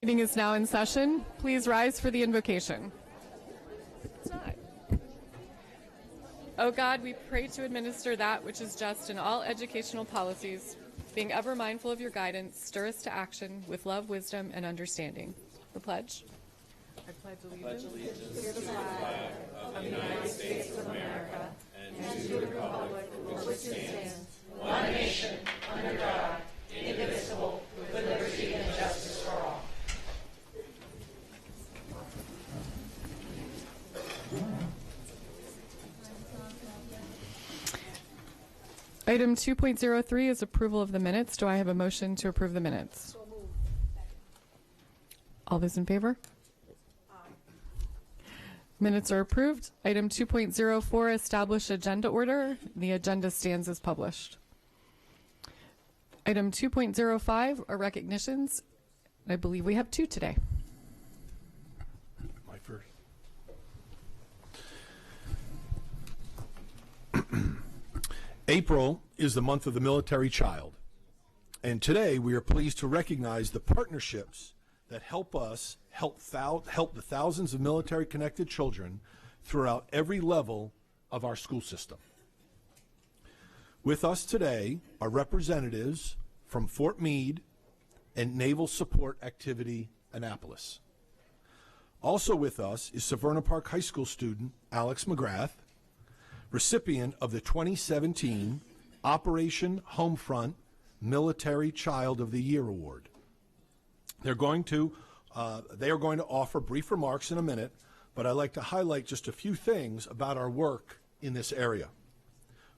Meeting is now in session. Please rise for the invocation. It's not. O God, we pray to administer that which is just in all educational policies, being ever mindful of your guidance, stir us to action with love, wisdom, and understanding. The pledge. I pledge allegiance to the flag of the United States of America and to the republic for which it stands, one nation, under God, indivisible, with liberty and justice for all. Item 2.03 is approval of the minutes. Do I have a motion to approve the minutes? All those in favor? Minutes are approved. Item 2.04, establish agenda order. The agenda stands as published. Item 2.05 are recognitions. I believe we have two today. My first. April is the month of the military child, and today we are pleased to recognize the partnerships that help us help the thousands of military-connected children throughout every level of our school system. With us today are representatives from Fort Meade and Naval Support Activity Annapolis. Also with us is Severna Park High School student Alex McGrath, recipient of the 2017 Operation Homefront Military Child of the Year Award. They are going to offer brief remarks in a minute, but I'd like to highlight just a few things about our work in this area.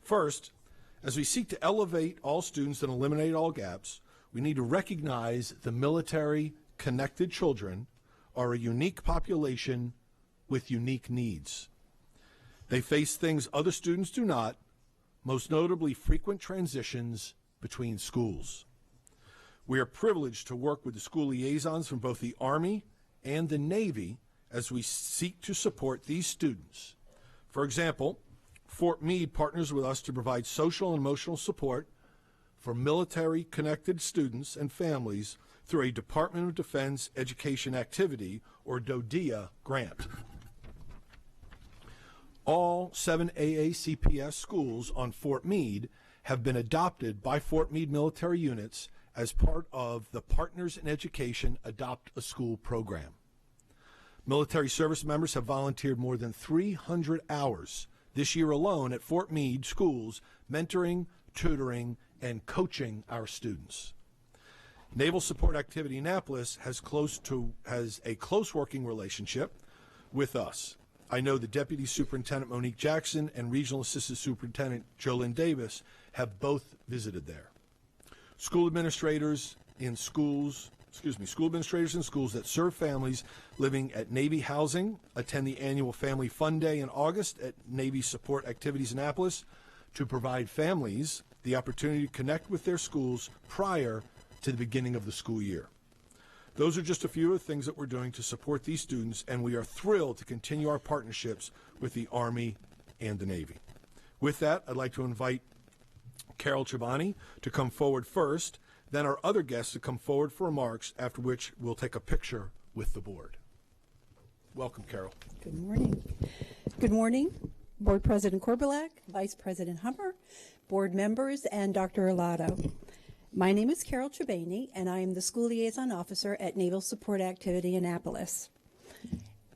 First, as we seek to elevate all students and eliminate all gaps, we need to recognize the military-connected children are a unique population with unique needs. They face things other students do not, most notably frequent transitions between schools. We are privileged to work with the school liaisons from both the Army and the Navy as we seek to support these students. For example, Fort Meade partners with us to provide social and emotional support for military-connected students and families through a Department of Defense Education Activity, or DODEA, grant. All 7 AACPS schools on Fort Meade have been adopted by Fort Meade military units as part of the Partners in Education Adopt a School program. Military service members have volunteered more than 300 hours this year alone at Fort Meade schools, mentoring, tutoring, and coaching our students. Naval Support Activity Annapolis has a close working relationship with us. I know the Deputy Superintendent Monique Jackson and Regional Assistant Superintendent Jolynn Davis have both visited there. School administrators in schools that serve families living at Navy housing attend the annual Family Fun Day in August at Navy Support Activities Annapolis to provide families the opportunity to connect with their schools prior to the beginning of the school year. Those are just a few of the things that we're doing to support these students, and we are thrilled to continue our partnerships with the Army and the Navy. With that, I'd like to invite Carol Chibani to come forward first, then our other guests to come forward for remarks, after which we'll take a picture with the board. Welcome, Carol. Good morning. Good morning, Board President Korbelak, Vice President Hummer, board members, and Dr. Arlotto. My name is Carol Chibani, and I am the School Liaison Officer at Naval Support Activity Annapolis.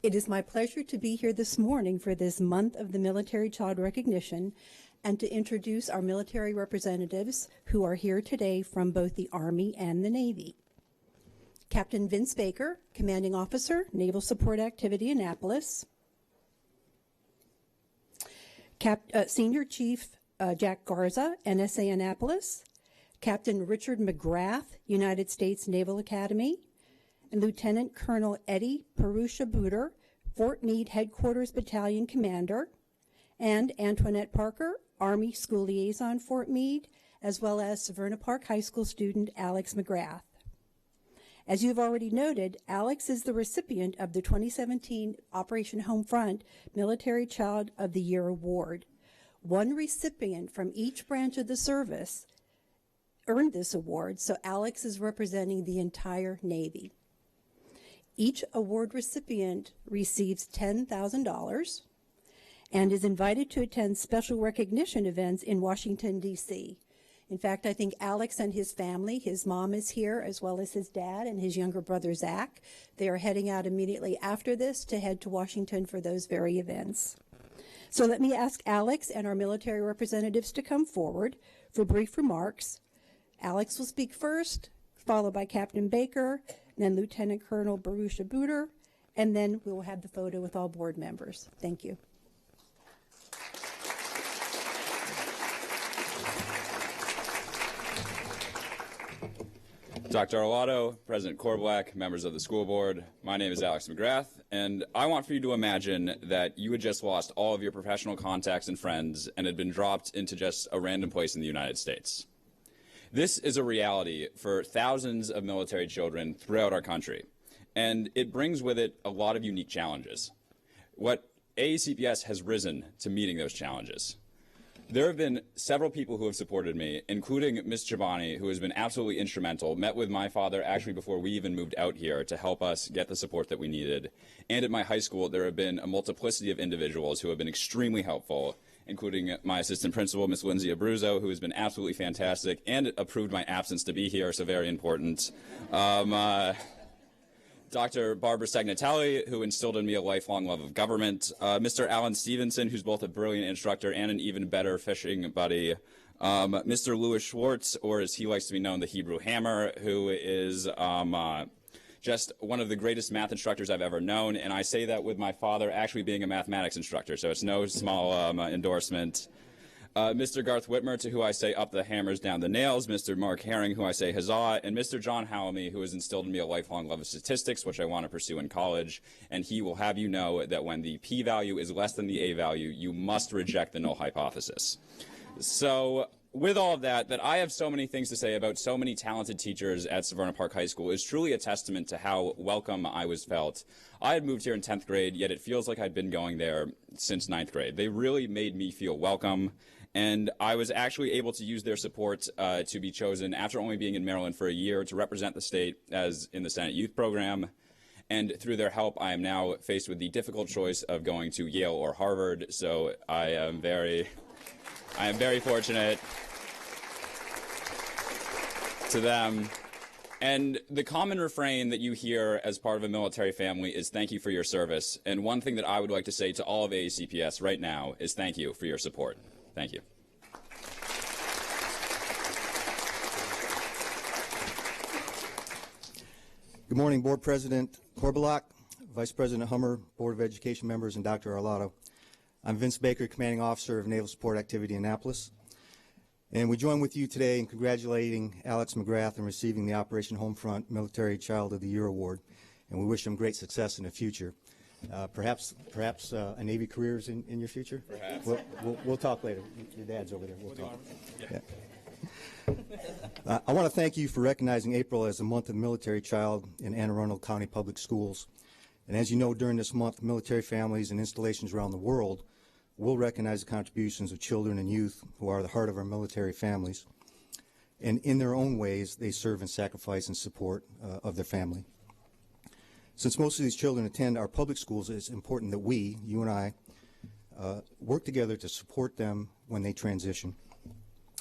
It is my pleasure to be here this morning for this month of the Military Child Recognition and to introduce our military representatives who are here today from both the Army and the Navy. Captain Vince Baker, Commanding Officer, Naval Support Activity Annapolis. Senior Chief Jack Garza, NSA Annapolis. Captain Richard McGrath, United States Naval Academy, and Lieutenant Colonel Eddie Perusha Booter, Fort Meade Headquarters Battalion Commander, and Antoinette Parker, Army School Liaison, Fort Meade, as well as Severna Park High School student Alex McGrath. As you've already noted, Alex is the recipient of the 2017 Operation Homefront Military Child of the Year Award. One recipient from each branch of the service earned this award, so Alex is representing the entire Navy. Each award recipient receives $10,000 and is invited to attend special recognition events in Washington, D.C. In fact, I think Alex and his family, his mom is here, as well as his dad and his younger brother, Zach. They are heading out immediately after this to head to Washington for those very events. So let me ask Alex and our military representatives to come forward for brief remarks. Alex will speak first, followed by Captain Baker, then Lieutenant Colonel Barusha Booter, and then we will have the photo with all board members. Thank you. Dr. Arlotto, President Korbelak, members of the school board, my name is Alex McGrath, and I want for you to imagine that you had just lost all of your professional contacts and friends and had been dropped into just a random place in the United States. This is a reality for thousands of military children throughout our country, and it brings with it a lot of unique challenges. What AACPS has risen to meeting those challenges. There have been several people who have supported me, including Ms. Chibani, who has been absolutely instrumental, met with my father actually before we even moved out here to help us get the support that we needed. And at my high school, there have been a multiplicity of individuals who have been extremely helpful, including my assistant principal, Ms. Lindsay Abruzzo, who has been absolutely fantastic and approved my absence to be here, so very important. Dr. Barbara Segnatelli, who instilled in me a lifelong love of government. Mr. Alan Stevenson, who's both a brilliant instructor and an even better fishing buddy. Mr. Louis Schwartz, or as he likes to be known, the Hebrew Hammer, who is just one of the greatest math instructors I've ever known, and I say that with my father actually being a mathematics instructor, so it's no small endorsement. Mr. Garth Whitmer, to who I say up the hammers, down the nails, Mr. Mark Herring, who I say huzzah, and Mr. John Howamy, who has instilled in me a lifelong love of statistics, which I want to pursue in college, and he will have you know that when the p-value is less than the a-value, you must reject the null hypothesis. So with all of that I have so many things to say about so many talented teachers at Severna Park High School is truly a testament to how welcome I was felt. I had moved here in 10th grade, yet it feels like I'd been going there since 9th grade. They really made me feel welcome, and I was actually able to use their support to be chosen after only being in Maryland for a year to represent the state as in the Senate Youth Program. And through their help, I am now faced with the difficult choice of going to Yale or Harvard, so I am very fortunate to them. And the common refrain that you hear as part of a military family is thank you for your service. And one thing that I would like to say to all of AACPS right now is thank you for your support. Thank you. Good morning, Board President Korbelak, Vice President Hummer, Board of Education members, and Dr. Arlotto. I'm Vince Baker, Commanding Officer of Naval Support Activity Annapolis. And we join with you today in congratulating Alex McGrath in receiving the Operation Homefront Military Child of the Year Award. And we wish him great success in the future. Perhaps a Navy career is in your future? Perhaps. We'll talk later. Your dad's over there. We'll talk. Yeah. I want to thank you for recognizing April as the month of military child in Anne Arundel County Public Schools. And as you know, during this month, military families and installations around the world will recognize the contributions of children and youth who are the heart of our military families. And in their own ways, they serve and sacrifice in support of their family. Since most of these children attend our public schools, it's important that we, you and I, work together to support them when they transition.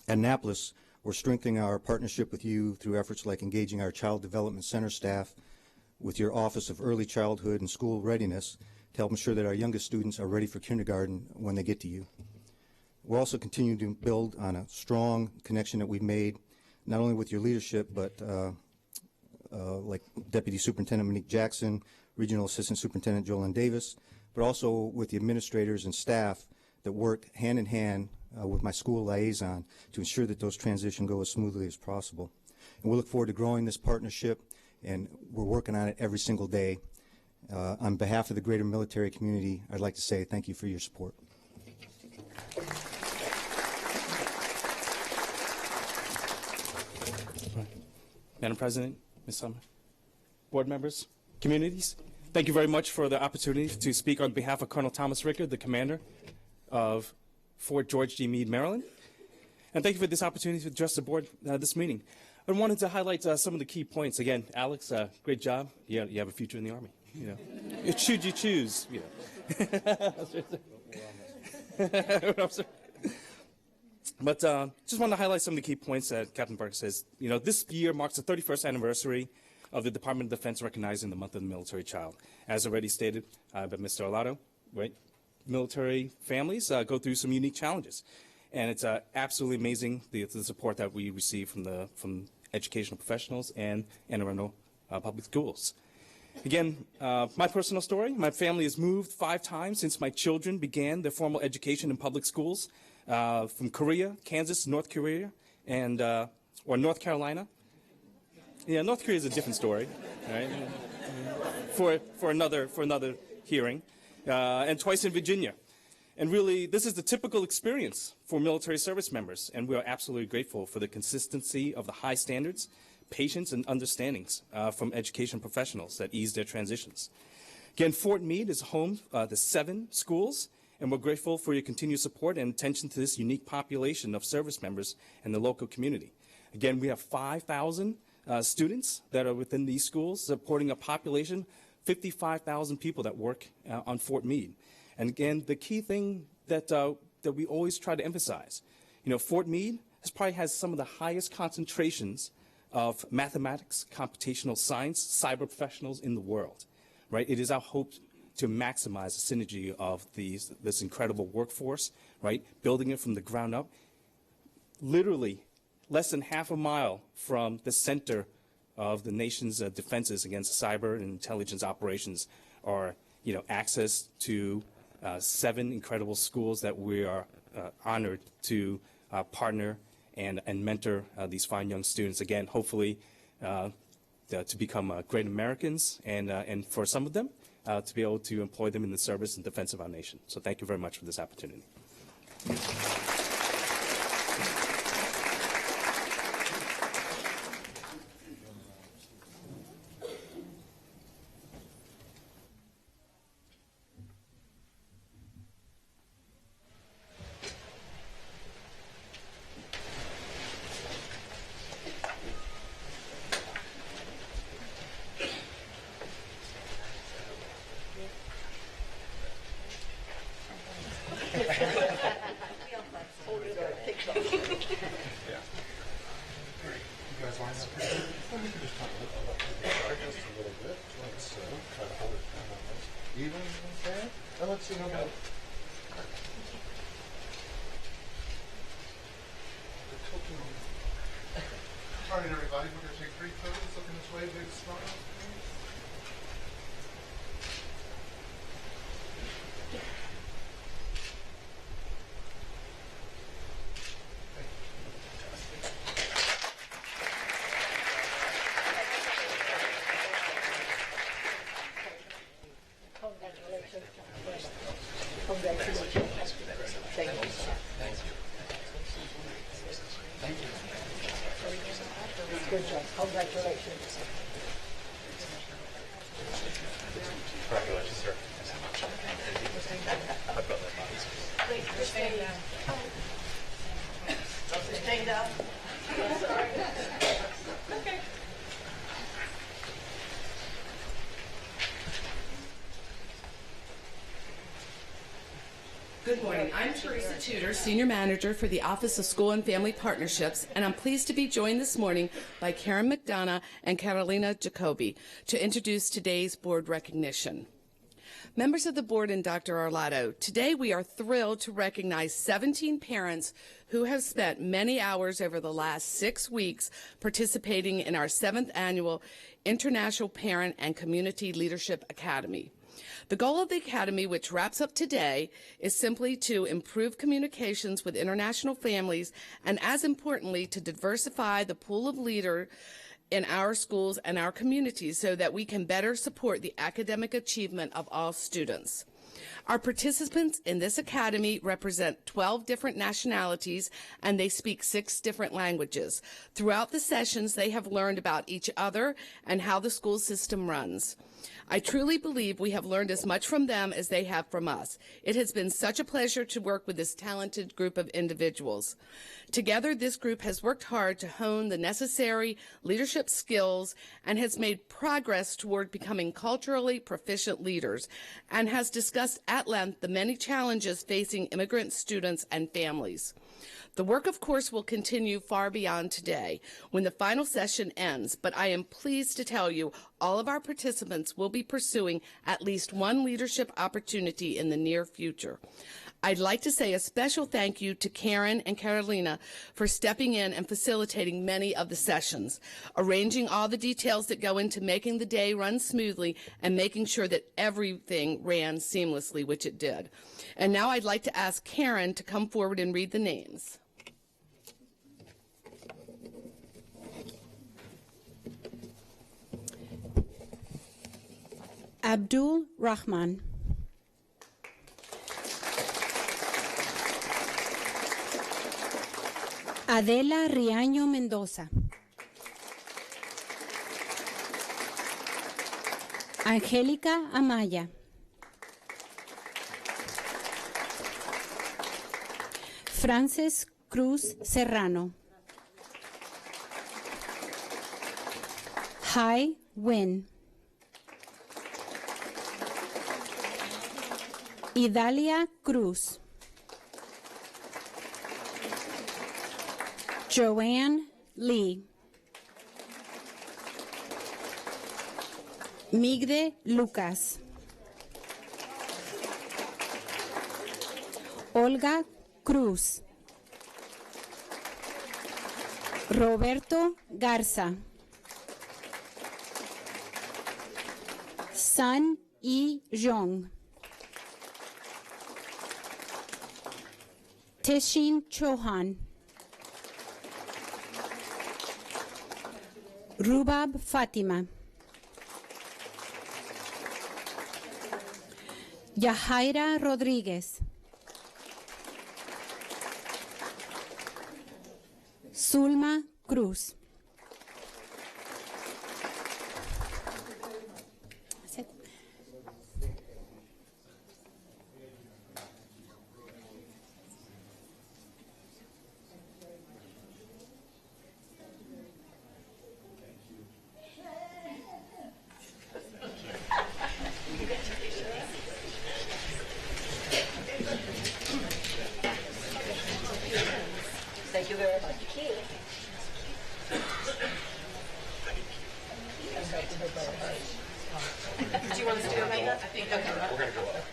At Annapolis, we're strengthening our partnership with you through efforts like engaging our Child Development Center staff with your Office of Early Childhood and School Readiness to help ensure that our youngest students are ready for kindergarten when they get to you. We'll also continue to build on a strong connection that we've made, not only with your leadership, but like Deputy Superintendent Monique Jackson, Regional Assistant Superintendent Jolyn Davis, but also with the administrators and staff that work hand in hand with my school liaison to ensure that those transitions go as smoothly as possible. And we look forward to growing this partnership, and we're working on it every single day. On behalf of the greater military community, I'd like to say thank you for your support. Madam President, Ms. Summer, board members, communities, thank you very much for the opportunity to speak on behalf of Colonel Thomas Rickard, the commander of Fort George G. Meade, Maryland. And thank you for this opportunity to address the board this meeting. I wanted to highlight some of the key points. Again, Alex, great job. You have a future in the Army. You know, should you choose, you know. But just wanted to highlight some of the key points that Captain Parker says. You know, this year marks the 31st anniversary of the Department of Defense recognizing the month of the military child. As already stated by Mr. Arlotto, right? Military families go through some unique challenges. And it's absolutely amazing the support that we receive from educational professionals and Anne Arundel Public Schools. Again, my personal story, my family has moved 5 times since my children began their formal education in public schools, from Korea, Kansas, North Korea, and or North Carolina. Yeah, North Korea is a different story, right? for another hearing, and twice in Virginia. And really, this is the typical experience for military service members, and we are absolutely grateful for the consistency of the high standards, patience, and understandings from education professionals that ease their transitions. Again, Fort Meade is home to 7 schools, and we're grateful for your continued support and attention to this unique population of service members in the local community. Again, we have 5,000 students that are within these schools, supporting a population, 55,000 people that work on Fort Meade. And again, the key thing that we always try to emphasize, you know, Fort Meade probably has some of the highest concentrations of mathematics, computational science, cyber professionals in the world, right? It is our hope to maximize the synergy of this incredible workforce, right? Building it from the ground up. Literally less than half a mile from the center of the nation's defenses against cyber and intelligence operations are, you know, access to 7 incredible schools that we are honored to partner and mentor these fine young students. Again, hopefully to become great Americans, and for some of them, to be able to employ them in the service and defense of our nation. So thank you very much for this opportunity. All right, everybody, we're going to take 3 photos. Looking this way, big smile. Good job. Congratulations. Congratulations, sir. Stand up. Good morning. I'm Teresa Tudor, Senior Manager for the Office of School and Family Partnerships, and I'm pleased to be joined this morning by Karen McDonough and Carolina Jacoby to introduce today's board recognition. Members of the board and Dr. Arlotto, today we are thrilled to recognize 17 parents who have spent many hours over the last 6 weeks participating in our 7th annual International Parent and Community Leadership Academy. The goal of the Academy, which wraps up today, is simply to improve communications with international families and, as importantly, to diversify the pool of leaders in our schools and our communities so that we can better support the academic achievement of all students. Our participants in this academy represent 12 different nationalities, and they speak 6 different languages. Throughout the sessions, they have learned about each other and how the school system runs. I truly believe we have learned as much from them as they have from us. It has been such a pleasure to work with this talented group of individuals. Together, this group has worked hard to hone the necessary leadership skills and has made progress toward becoming culturally proficient leaders, and has discussed at length the many challenges facing immigrant students and families. The work, of course, will continue far beyond today when the final session ends, but I am pleased to tell you all of our participants will be pursuing at least one leadership opportunity in the near future. I'd like to say a special thank you to Karen and Carolina for stepping in and facilitating many of the sessions, arranging all the details that go into making the day run smoothly and making sure that everything ran seamlessly, which it did. And now I'd like to ask Karen to come forward and read the names. Abdul Rahman. Adela Riaño Mendoza. Angélica Amaya. Frances Cruz Serrano. Hai Nguyen. Idalia Cruz. Joanne Lee. Migde Lucas. Olga Cruz. Roberto Garza. Sun E. Jong. Teshin Chauhan. Rubab Fatima. Yahaira Rodríguez. Zulma Cruz. That's it. Thank you very much. Do you want us to do it like that? I think okay. We're going to go up.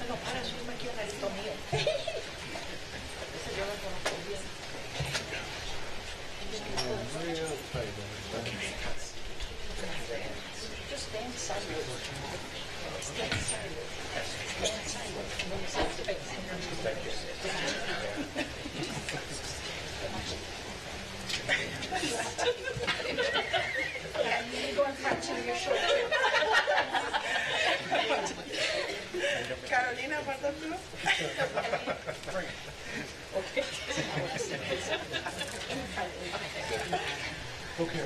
No, para, súbeme aquí un ladito mío. Ese yo lo conozco bien. Just stand sideways. Stand sideways. Stand sideways. Go in front to your shoulder. Carolina, ¿verdad tú? Okay.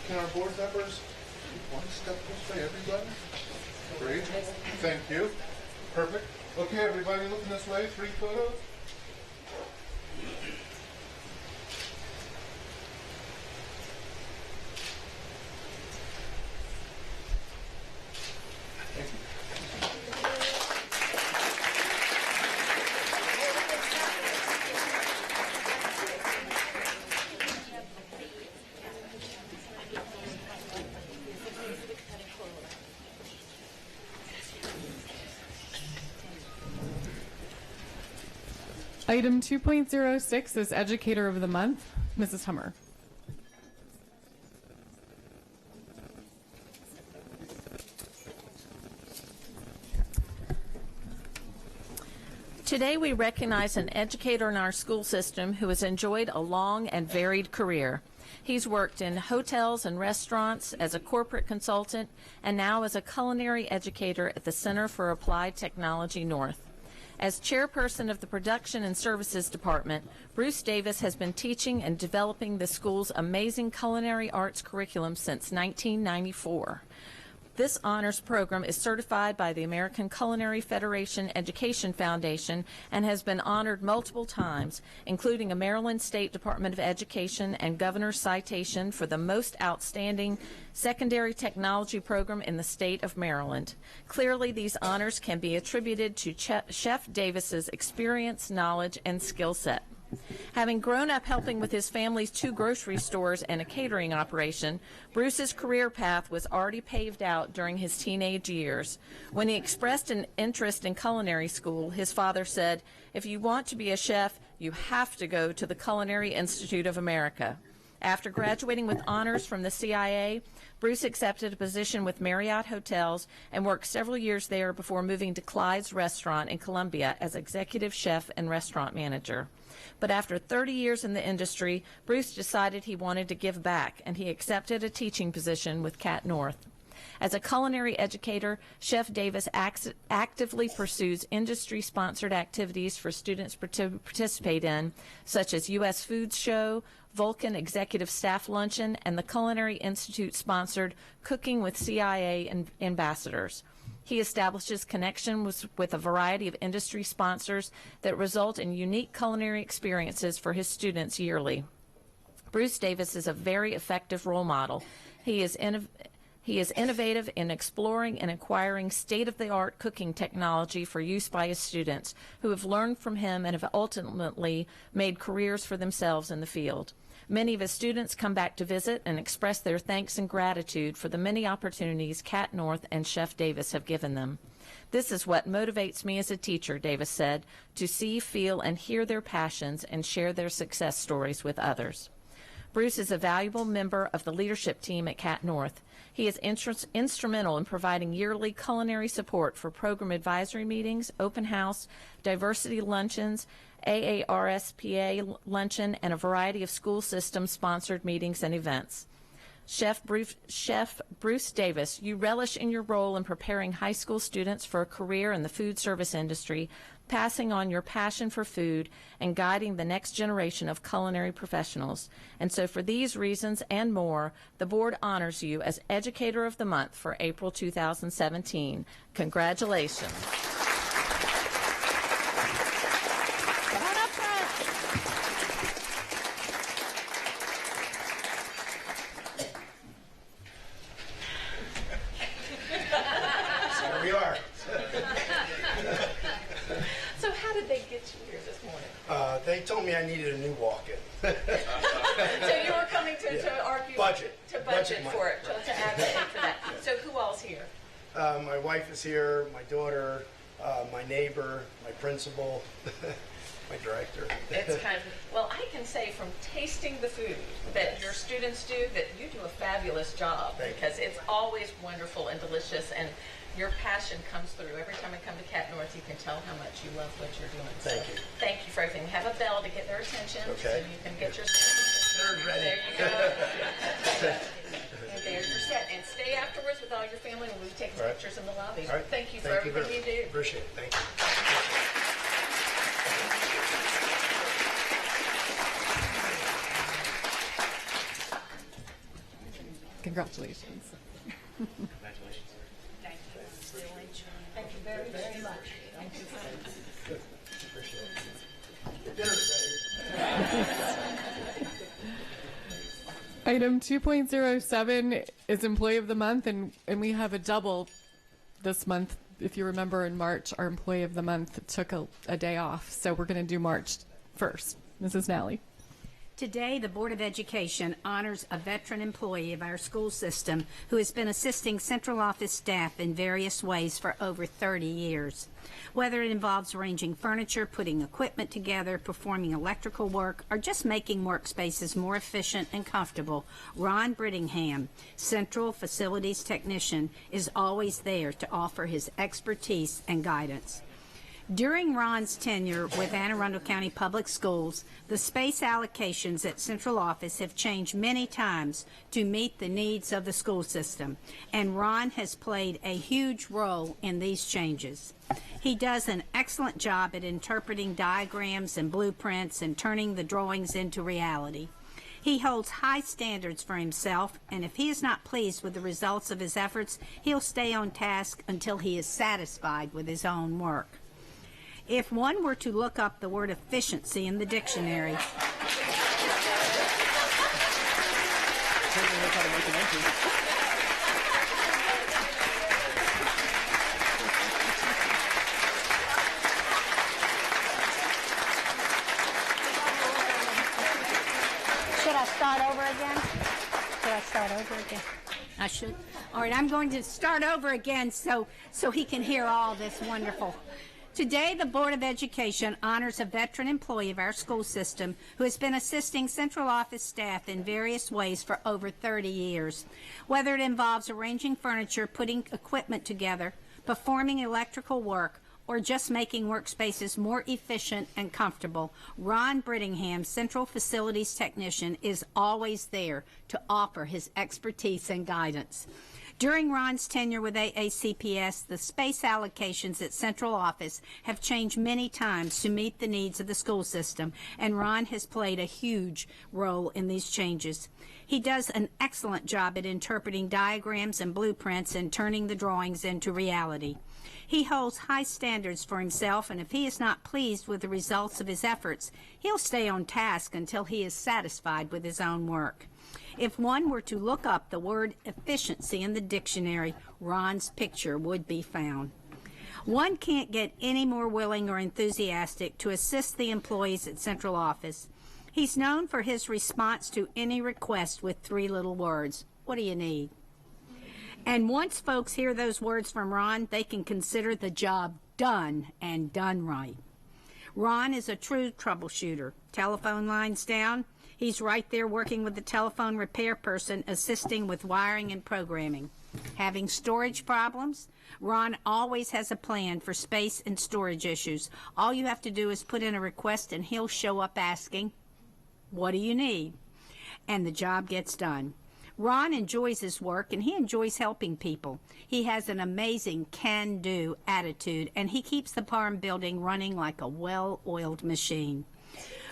Can our board members keep one step this way, everybody? Great, thank you. Perfect. Okay, everybody looking this way, 3 photos. Item 2.06 is Educator of the Month, Mrs. Hummer. Today we recognize an educator in our school system who has enjoyed a long and varied career. He's worked in hotels and restaurants as a corporate consultant and now as a culinary educator at the Center for Applied Technology North. As chairperson of the Production and Services Department, Bruce Davis has been teaching and developing the school's amazing culinary arts curriculum since 1994. This honors program is certified by the American Culinary Federation Education Foundation and has been honored multiple times, including a Maryland State Department of Education and Governor's citation for the most outstanding secondary technology program in the state of Maryland. Clearly, these honors can be attributed to Chef Davis's experience, knowledge, and skill set. Having grown up helping with his family's 2 grocery stores and a catering operation, Bruce's career path was already paved out during his teenage years. When he expressed an interest in culinary school, his father said, "If you want to be a chef, you have to go to the Culinary Institute of America." After graduating with honors from the CIA, Bruce accepted a position with Marriott Hotels and worked several years there before moving to Clyde's Restaurant in Columbia as executive chef and restaurant manager. But after 30 years in the industry, Bruce decided he wanted to give back, and he accepted a teaching position with Cat North. As a culinary educator, Chef Davis actively pursues industry-sponsored activities for students to participate in, such as U.S. Foods Show, Vulcan Executive Staff Luncheon, and the Culinary Institute-sponsored Cooking with CIA Ambassadors. He establishes connections with a variety of industry sponsors that result in unique culinary experiences for his students yearly. Bruce Davis is a very effective role model. He is innovative in exploring and acquiring state-of-the-art cooking technology for use by his students, who have learned from him and have ultimately made careers for themselves in the field. Many of his students come back to visit and express their thanks and gratitude for the many opportunities Cat North and Chef Davis have given them. "This is what motivates me as a teacher," Davis said, "to see, feel, and hear their passions and share their success stories with others." Bruce is a valuable member of the leadership team at Cat North. He is instrumental in providing yearly culinary support for program advisory meetings, open house, diversity luncheons, AARSPA luncheon, and a variety of school system-sponsored meetings and events. Chef Bruce Davis, you relish in your role in preparing high school students for a career in the food service industry, passing on your passion for food and guiding the next generation of culinary professionals. And so for these reasons and more, the board honors you as Educator of the Month for April 2017. Congratulations. Come on up front. Here we are. So how did they get you here this morning? They told me I needed a new walk-in. So you were coming to argue Budget for it, to advocate for that. So who all's here? My wife is here, my daughter, my neighbor, my principal, my director. It's kind of, well, I can say from tasting the food that your students do, that you do a fabulous job. Because it's always wonderful and delicious, and your passion comes through. Every time I come to Cat North, you can tell how much you love what you're doing. Thank you. Thank you for everything. Have a bell to get their attention. Okay. So you can get your They're ready. There you go. And there's your set. And stay afterwards with all your family, and we'll be taking pictures in the lobby. All right. Thank you for everything you do. Appreciate it. Thank you. Congratulations. Congratulations. Thank you very, very much. Thank you. Item 2.07 is Employee of the Month, and we have a double this month. If you remember, in March, our Employee of the Month took a day off, so we're going to do March first. Mrs. Nally. Today, the Board of Education honors a veteran employee of our school system who has been assisting central office staff in various ways for over 30 years. Whether it involves arranging furniture, putting equipment together, performing electrical work, or just making workspaces more efficient and comfortable, Ron Brittingham, Central Facilities Technician, is always there to offer his expertise and guidance. During Ron's tenure with Anne Arundel County Public Schools, the space allocations at central office have changed many times to meet the needs of the school system, and Ron has played a huge role in these changes. He does an excellent job at interpreting diagrams and blueprints and turning the drawings into reality. He holds high standards for himself, and if he is not pleased with the results of his efforts, he'll stay on task until he is satisfied with his own work. If one were to look up the word efficiency in the dictionary, should I start over again? Should I start over again? I should. All right, I'm going to start over again so he can hear all this wonderful. Today, the Board of Education honors a veteran employee of our school system who has been assisting central office staff in various ways for over 30 years. Whether it involves arranging furniture, putting equipment together, performing electrical work, or just making workspaces more efficient and comfortable, Ron Brittingham, Central Facilities Technician, is always there to offer his expertise and guidance. During Ron's tenure with AACPS, the space allocations at central office have changed many times to meet the needs of the school system, and Ron has played a huge role in these changes. He does an excellent job at interpreting diagrams and blueprints and turning the drawings into reality. He holds high standards for himself, and if he is not pleased with the results of his efforts, he'll stay on task until he is satisfied with his own work. If one were to look up the word efficiency in the dictionary, Ron's picture would be found. One can't get any more willing or enthusiastic to assist the employees at central office. He's known for his response to any request with 3 little words. What do you need? And once folks hear those words from Ron, they can consider the job done and done right. Ron is a true troubleshooter. Telephone lines down, he's right there working with the telephone repair person, assisting with wiring and programming. Having storage problems? Ron always has a plan for space and storage issues. All you have to do is put in a request and he'll show up asking, "What do you need?" And the job gets done. Ron enjoys his work and he enjoys helping people. He has an amazing can-do attitude and he keeps the Parham building running like a well-oiled machine.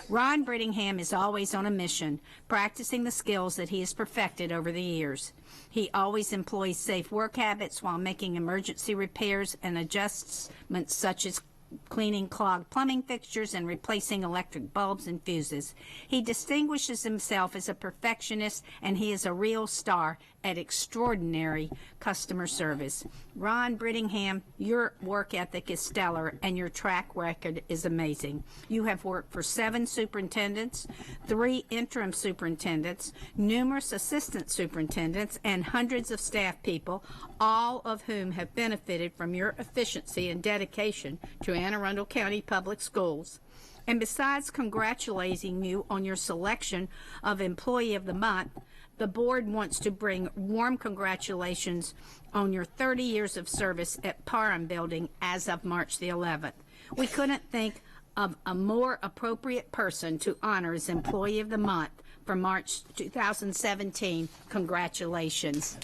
Ron Brittingham is always on a mission, practicing the skills that he has perfected over the years. He always employs safe work habits while making emergency repairs and adjustments such as cleaning clogged plumbing fixtures and replacing electric bulbs and fuses. He distinguishes himself as a perfectionist, and he is a real star at extraordinary customer service. Ron Brittingham, your work ethic is stellar, and your track record is amazing. You have worked for 7 superintendents, 3 interim superintendents, numerous assistant superintendents, and hundreds of staff people, all of whom have benefited from your efficiency and dedication to Anne Arundel County Public Schools. And besides congratulating you on your selection of Employee of the Month, the board wants to bring warm congratulations on your 30 years of service at Parham Building as of March the 11th. We couldn't think of a more appropriate person to honor as Employee of the Month for March 2017. Congratulations.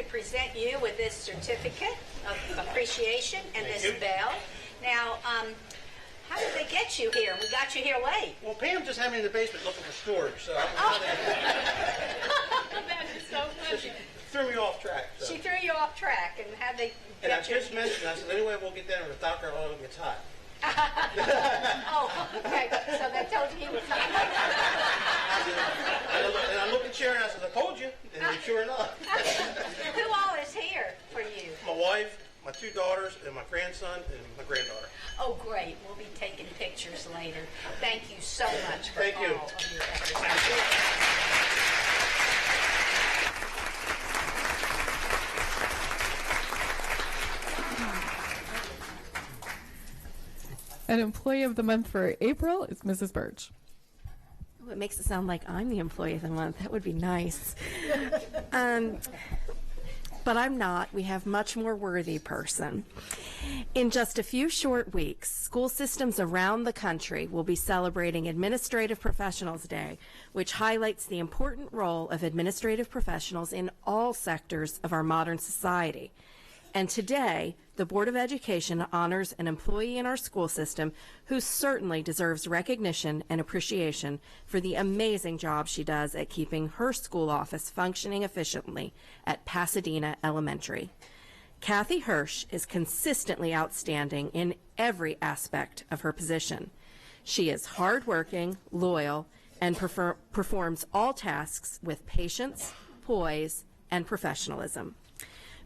Present you with this certificate of appreciation and this bell. Now, how did they get you here? We got you here late. Well, Pam just had me in the basement looking for storage, so That is so funny. so she threw me off track. So. She threw you off track, and how they And I get you? just mentioned, I said, anyway, we'll get down to the doctor while it gets hot. Oh, okay. So they told you he was hot. And I looked at Sharon and I said, I told you. And sure enough. Who all is here for you? My wife, my 2 daughters, and my grandson, and my granddaughter. Oh, great. We'll be taking pictures later. Thank you so much for Thank all you. of your efforts. An Employee of the Month for April is Mrs. Birch. It makes it sound like I'm the Employee of the Month. That would be nice. But I'm not. We have much more worthy person. In just a few short weeks, school systems around the country will be celebrating Administrative Professionals Day, which highlights the important role of administrative professionals in all sectors of our modern society. And today, the Board of Education honors an employee in our school system who certainly deserves recognition and appreciation for the amazing job she does at keeping her school office functioning efficiently at Pasadena Elementary. Kathy Hirsch is consistently outstanding in every aspect of her position. She is hardworking, loyal, and performs all tasks with patience, poise, and professionalism.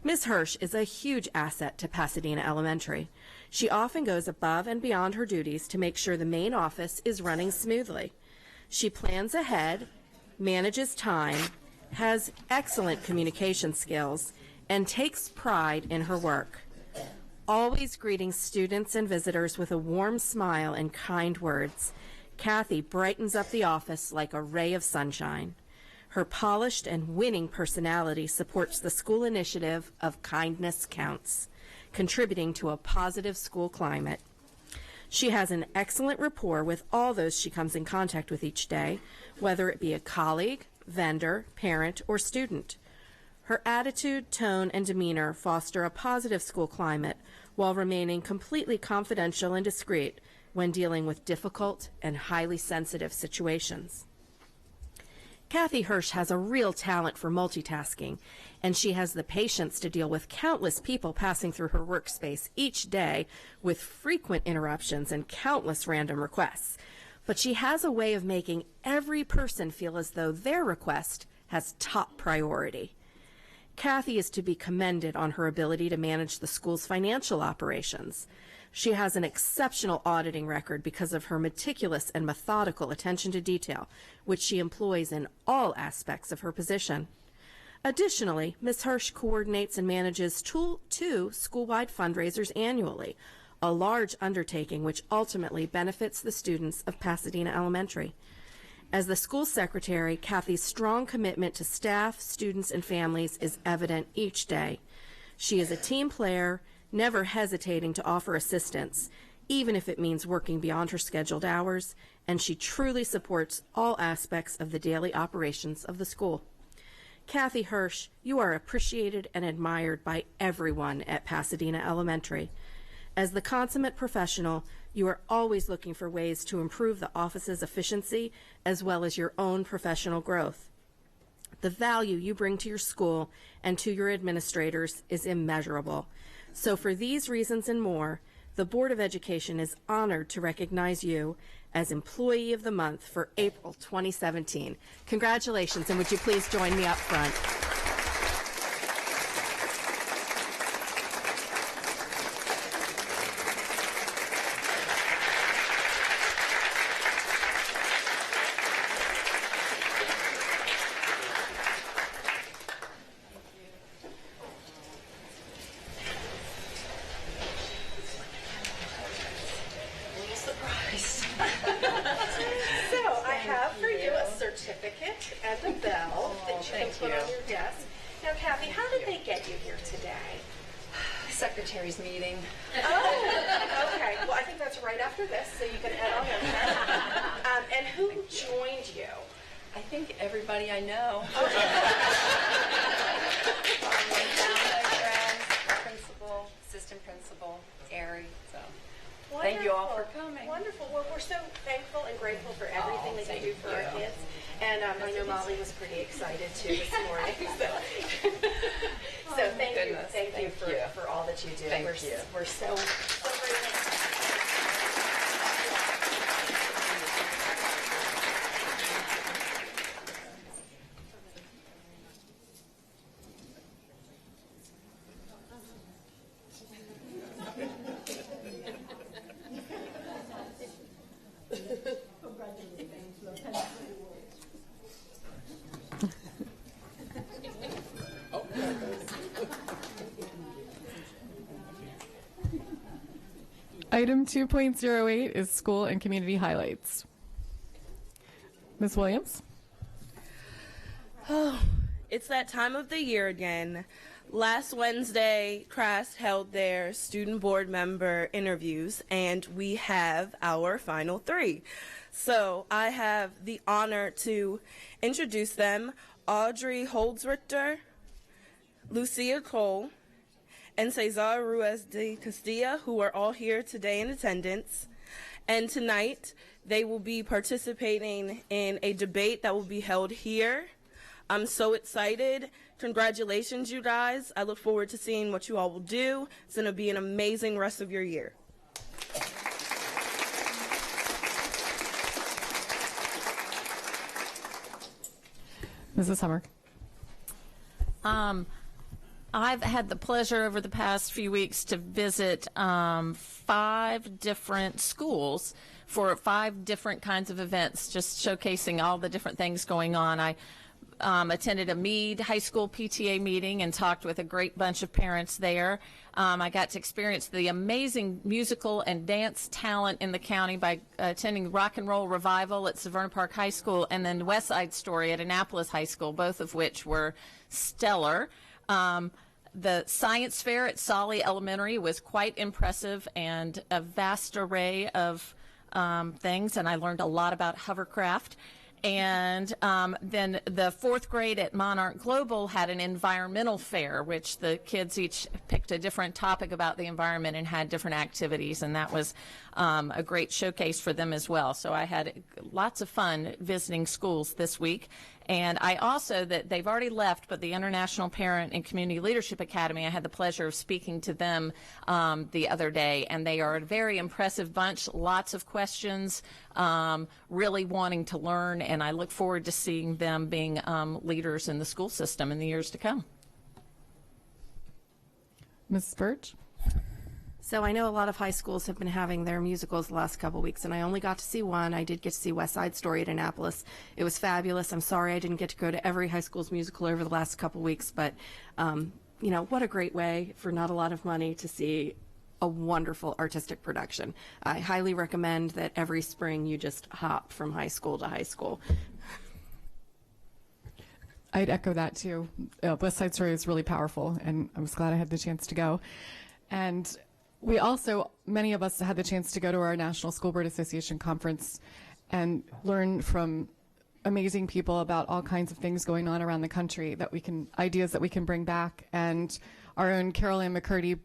Ms. Hirsch is a huge asset to Pasadena Elementary. She often goes above and beyond her duties to make sure the main office is running smoothly. She plans ahead, manages time, has excellent communication skills, and takes pride in her work. Always greeting students and visitors with a warm smile and kind words, Kathy brightens up the office like a ray of sunshine. Her polished and winning personality supports the school initiative of Kindness Counts, contributing to a positive school climate. She has an excellent rapport with all those she comes in contact with each day, whether it be a colleague, vendor, parent, or student. Her attitude, tone, and demeanor foster a positive school climate while remaining completely confidential and discreet when dealing with difficult and highly sensitive situations. Kathy Hirsch has a real talent for multitasking, and she has the patience to deal with countless people passing through her workspace each day with frequent interruptions and countless random requests. But she has a way of making every person feel as though their request has top priority. Kathy is to be commended on her ability to manage the school's financial operations. She has an exceptional auditing record because of her meticulous and methodical attention to detail, which she employs in all aspects of her position. Additionally, Ms. Hirsch coordinates and manages two school-wide fundraisers annually, a large undertaking which ultimately benefits the students of Pasadena Elementary. As the school secretary, Kathy's strong commitment to staff, students, and families is evident each day. She is a team player, never hesitating to offer assistance, even if it means working beyond her scheduled hours, and she truly supports all aspects of the daily operations of the school. Kathy Hirsch, you are appreciated and admired by everyone at Pasadena Elementary. As the consummate professional, you are always looking for ways to improve the office's efficiency as well as your own professional growth. The value you bring to your school and to your administrators is immeasurable. So for these reasons and more, the Board of Education is honored to recognize you as Employee of the Month for April 2017. Congratulations, and would you please join me up front? Secretary's meeting. Oh, okay. Well, I think that's right after this, so you can head on over there. And who joined you? I think everybody I know. My friends, principal, assistant principal, Ari. So thank you all for coming. Wonderful. Well, we're so thankful and grateful for everything that you do for our kids. And I know Molly was pretty excited too this morning. So thank you for all that you do. We're so grateful. Item 2.08 is school and community highlights. Ms. Williams? Oh, it's that time of the year again. Last Wednesday, CRAST held their student board member interviews, and we have our final three. So I have the honor to introduce them: Audrey Holdsrichter, Lucia Cole, and Cesar Ruiz de Castilla, who are all here today in attendance. And tonight, they will be participating in a debate that will be held here. I'm so excited. Congratulations, you guys. I look forward to seeing what you all will do. It's going to be an amazing rest of your year. Mrs. Hummer. I've had the pleasure over the past few weeks to visit 5 different schools for 5 different kinds of events, just showcasing all the different things going on. I attended a Meade High School PTA meeting and talked with a great bunch of parents there. I got to experience the amazing musical and dance talent in the county by attending Rock and Roll Revival at Severna Park High School and then West Side Story at Annapolis High School, both of which were stellar. The science fair at Solly Elementary was quite impressive and a vast array of things, and I learned a lot about hovercraft. And then the 4th grade at Monarch Global had an environmental fair, which the kids each picked a different topic about the environment and had different activities, and that was a great showcase for them as well. So I had lots of fun visiting schools this week. And I also, that they've already left, but the International Parent and Community Leadership Academy, I had the pleasure of speaking to them the other day, and they are a very impressive bunch, lots of questions, really wanting to learn, and I look forward to seeing them being leaders in the school system in the years to come. Mrs. Birch? So I know a lot of high schools have been having their musicals the last couple weeks, and I only got to see one. I did get to see West Side Story at Annapolis. It was fabulous. I'm sorry I didn't get to go to every high school's musical over the last couple weeks, but you know, what a great way for not a lot of money to see a wonderful artistic production. I highly recommend that every spring you just hop from high school to high school. I'd echo that too. West Side Story is really powerful, and I was glad I had the chance to go. And we also, many of us had the chance to go to our National School Board Association conference and learn from amazing people about all kinds of things going on around the country that we can, ideas that we can bring back. And our own Carol Ann McCurdy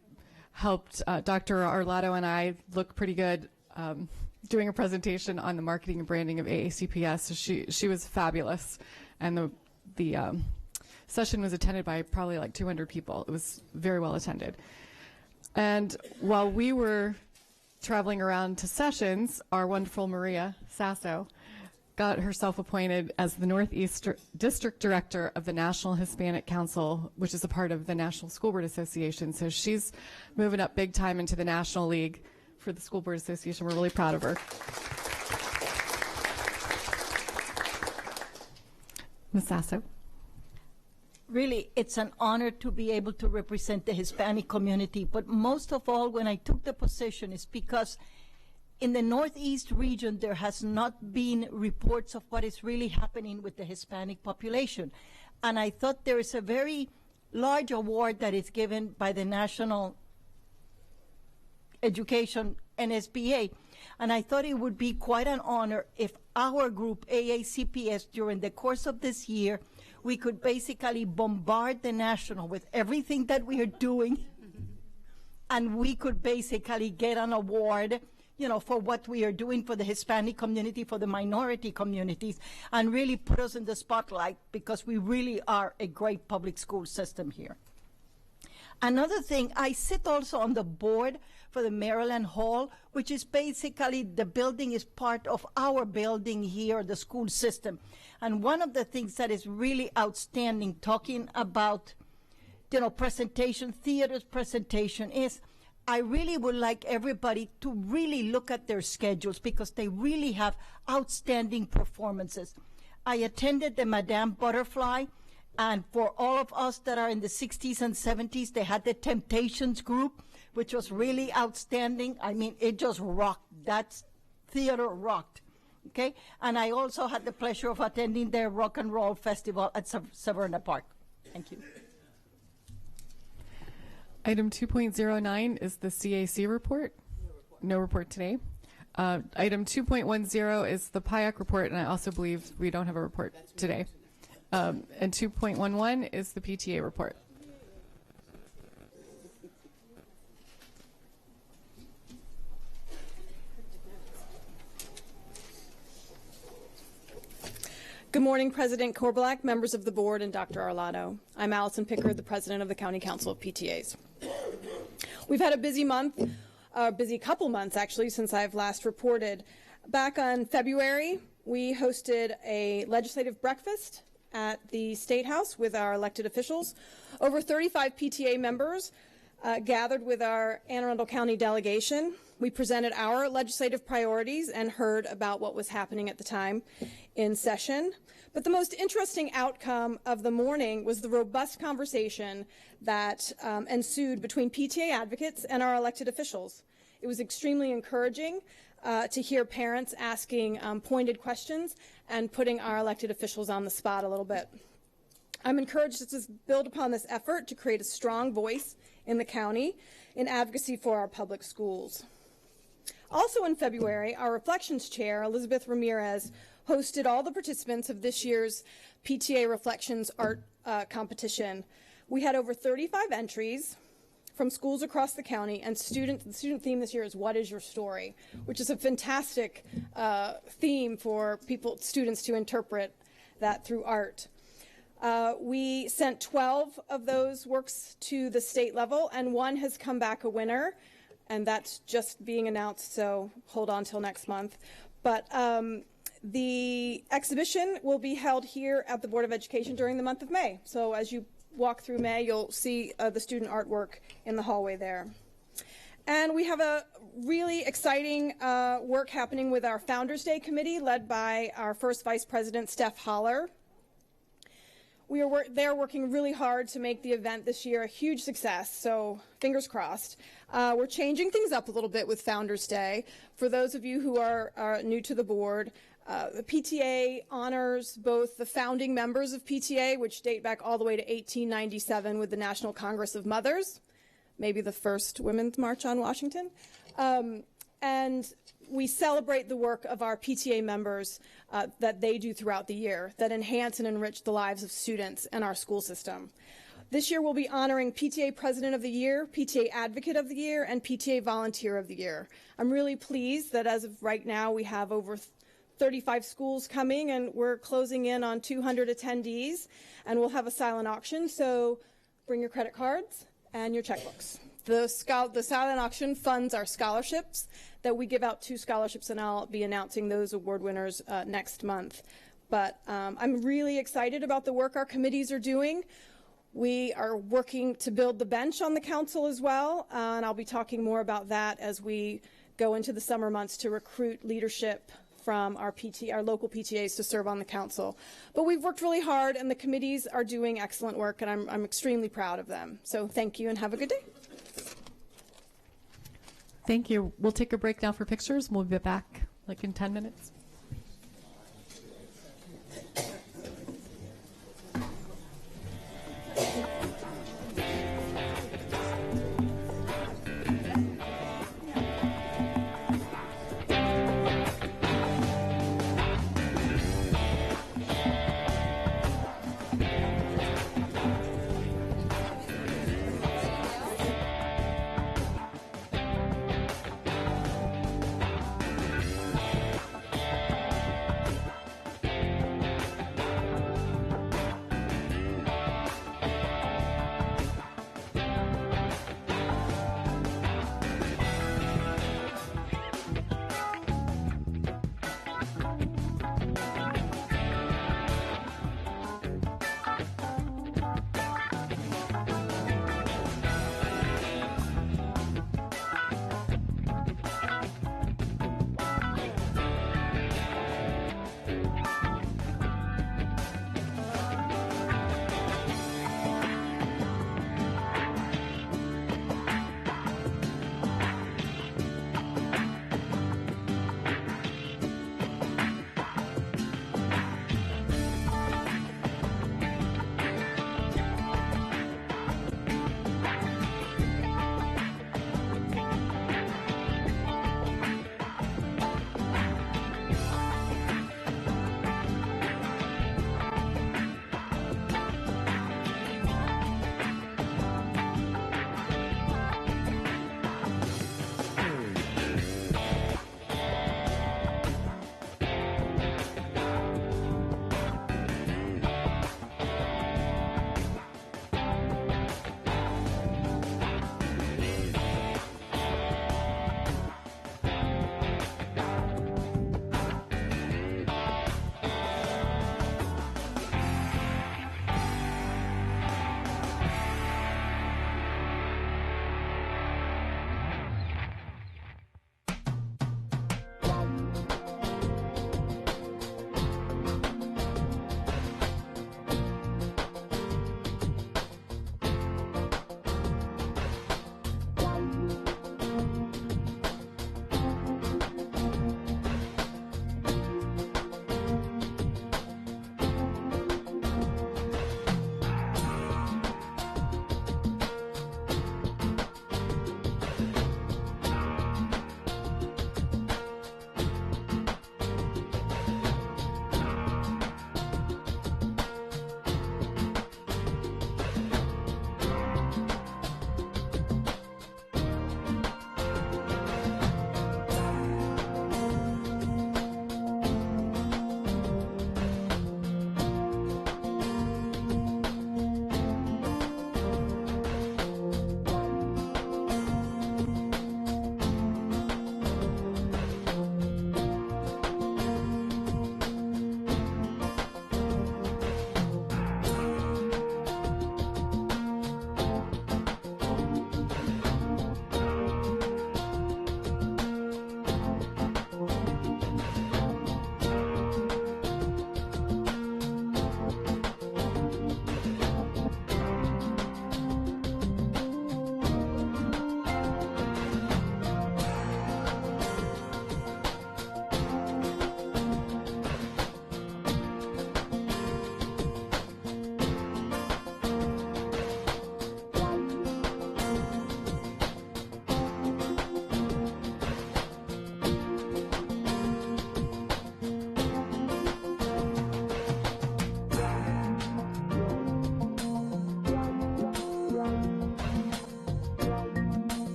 helped Dr. Arlato and I look pretty good doing a presentation on the marketing and branding of AACPS. So she was fabulous. And the session was attended by probably like 200 people. It was very well attended. And while we were traveling around to sessions, our wonderful Maria Sasso got herself appointed as the Northeast District Director of the National Hispanic Council, which is a part of the National School Board Association. So she's moving up big time into the National League for the School Board Association. We're really proud of her. Ms. Sasso. Really, it's an honor to be able to represent the Hispanic community, but most of all, when I took the position, is because in the Northeast region, there has not been reports of what is really happening with the Hispanic population. And I thought there is a very large award that is given by the National Education NSBA. And I thought it would be quite an honor if our group, AACPS, during the course of this year, we could basically bombard the National with everything that we are doing, and we could basically get an award, you know, for what we are doing for the Hispanic community, for the minority communities, and really put us in the spotlight, because we really are a great public school system here. Another thing, I sit also on the board for the Maryland Hall, which is basically, the building is part of our building here, the school system. And one of the things that is really outstanding, talking about, you know, presentation, theater's presentation, is I really would like everybody to really look at their schedules, because they really have outstanding performances. I attended the Madame Butterfly, and for all of us that are in the 60s and 70s, they had the Temptations group, which was really outstanding. I mean, it just rocked. That theater rocked. Okay? And I also had the pleasure of attending their rock and roll festival at Severna Park. Thank you. Item 2.09 is the CAC report. No report today. Item 2.10 is the PIAC report, and I also believe we don't have a report today. And 2.11 is the PTA report. Good morning, President Korbelak, members of the board, and Dr. Arlato. I'm Allison Pickard, the president of the County Council of PTAs. We've had a busy month, busy couple months actually, since I've last reported. Back on February, we hosted a legislative breakfast at the State House with our elected officials. Over 35 PTA members gathered with our Anne Arundel County delegation. We presented our legislative priorities and heard about what was happening at the time in session. But the most interesting outcome of the morning was the robust conversation that ensued between PTA advocates and our elected officials. It was extremely encouraging to hear parents asking pointed questions and putting our elected officials on the spot a little bit. I'm encouraged to build upon this effort to create a strong voice in the county in advocacy for our public schools. Also in February, our Reflections Chair, Elizabeth Ramirez, hosted all the participants of this year's PTA Reflections Art competition. We had over 35 entries from schools across the county, and the student theme this year is "What is your story?", which is a fantastic theme for students to interpret that through art. We sent 12 of those works to the state level, and one has come back a winner, and that's just being announced, so hold on till next month. But the exhibition will be held here at the Board of Education during the month of May. So as you walk through May, you'll see the student artwork in the hallway there. And we have a really exciting work happening with our Founders Day Committee, led by our first Vice President, Steph Holler. They're working really hard to make the event this year a huge success, so fingers crossed. We're changing things up a little bit with Founders Day. For those of you who are new to the board, the PTA honors both the founding members of PTA, which date back all the way to 1897 with the National Congress of Mothers, maybe the first Women's March on Washington. And we celebrate the work of our PTA members that they do throughout the year that enhance and enrich the lives of students and our school system. This year we'll be honoring PTA President of the Year, PTA Advocate of the Year, and PTA Volunteer of the Year. I'm really pleased that as of right now we have over 35 schools coming, and we're closing in on 200 attendees, and we'll have a silent auction, so bring your credit cards and your checkbooks. The silent auction funds our scholarships that we give out 2 scholarships, and I'll be announcing those award winners next month. But I'm really excited about the work our committees are doing. We are working to build the bench on the council as well, and I'll be talking more about that as we go into the summer months to recruit leadership from our local PTAs to serve on the council. But we've worked really hard, and the committees are doing excellent work, and I'm extremely proud of them. So thank you, and have a good day. Thank you. We'll take a break now for pictures. We'll be back like in 10 minutes.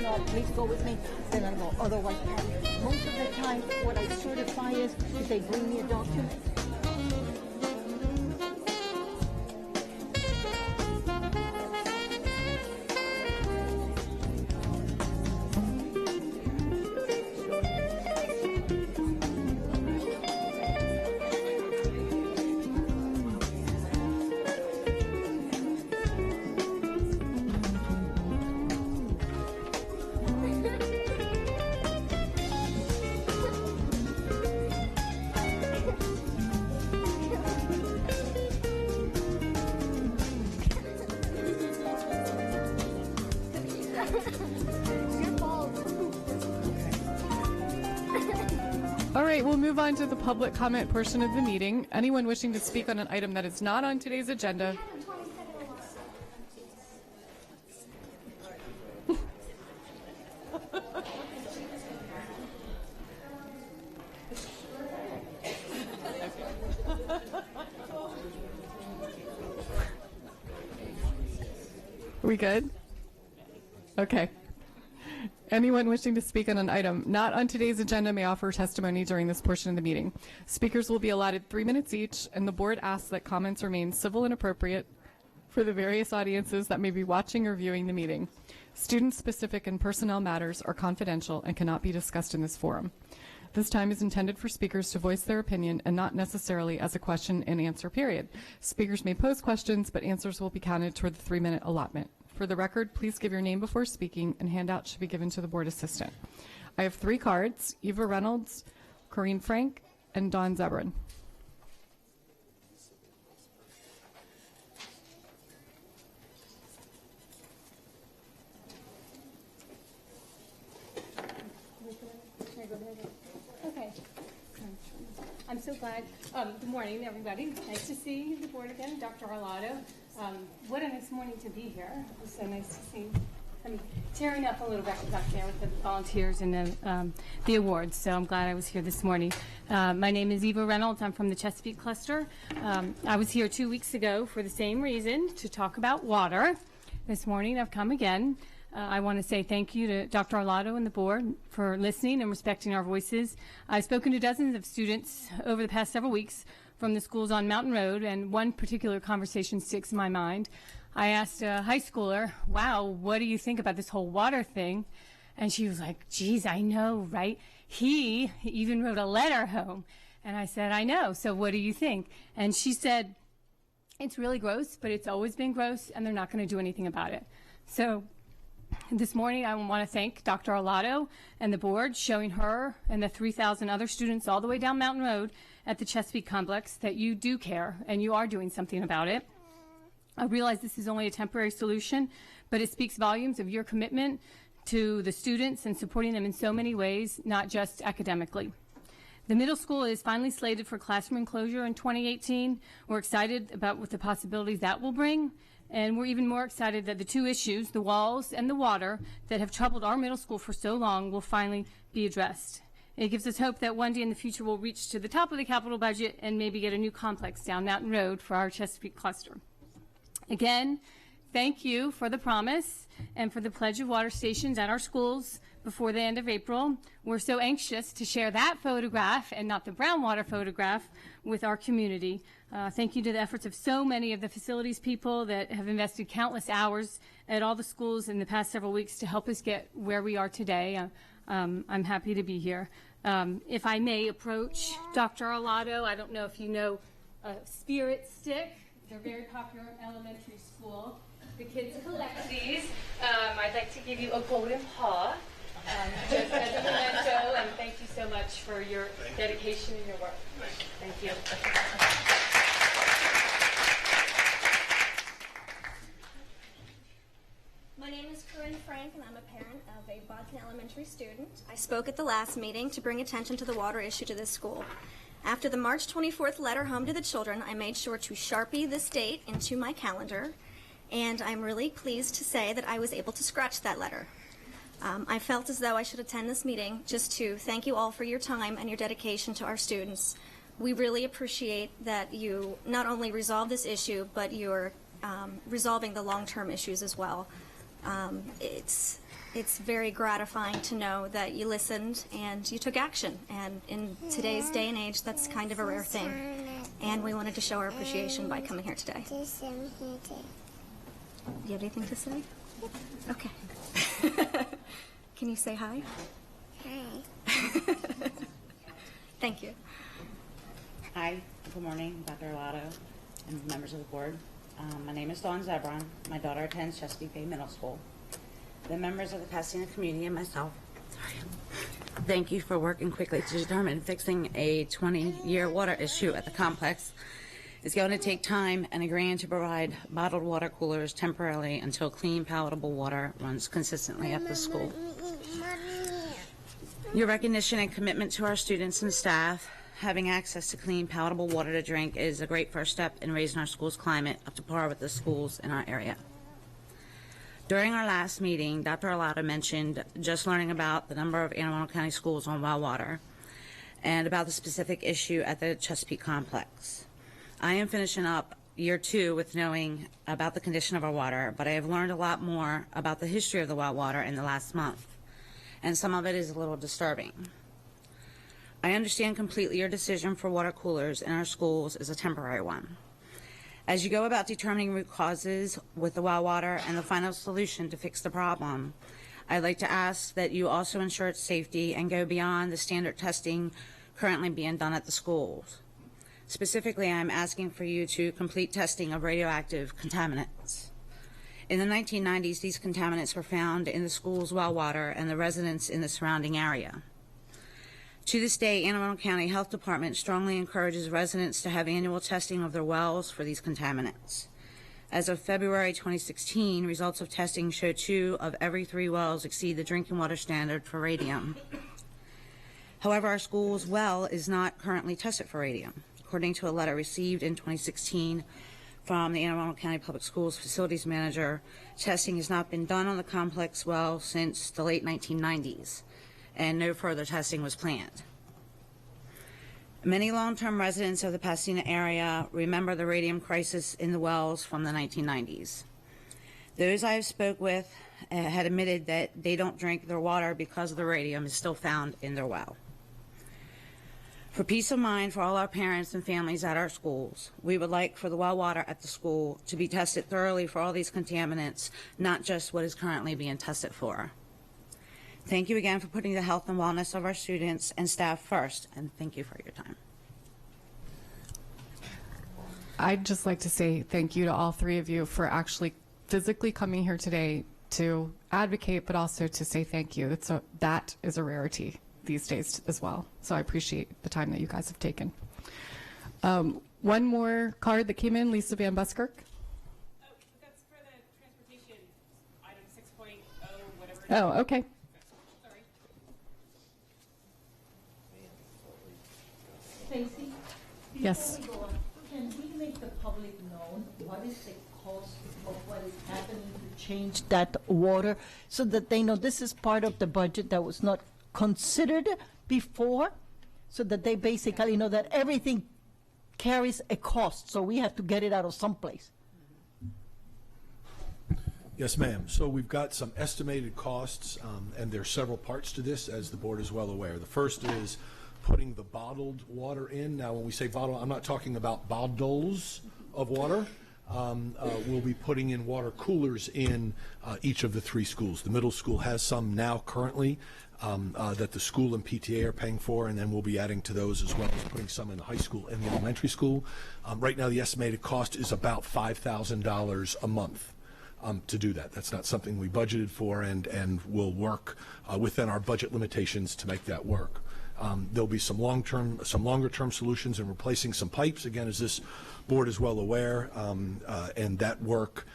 no, please go with me, then I go, otherwise, most of the time, what I certify is if they bring me a document. All right, we'll move on to the public comment portion of the meeting. Anyone wishing to speak on an item that is not on today's agenda. We good? Okay. Anyone wishing to speak on an item not on today's agenda may offer testimony during this portion of the meeting. Speakers will be allotted 3 minutes each, and the board asks that comments remain civil and appropriate for the various audiences that may be watching or viewing the meeting. Student-specific and personnel matters are confidential and cannot be discussed in this forum. This time is intended for speakers to voice their opinion and not necessarily as a question and answer period. Speakers may pose questions, but answers will be counted toward the 3-minute allotment. For the record, please give your name before speaking, and handouts should be given to the board assistant. I have 3 cards: Eva Reynolds, Corinne Frank, and Dawn Zebrin. Okay. I'm so glad. Good morning, everybody. Nice to see the board again. Dr. Arlotto. What a nice morning to be here. It was so nice to see. I'm tearing up a little bit back there with the volunteers and the awards, so I'm glad I was here this morning. My name is Eva Reynolds. I'm from the Chesapeake Cluster. I was here 2 weeks ago for the same reason, to talk about water. This morning I've come again. I want to say thank you to Dr. Arlotto and the board for listening and respecting our voices. I've spoken to dozens of students over the past several weeks from the schools on Mountain Road, and one particular conversation sticks in my mind. I asked a high schooler, wow, what do you think about this whole water thing? And she was like, geez, I know, right? He even wrote a letter home. And I said, I know, so what do you think? And she said, it's really gross, but it's always been gross, and they're not going to do anything about it. So this morning, I want to thank Dr. Arlotto and the board, showing her and the 3,000 other students all the way down Mountain Road at the Chesapeake Complex that you do care and you are doing something about it. I realize this is only a temporary solution, but it speaks volumes of your commitment to the students and supporting them in so many ways, not just academically. The middle school is finally slated for classroom enclosure in 2018. We're excited about what the possibilities that will bring. And we're even more excited that the 2 issues, the walls and the water, that have troubled our middle school for so long will finally be addressed. It gives us hope that one day in the future we'll reach to the top of the capital budget and maybe get a new complex down Mountain Road for our Chesapeake cluster. Again, thank you for the promise and for the pledge of water stations at our schools before the end of April. We're so anxious to share that photograph and not the brown water photograph with our community. Thank you to the efforts of so many of the facilities people that have invested countless hours at all the schools in the past several weeks to help us get where we are today. I'm happy to be here. If I may approach Dr. Arlotto, I don't know if you know Spirit Stick. They're very popular in elementary school. The kids collect these. I'd like to give you a golden paw just as a memento, and thank you so much for your dedication and your work. Thank you. My name is Corinne Frank, and I'm a parent of a Bodkin Elementary student. I spoke at the last meeting to bring attention to the water issue to this school. After the March 24th letter home to the children, I made sure to Sharpie this date into my calendar, and I'm really pleased to say that I was able to scratch that letter. I felt as though I should attend this meeting just to thank you all for your time and your dedication to our students. We really appreciate that you not only resolve this issue, but you're resolving the long-term issues as well. It's it's very gratifying to know that you listened and you took action. And in today's day and age, that's kind of a rare thing. And we wanted to show our appreciation by coming here today. Do you have anything to say? Okay. Can you say hi? Hi. Thank you. Hi, good morning, Dr. Arlotto and members of the board. My name is Dawn Zebron. My daughter attends Chesapeake Bay Middle School. The members of the Pasadena community and myself, thank you for working quickly to determine fixing a 20-year water issue at the complex. It's going to take time and agreeing to provide bottled water coolers temporarily until clean, palatable water runs consistently at the school. Your recognition and commitment to our students and staff having access to clean, palatable water to drink is a great first step in raising our school's climate up to par with the schools in our area. During our last meeting, Dr. Arlotto mentioned just learning about the number of Anne Arundel County schools on well water and about the specific issue at the Chesapeake complex. I am finishing up year 2 with knowing about the condition of our water, but I have learned a lot more about the history of the well water in the last month, and some of it is a little disturbing. I understand completely your decision for water coolers in our schools is a temporary one. As you go about determining root causes with the well water and the final solution to fix the problem, I'd like to ask that you also ensure its safety and go beyond the standard testing currently being done at the schools. Specifically, I'm asking for you to complete testing of radioactive contaminants. In the 1990s, these contaminants were found in the school's well water and the residents in the surrounding area. To this day, Anne Arundel County Health Department strongly encourages residents to have annual testing of their wells for these contaminants. As of February 2016, results of testing show 2 of every 3 wells exceed the drinking water standard for radium. However, our school's well is not currently tested for radium. According to a letter received in 2016 from the Anne Arundel County Public Schools Facilities Manager, testing has not been done on the complex well since the late 1990s. And no further testing was planned. Many long-term residents of the Pasadena area remember the radium crisis in the wells from the 1990s. Those I have spoke with had admitted that they don't drink their water because the radium is still found in their well. For peace of mind for all our parents and families at our schools, we would like for the well water at the school to be tested thoroughly for all these contaminants, not just what is currently being tested for. Thank you again for putting the health and wellness of our students and staff first, and thank you for your time. I'd just like to say thank you to all 3 of you for actually physically coming here today to advocate, but also to say thank you. That is a rarity these days as well. So I appreciate the time that you guys have taken. One more card that came in, Lisa Van Buskirk. Oh, that's for the transportation item 6.0, whatever. Oh, okay. Stacey? Yes. Before we go on, can we make the public know what is the cost of what is happening to change that water so that they know this is part of the budget that was not considered before, so that they basically know that everything carries a cost, so we have to get it out of someplace. Yes, ma'am. So we've got some estimated costs, and there are several parts to this, as the board is well aware. The first is putting the bottled water in. Now, when we say bottle, I'm not talking about bottles of water. We'll be putting in water coolers in each of the 3 schools. The middle school has some now currently that the school and PTA are paying for, and then we'll be adding to those as well as putting some in the high school and the elementary school. Right now, the estimated cost is about $5,000 a month to do that. That's not something we budgeted for, and we'll work within our budget limitations to make that work. There'll be some longer-term solutions in replacing some pipes, again, as this board is well aware, and that work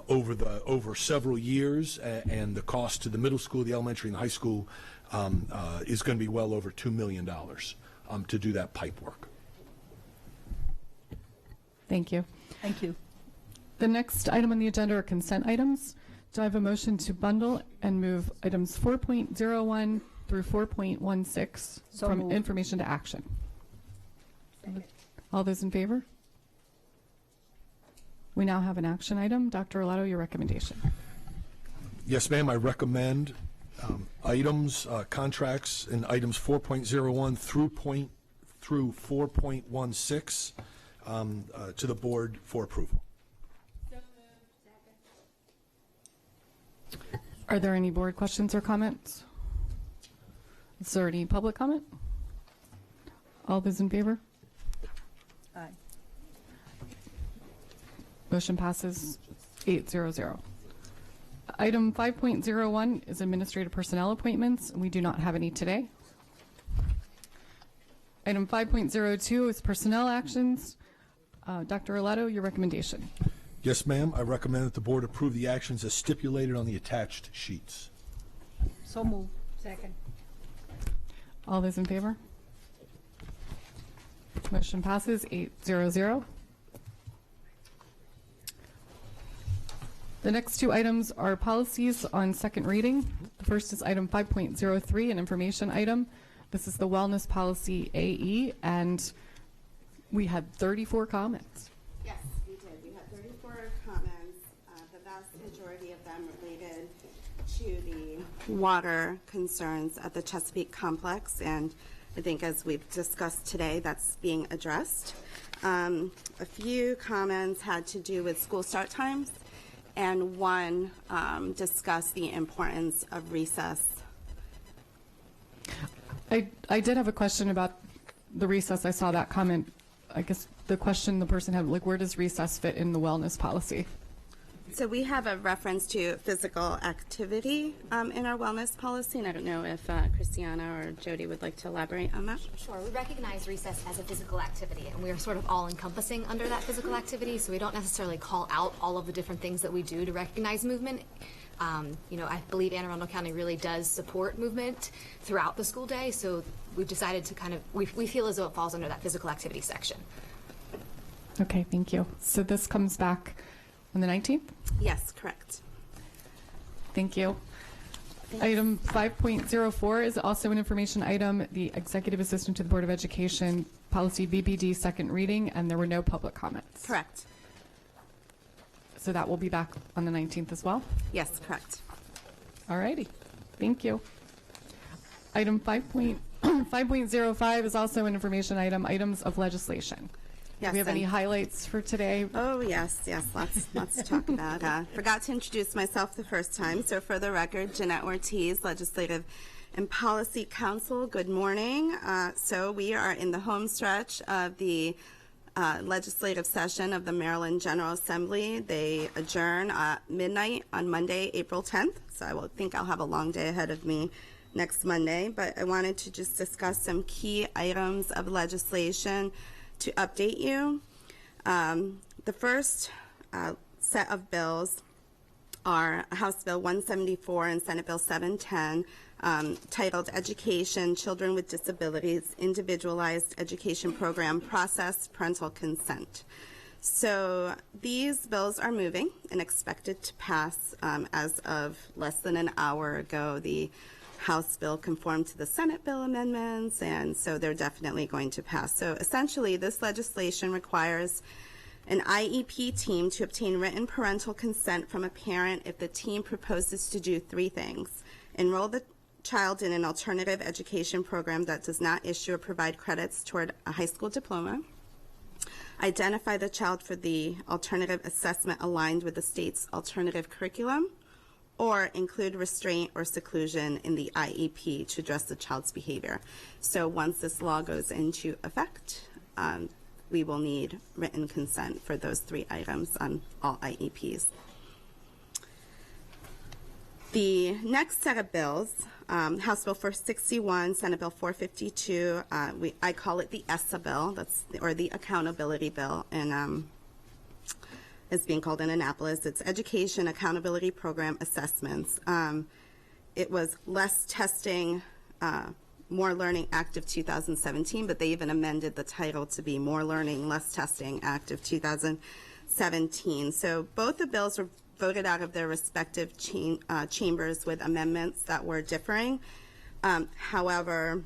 over several years, and the cost to the middle school, the elementary, and the high school is going to be well over $2 million to do that pipe work. Thank you. Thank you. The next item on the agenda are consent items. Do I have a motion to bundle and move items 4.01 through 4.16 from moved. information to action? All those in favor? We now have an action item. Dr. Arlotto, your recommendation. Yes, ma'am. I recommend items, contracts, and items 4.01 through 4.16 to the board for approval. Are there any board questions or comments? Is there any public comment? All those in favor? Aye. Motion passes 800. Item 5.01 is administrative personnel appointments. We do not have any today. Item 5.02 is personnel actions. Dr. Arlato, your recommendation. Yes, ma'am. I recommend that the board approve the actions as stipulated on the attached sheets. So moved. Second. All those in favor? Motion passes 800. The next two items are policies on second reading. The first is item 5.03, an information item. This is the wellness policy AE, and we had 34 comments. Yes, we did. We had 34 comments. The vast majority of them related to the water concerns at the Chesapeake complex, and I think as we've discussed today, that's being addressed. A few comments had to do with school start times, and one discussed the importance of recess. I did have a question about the recess. I saw that comment. I guess the question the person had, like, where does recess fit in the wellness policy? So we have a reference to physical activity in our wellness policy, and I don't know if Christiana or Jody would like to elaborate on that. Sure. We recognize recess as a physical activity, and we are sort of all-encompassing under that physical activity, so we don't necessarily call out all of the different things that we do to recognize movement. You know, I believe Anne Arundel County really does support movement throughout the school day, so we've decided to kind of, we feel as though it falls under that physical activity section. Okay, thank you. So this comes back on the 19th? Yes, correct. Thank you. Thanks. Item 5.04 is also an information item, the Executive Assistant to the Board of Education Policy BBD second reading, and there were no public comments. Correct. So that will be back on the 19th as well? Yes, correct. All righty. Thank you. Item 5.05 is also an information item, items of legislation. Yes, do we have any highlights for today? Oh, yes, lots to talk about. Forgot to introduce myself the first time, so for the record, Jeanette Ortiz, Legislative and Policy Counsel. Good morning. So we are in the home stretch of the legislative session of the Maryland General Assembly. They adjourn at midnight on Monday, April 10th, so I think I'll have a long day ahead of me next Monday, but I wanted to just discuss some key items of legislation to update you. The first set of bills are House Bill 174 and Senate Bill 710, titled Education, Children with Disabilities, Individualized Education Program Process, Parental Consent. So these bills are moving and expected to pass as of less than an hour ago. The House bill conformed to the Senate bill amendments, and so they're definitely going to pass. So essentially, this legislation requires an IEP team to obtain written parental consent from a parent if the team proposes to do three things: enroll the child in an alternative education program that does not issue or provide credits toward a high school diploma, identify the child for the alternative assessment aligned with the state's alternative curriculum, or include restraint or seclusion in the IEP to address the child's behavior. So once this law goes into effect, we will need written consent for those three items on all IEPs. The next set of bills, House Bill 461, Senate Bill 452, I call it the ESSA bill, or the accountability bill, and is being called in Annapolis. It's Education Accountability Program Assessments. It was Less Testing, More Learning Act of 2017, but they even amended the title to be More Learning, Less Testing Act of 2017. So both the bills were voted out of their respective chambers with amendments that were differing. However,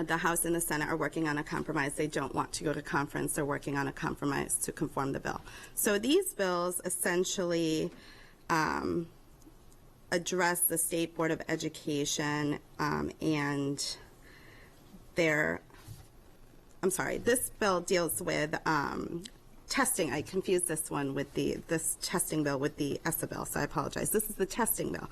the House and the Senate are working on a compromise. They don't want to go to conference. They're working on a compromise to conform the bill. So these bills essentially address the State Board of Education and their, I'm sorry, this bill deals with testing. I confused this one with this testing bill with the ESSA bill, so I apologize. This is the testing bill.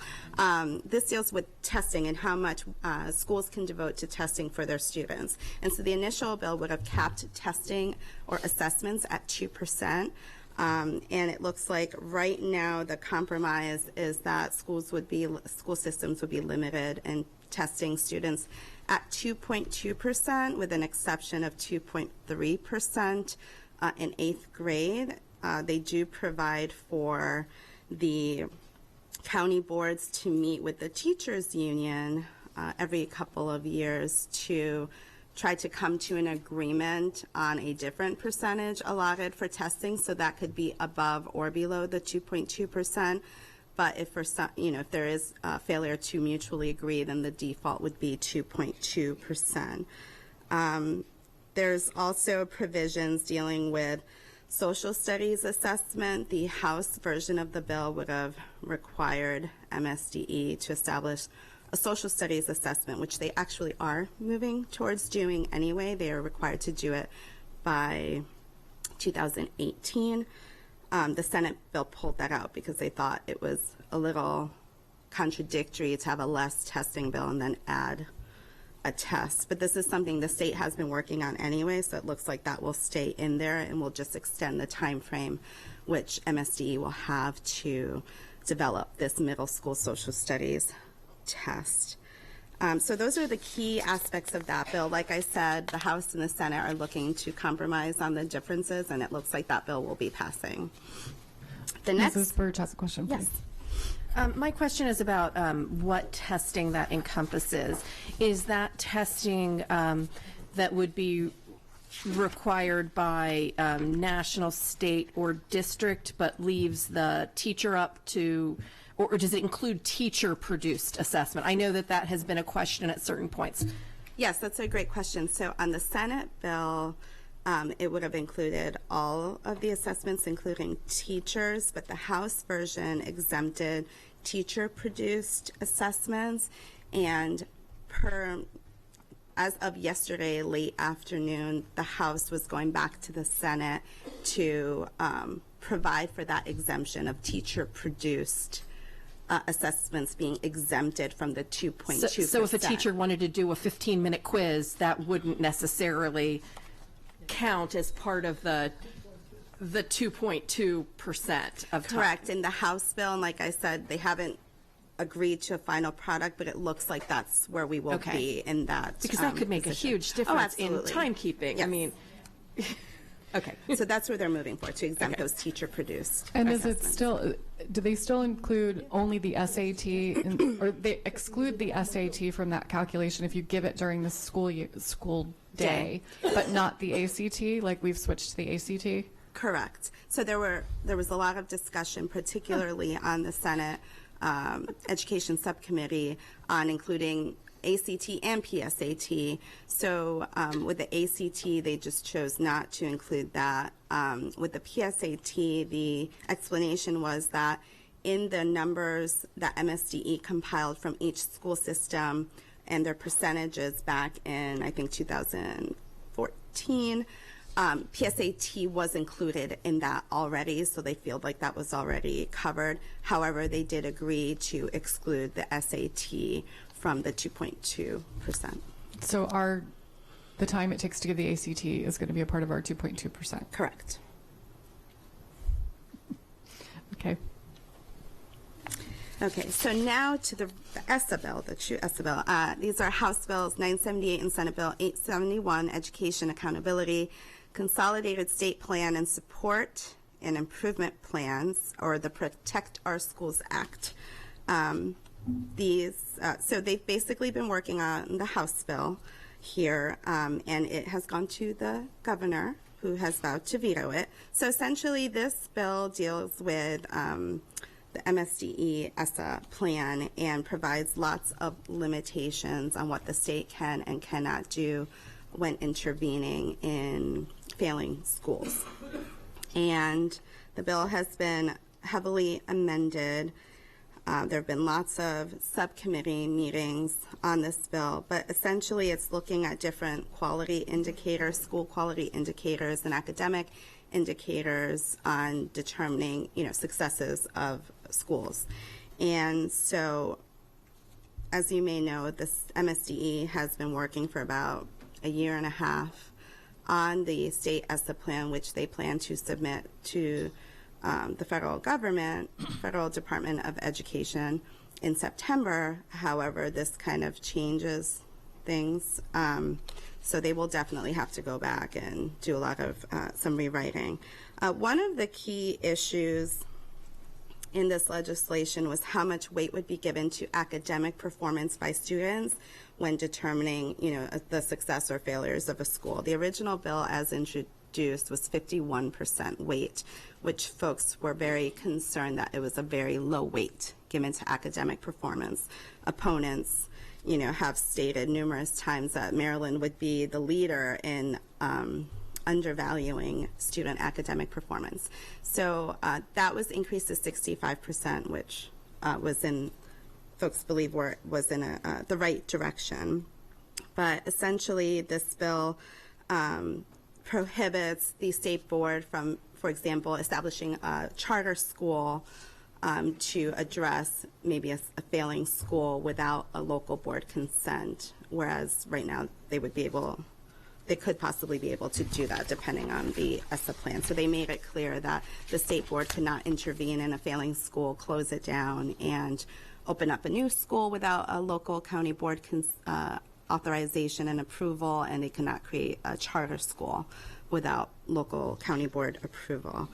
This deals with testing and how much schools can devote to testing for their students. And so the initial bill would have capped testing or assessments at 2%. And it looks like right now the compromise is that school systems would be limited in testing students at 2.2% with an exception of 2.3% in 8th grade. They do provide for the county boards to meet with the teachers union every couple of years to try to come to an agreement on a different percentage allotted for testing, so that could be above or below the 2.2%. But if for some, if there is a failure to mutually agree, then the default would be 2.2%. There's also provisions dealing with social studies assessment. The House version of the bill would have required MSDE to establish a social studies assessment, which they actually are moving towards doing anyway. They are required to do it by 2018. The Senate bill pulled that out because they thought it was a little contradictory to have a less testing bill and then add a test. But this is something the state has been working on anyway, so it looks like that will stay in there, and we'll just extend the time frame which MSDE will have to develop this middle school social studies test. So those are the key aspects of that bill. Like I said, the House and the Senate are looking to compromise on the differences, and it looks like that bill will be passing. The next, Mrs. Burge has a question, please. Yes. My question is about what testing that encompasses. Is that testing that would be required by national, state, or district, but leaves the teacher up to, or does it include teacher-produced assessment? I know that that has been a question at certain points. Yes, that's a great question. So on the Senate bill, it would have included all of the assessments, including teachers, but the House version exempted teacher-produced assessments. And as of yesterday, late afternoon, the House was going back to the Senate to provide for that exemption of teacher-produced assessments being exempted from the 2.2%. So if a teacher wanted to do a 15-minute quiz, that wouldn't necessarily count as part of the 2.2% of time. Correct. In the House bill, and like I said, they haven't agreed to a final product, but it looks like that's where we will be in that. Because that could make position. a huge difference in timekeeping. Yes. I mean, okay. So that's where they're moving for, to exempt those teacher-produced And is it assessments. still, do they still include only the SAT, or they exclude the SAT from that calculation if you give it during the school day, but not the ACT, like we've switched to the ACT? Correct. So there was a lot of discussion, particularly on the Senate Education Subcommittee, on including ACT and PSAT. So with the ACT, they just chose not to include that. With the PSAT, the explanation was that in the numbers that MSDE compiled from each school system and their percentages back in, I think, 2014, PSAT was included in that already, so they feel like that was already covered. However, they did agree to exclude the SAT from the 2.2%. So the time it takes to give the ACT is going to be a part of our 2.2%? Correct. Okay. Okay, so now to the ESSA bill, the true ESSA bill. These are House Bills 978 and Senate Bill 871, Education Accountability, Consolidated State Plan and Support and Improvement Plans, or the Protect Our Schools Act. So they've basically been working on the House bill here, and it has gone to the governor, who has vowed to veto it. So essentially, this bill deals with the MSDE ESSA plan and provides lots of limitations on what the state can and cannot do when intervening in failing schools. And the bill has been heavily amended. There have been lots of subcommittee meetings on this bill, but essentially it's looking at different quality indicators, school quality indicators and academic indicators on determining, successes of schools. And so, as you may know, this MSDE has been working for about a year and a half on the state ESSA plan, which they plan to submit to the federal government, Federal Department of Education, in September. However, this kind of changes things. So they will definitely have to go back and do a lot of some rewriting. One of the key issues in this legislation was how much weight would be given to academic performance by students when determining, the success or failures of a school. The original bill as introduced was 51% weight, which folks were very concerned that it was a very low weight given to academic performance. Opponents, have stated numerous times that Maryland would be the leader in undervaluing student academic performance. So that was increased to 65%, which folks believe was in the right direction. But essentially, this bill prohibits the state board from, for example, establishing a charter school to address maybe a failing school without a local board consent, whereas right now they could possibly be able to do that depending on the ESSA plan. So they made it clear that the state board could not intervene in a failing school, close it down, and open up a new school without a local county board authorization and approval, and they cannot create a charter school without local county board approval.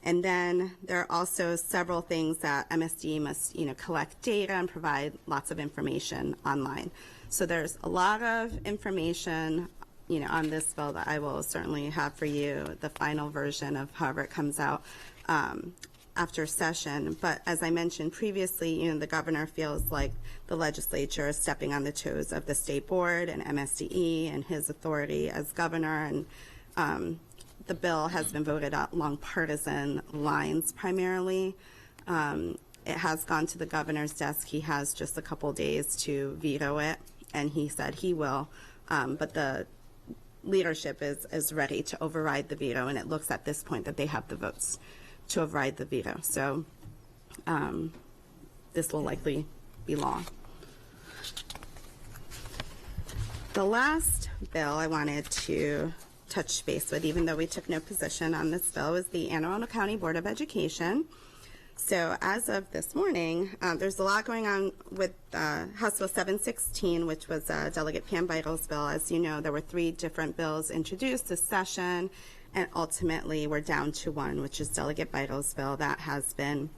And then there are also several things that MSD must, collect data and provide lots of information online. So there's a lot of information, on this bill that I will certainly have for you, the final version of however it comes out after session. But as I mentioned previously, the governor feels like the legislature is stepping on the toes of the state board and MSDE and his authority as governor. And the bill has been voted out along partisan lines primarily. It has gone to the governor's desk. He has just a couple days to veto it, and he said he will. But the leadership is ready to override the veto, and it looks at this point that they have the votes to override the veto. So this will likely be law. The last bill I wanted to touch base with, even though we took no position on this bill, was the Anne Arundel County Board of Education. So as of this morning, there's a lot going on with House Bill 716, which was Delegate Pam Beidel's bill. As you know, there were 3 different bills introduced this session, and ultimately we're down to one, which is Delegate Beidel's bill that has been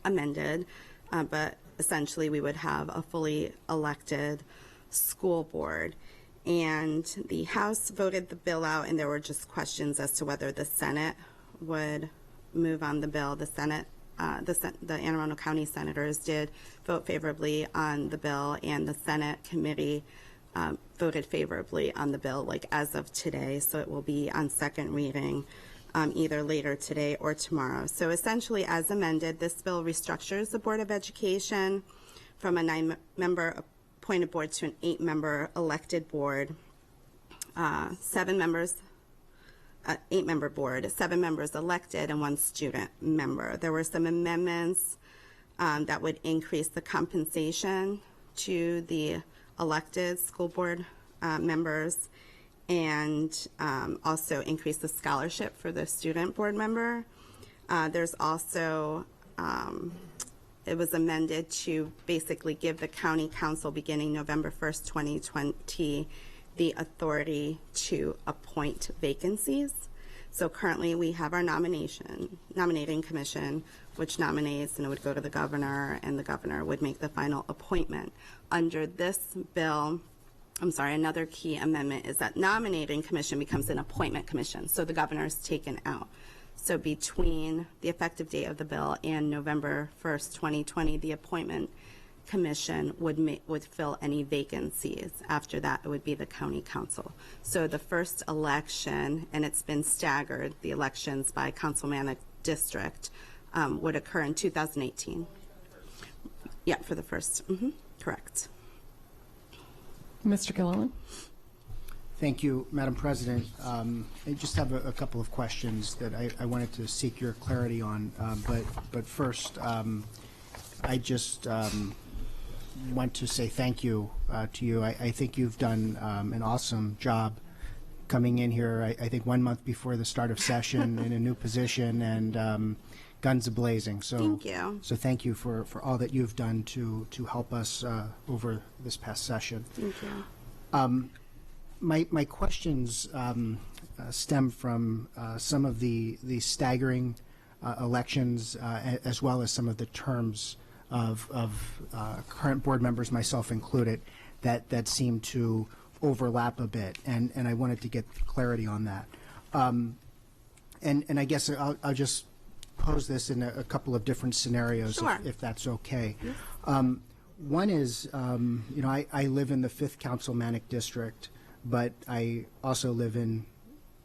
amended. But essentially we would have a fully elected school board. And the House voted the bill out, and there were just questions as to whether the Senate would move on the bill. The Senate, the Anne Arundel County senators did vote favorably on the bill, and the Senate committee voted favorably on the bill, like as of today. So it will be on second reading either later today or tomorrow. So essentially, as amended, this bill restructures the Board of Education from a 9-member appointed board to an 8-member elected board. 8-member board, 7 members elected, and 1 student member. There were some amendments that would increase the compensation to the elected school board members, and also increase the scholarship for the student board member. There's also it was amended to basically give the county council beginning November 1st, 2020, the authority to appoint vacancies. So currently we have our nominating commission, which nominates, and it would go to the governor, and the governor would make the final appointment. Under this bill, another key amendment is that nominating commission becomes an appointment commission. So the governor is taken out. So between the effective date of the bill and November 1st, 2020, the appointment commission would fill any vacancies. After that, it would be the county council. So the first election, and it's been staggered, the elections by councilmanic district, would occur in 2018. Yeah, for the first, correct. Mr. Gilliland? Thank you, Madam President. I just have a couple of questions that I wanted to seek your clarity on. But first, I just want to say thank you to you. I think you've done an awesome job coming in here, I think 1 month before the start of session in a new position, and guns a-blazing. So thank you. So thank you for all that you've done to help us over this past session. Thank you. My questions stem from some of the staggering elections, as well as some of the terms of current board members, myself included, that seem to overlap a bit, and I wanted to get clarity on that. And I guess I'll just pose this in a couple of different scenarios, sure, if that's okay. Yes. One is, I live in the 5th Councilmanic District, but I also live in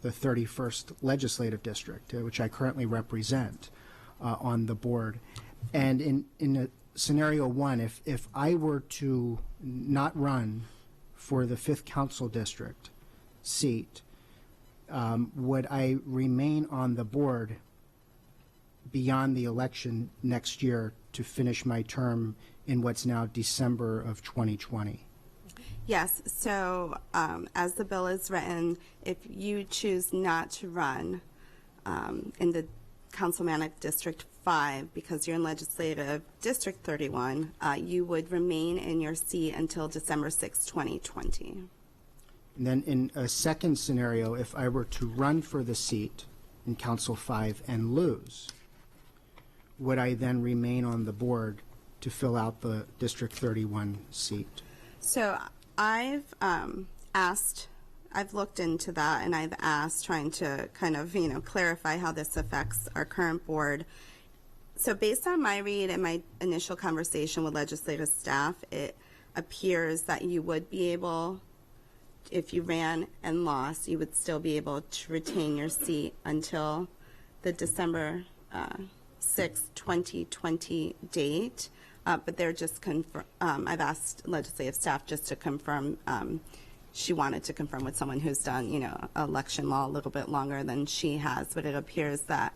the 31st Legislative District, which I currently represent on the board. And in a scenario one, if I were to not run for the 5th Council District seat, would I remain on the board beyond the election next year to finish my term in what's now December of 2020? Yes, so as the bill is written, if you choose not to run in the Councilmanic District 5 because you're in Legislative District 31, you would remain in your seat until December 6, 2020. And then in a second scenario, if I were to run for the seat in Council 5 and lose, would I then remain on the board to fill out the District 31 seat? So I've looked into that, and I've asked, trying to kind of, clarify how this affects our current board. So based on my read and my initial conversation with legislative staff, it appears that you would be able, if you ran and lost, you would still be able to retain your seat until the December 6, 2020 date. But they're just I've asked legislative staff just to confirm. She wanted to confirm with someone who's done, election law a little bit longer than she has. But it appears that,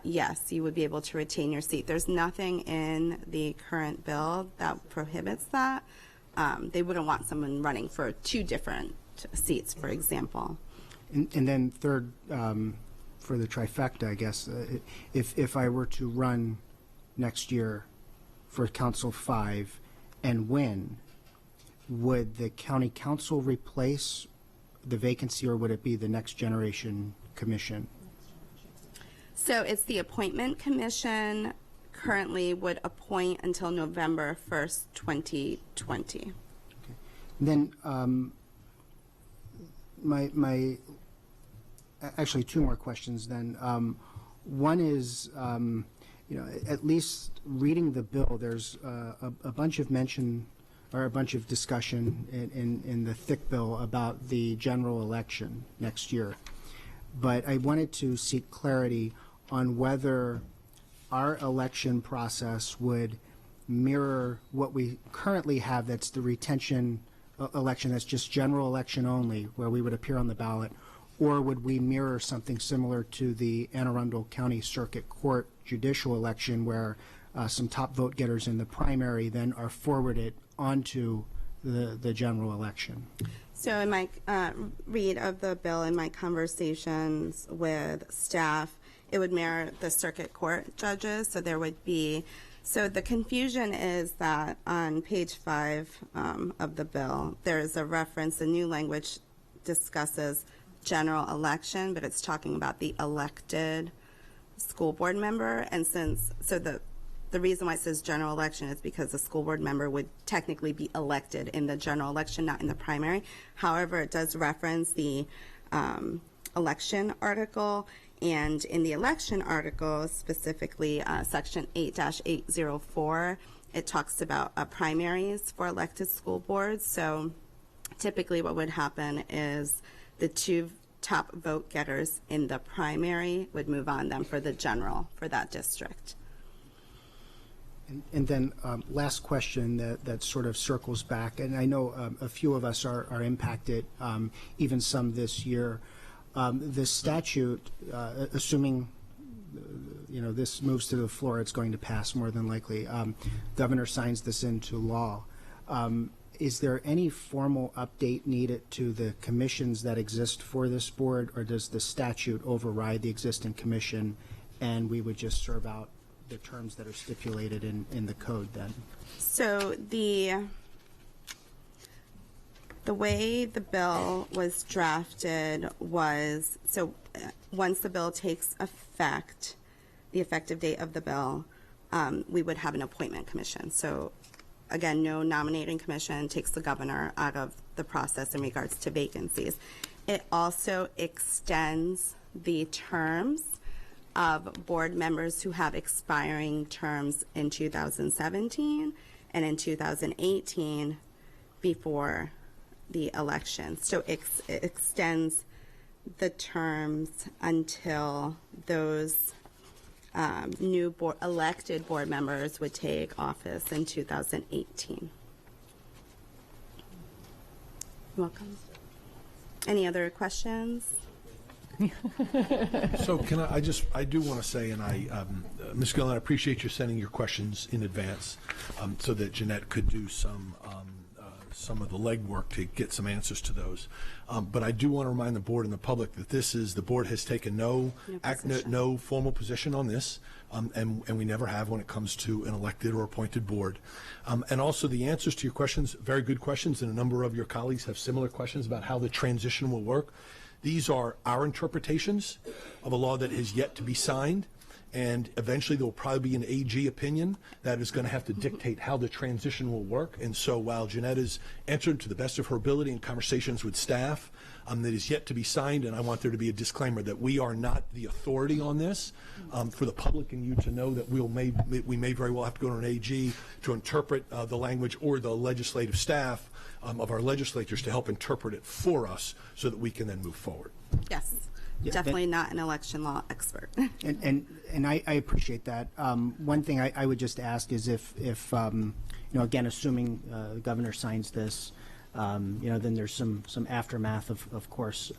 yes, you would be able to retain your seat. There's nothing in the current bill that prohibits that. They wouldn't want someone running for 2 different seats, for example. And then third, for the trifecta, I guess, if I were to run next year for Council 5 and win, would the county council replace the vacancy, or would it be the Next Generation Commission? So it's the appointment commission currently would appoint until November 1st, 2020. Okay. Then my actually 2 more questions then. One is, at least reading the bill, there's a bunch of mention or a bunch of discussion in the thick bill about the general election next year. But I wanted to seek clarity on whether our election process would mirror what we currently have, that's the retention election, that's just general election only, where we would appear on the ballot, or would we mirror something similar to the Anne Arundel County Circuit Court judicial election, where some top vote getters in the primary then are forwarded onto the general election? So in my read of the bill and my conversations with staff, it would mirror the circuit court judges. So there would be, so the confusion is that on page 5 of the bill, there is a reference, the new language discusses general election, but it's talking about the elected school board member. And so the reason why it says general election is because the school board member would technically be elected in the general election, not in the primary. However, it does reference the election article, and in the election article, specifically section 8-804, it talks about primaries for elected school boards. So typically what would happen is the 2 top vote getters in the primary would move on then for the general for that district. And then last question that sort of circles back, and I know a few of us are impacted, even some this year. This statute, assuming this moves to the floor, it's going to pass more than likely. Governor signs this into law. Is there any formal update needed to the commissions that exist for this board, or does the statute override the existing commission and we would just serve out the terms that are stipulated in the code then? So the way the bill was drafted was, once the bill takes effect, the effective date of the bill, we would have an appointment commission. So again, no nominating commission, takes the governor out of the process in regards to vacancies. It also extends the terms of board members who have expiring terms in 2017 and in 2018 before the election. So it extends the terms until those new elected board members would take office in 2018. Welcome. Any other questions? So can I do want to say, and Ms. Gillen, I appreciate you sending your questions in advance so that Jeanette could do some of the legwork to get some answers to those. But I do want to remind the board and the public that the board has taken no formal position on this, and we never have when it comes to an elected or appointed board. And also the answers to your questions, very good questions, and a number of your colleagues have similar questions about how the transition will work. These are our interpretations of a law that is yet to be signed, and eventually there will probably be an AG opinion that is going to have to dictate how the transition will work. And so while Jeanette has answered to the best of her ability in conversations with staff, that is yet to be signed, and I want there to be a disclaimer that we are not the authority on this, for the public and you to know that we may very well have to go to an AG to interpret the language, or the legislative staff of our legislatures to help interpret it for us so that we can then move forward. Yes. Definitely not an election law expert. And I appreciate that. One thing I would just ask is if again, assuming the governor signs this, then there's some aftermath, of course.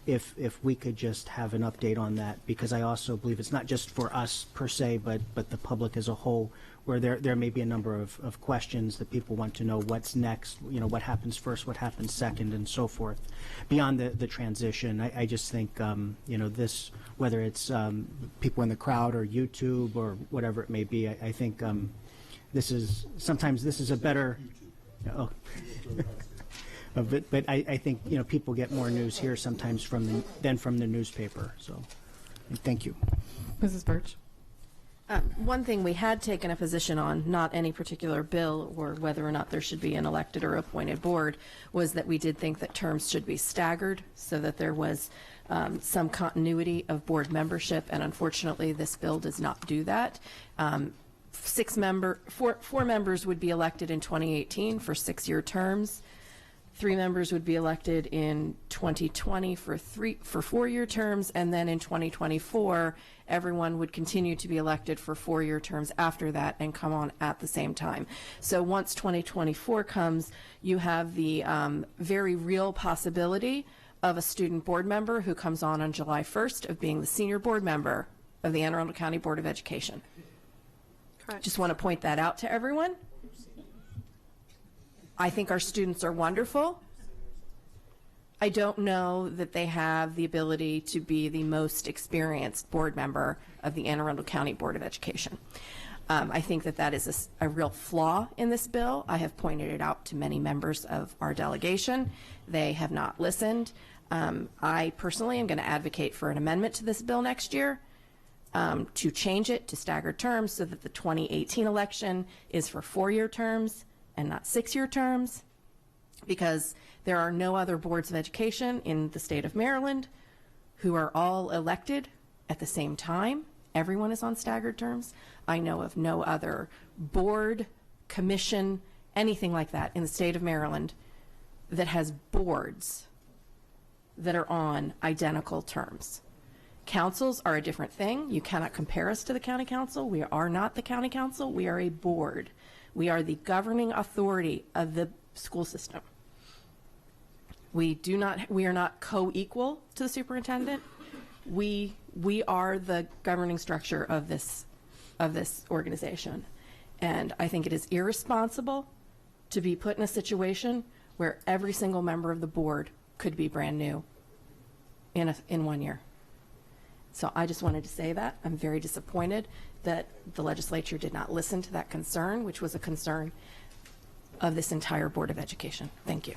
If we could just have an update on that, because I also believe it's not just for us per se, but the public as a whole, where there may be a number of questions that people want to know what's next, what happens first, what happens second, and so forth. Beyond the transition, I just think, this, whether it's people in the crowd or YouTube or whatever it may be, I think sometimes this is a better, but I think, people get more news here sometimes than from the newspaper. So, thank you. Mrs. Birch. One thing we had taken a position on, not any particular bill or whether or not there should be an elected or appointed board, was that we did think that terms should be staggered so that there was some continuity of board membership, and unfortunately this bill does not do that. Four members would be elected in 2018 for 6-year terms. 3 members would be elected in 2020 for 4-year terms, and then in 2024, everyone would continue to be elected for 4-year terms after that and come on at the same time. So once 2024 comes, you have the very real possibility of a student board member who comes on July 1st of being the senior board member of the Anne Arundel County Board of Education. Correct. Just want to point that out to everyone. I think our students are wonderful. I don't know that they have the ability to be the most experienced board member of the Anne Arundel County Board of Education. I think that is a real flaw in this bill. I have pointed it out to many members of our delegation. They have not listened. I personally am going to advocate for an amendment to this bill next year to change it to staggered terms so that the 2018 election is for 4-year terms and not 6-year terms, because there are no other boards of education in the state of Maryland who are all elected at the same time. Everyone is on staggered terms. I know of no other board, commission, anything like that in the state of Maryland that has boards that are on identical terms. Councils are a different thing. You cannot compare us to the county council. We are not the county council. We are a board. We are the governing authority of the school system. We are not co-equal to the superintendent. We are the governing structure of this organization. And I think it is irresponsible to be put in a situation where every single member of the board could be brand new in 1 year. So I just wanted to say that. I'm very disappointed that the legislature did not listen to that concern, which was a concern of this entire Board of Education. Thank you.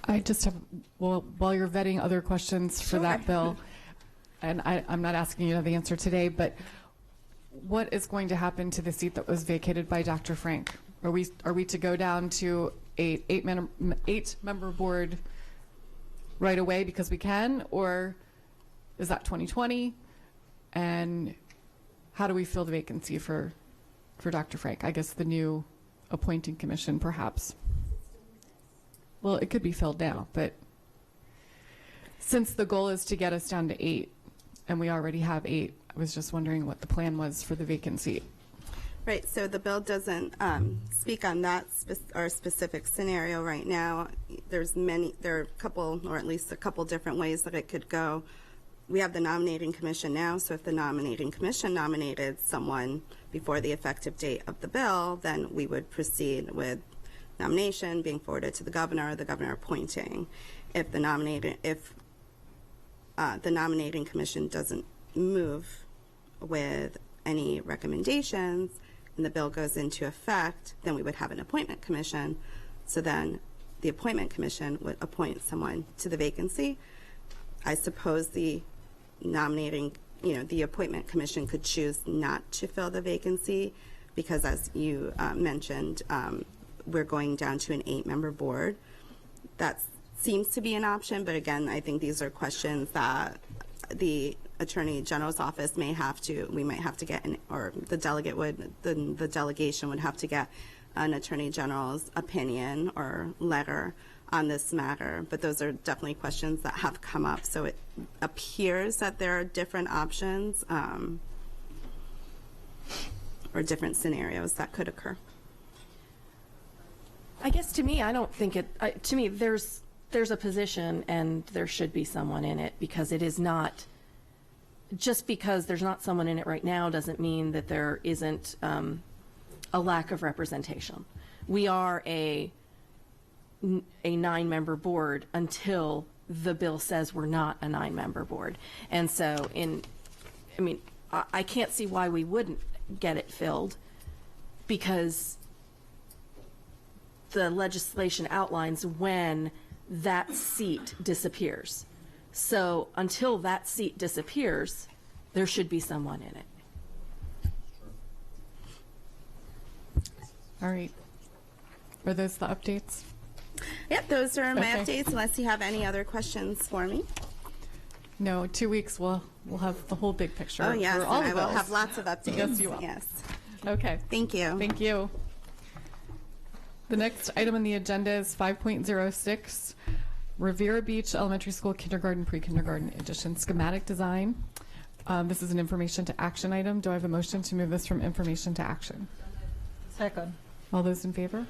I just have, well, while you're vetting other questions for that bill, and I'm not asking you to have the answer today, but what is going to happen to the seat that was vacated by Dr. Frank? Are we to go down to a eight-member board right away because we can, or is that 2020? And how do we fill the vacancy for Dr. Frank? I guess the new appointing commission, perhaps. Well, it could be filled now, but since the goal is to get us down to 8, and we already have 8, I was just wondering what the plan was for the vacant seat. Right, so the bill doesn't speak on that specific scenario right now. There are a couple, or at least a couple different ways that it could go. We have the nominating commission now, so if the nominating commission nominated someone before the effective date of the bill, then we would proceed with nomination being forwarded to the governor appointing. If the nominating commission doesn't move with any recommendations and the bill goes into effect, then we would have an appointment commission. So then the appointment commission would appoint someone to the vacancy. I suppose the appointment commission could choose not to fill the vacancy because, as you mentioned, we're going down to an 8-member board. That seems to be an option, but again, I think these are questions that the Attorney General's office we might have to get, the delegation would have to get an Attorney General's opinion or letter on this matter. But those are definitely questions that have come up. So it appears that there are different options or different scenarios that could occur. I guess to me, I don't think it, to me, there's a position and there should be someone in it, because it is not, just because there's not someone in it right now doesn't mean that there isn't a lack of representation. We are a 9-member board until the bill says we're not a 9-member board. And so I can't see why we wouldn't get it filled, because the legislation outlines when that seat disappears. So until that seat disappears, there should be someone in it. All right. Are those the updates? Yep, those are my Okay. updates, unless you have any other questions for me. No, 2 weeks we'll have the whole big picture. Oh, yes, for all and I of will those. have lots of updates. Yes, you will. Yes. Okay. Thank you. Thank you. The next item on the agenda is 5.06, Rivera Beach Elementary School Kindergarten Pre-Kindergarten Edition Schematic Design. This is an information to action item. Do I have a motion to move this from information to action? Second. All those in favor?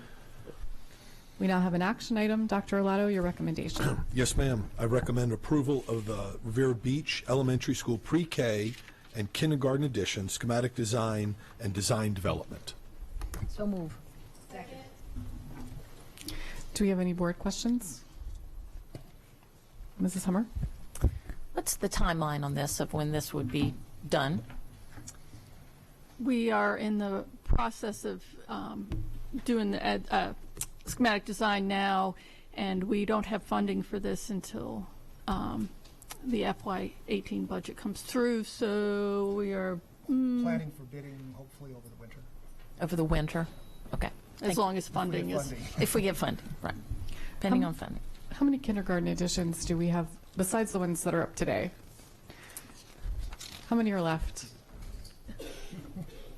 We now have an action item. Dr. Arlotto, your recommendation. Yes, ma'am. I recommend approval of the Rivera Beach Elementary School Pre-K and Kindergarten Edition Schematic Design and Design Development. So move. Do we have any board questions? Mrs. Hummer? What's the timeline on this of when this would be done? We are in the process of doing the schematic design now, and we don't have funding for this until the FY18 budget comes through, so we are planning for bidding hopefully over the winter. Over the winter? Okay. As long as funding is. If we get funding, right. Depending on funding. How many kindergarten editions do we have besides the ones that are up today? How many are left?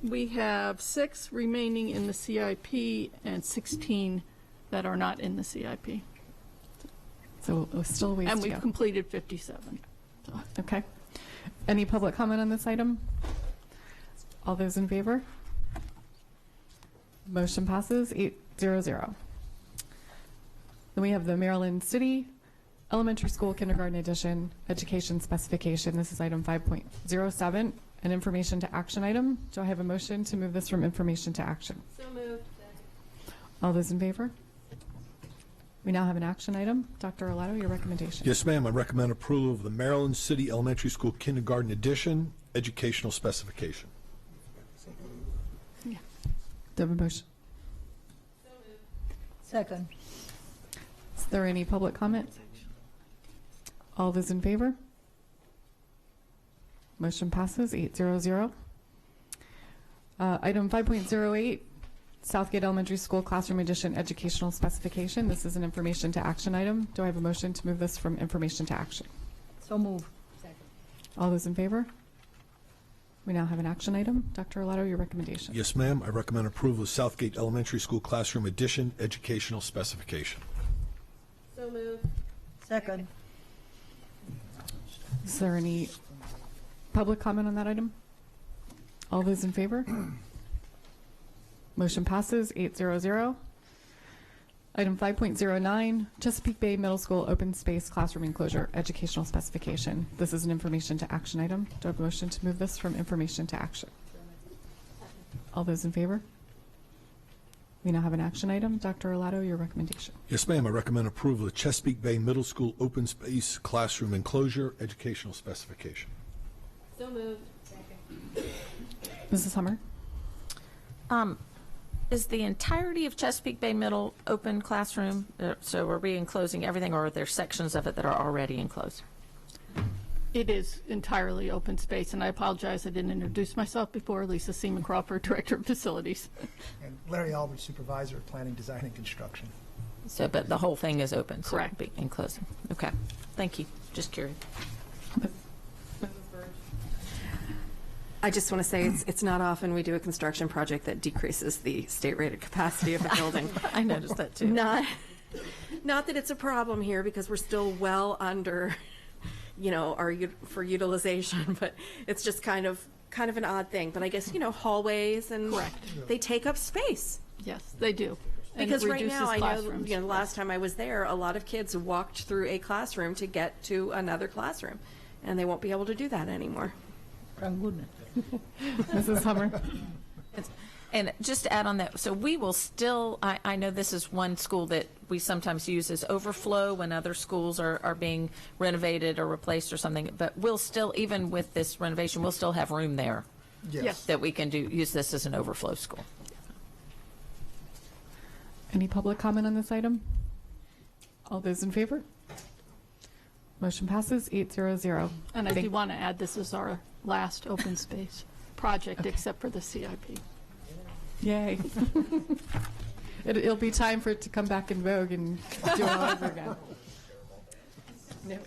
We have 6 remaining in the CIP and 16 that are not in the CIP. So still a ways And to we've go. completed 57. Okay. Any public comment on this item? All those in favor? Motion passes 800. Then we have the Maryland City Elementary School Kindergarten Edition Education Specification. This is item 5.07, an information to action item. Do I have a motion to move this from information to action? So moved. All those in favor? We now have an action item. Dr. Arlato, your recommendation. Yes, ma'am. I recommend approval of the Maryland City Elementary School Kindergarten Edition Educational Specification. Do I have a motion? Second. Is there any public comment? All those in favor? Motion passes 800. Item 5.08, Southgate Elementary School Classroom Edition Educational Specification. This is an information to action item. Do I have a motion to move this from information to action? So move. All those in favor? We now have an action item. Dr. Arlato, your recommendation. Yes, ma'am. I recommend approval of Southgate Elementary School Classroom Edition Educational Specification. So moved. Second. Is there any public comment on that item? All those in favor? Motion passes 800. Item 5.09, Chesapeake Bay Middle School Open Space Classroom Enclosure Educational Specification. This is an information to action item. Do I have a motion to move this from information to action? All those in favor? We now have an action item. Dr. Arlato, your recommendation. Yes, ma'am. I recommend approval of Chesapeake Bay Middle School Open Space Classroom Enclosure Educational Specification. So moved. Mrs. Hummer? Is the entirety of Chesapeake Bay Middle open classroom? So are we enclosing everything, or are there sections of it that are already enclosed? It is entirely open space, and I apologize I didn't introduce myself before. Lisa Seaman Crawford, Director of Facilities. And Larry Aldridge, Supervisor of Planning, Design, and Construction. So, but the whole thing is open? So Correct. It'll be enclosed. Okay. Thank you. Just curious. I just want to say it's not often we do a construction project that decreases the state-rated capacity of a building. I noticed that too. Not that it's a problem here, because we're still well under, our for utilization, but it's just kind of an odd thing. But I guess hallways and Correct. They take up space. Yes, they do. And Because it right now, reduces I classrooms. know, the last time I was there, a lot of kids walked through a classroom to get to another classroom, and they won't be able to do that anymore. Thank goodness. Mrs. Hummer? And just to add on that, so we will still, I know this is one school that we sometimes use as overflow when other schools are being renovated or replaced or something, but we'll still, even with this renovation, we'll still have room there. Yes. That we can use this as an overflow school. Any public comment on this item? All those in favor? Motion passes 800. And I do want to add, this is our last open space project, except for the CIP. Yay. It'll be time for it to come back in vogue and do it all over again. No.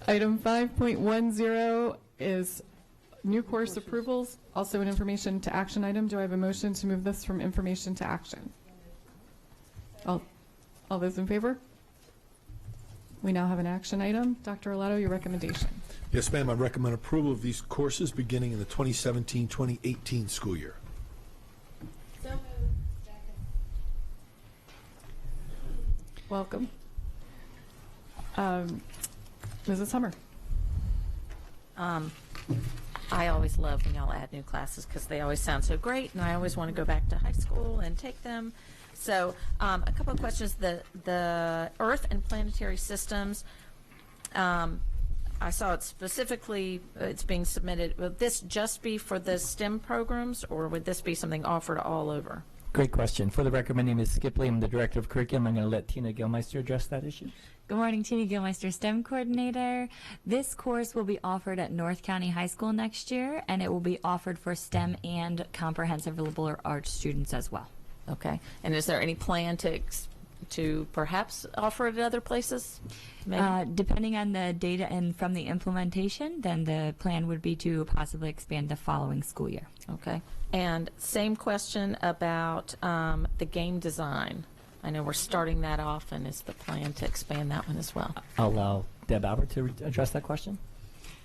Item 5.10 is new course approvals, also an information to action item. Do I have a motion to move this from information to action? All those in favor? We now have an action item. Dr. Arlato, your recommendation. Yes, ma'am. I recommend approval of these courses beginning in the 2017-2018 school year. So moved. Welcome. Mrs. Hummer. I always love when y'all add new classes because they always sound so great, and I always want to go back to high school and take them. So a couple of questions. The Earth and Planetary Systems, I saw it specifically, it's being submitted. Would this just be for the STEM programs, or would this be something offered all over? Great question. For the record, my name is Skip Lee. I'm the Director of Curriculum. I'm going to let Tina Gilmeister address that issue. Good morning, Tina Gilmeister, STEM Coordinator. This course will be offered at North County High School next year, and it will be offered for STEM and comprehensive liberal arts students as well. Okay. And is there any plan to perhaps offer it at other places? Depending on the data and from the implementation, then the plan would be to possibly expand the following school year. Okay. And same question about the game design. I know we're starting that off, and is the plan to expand that one as well. I'll allow Deb Albert to address that question.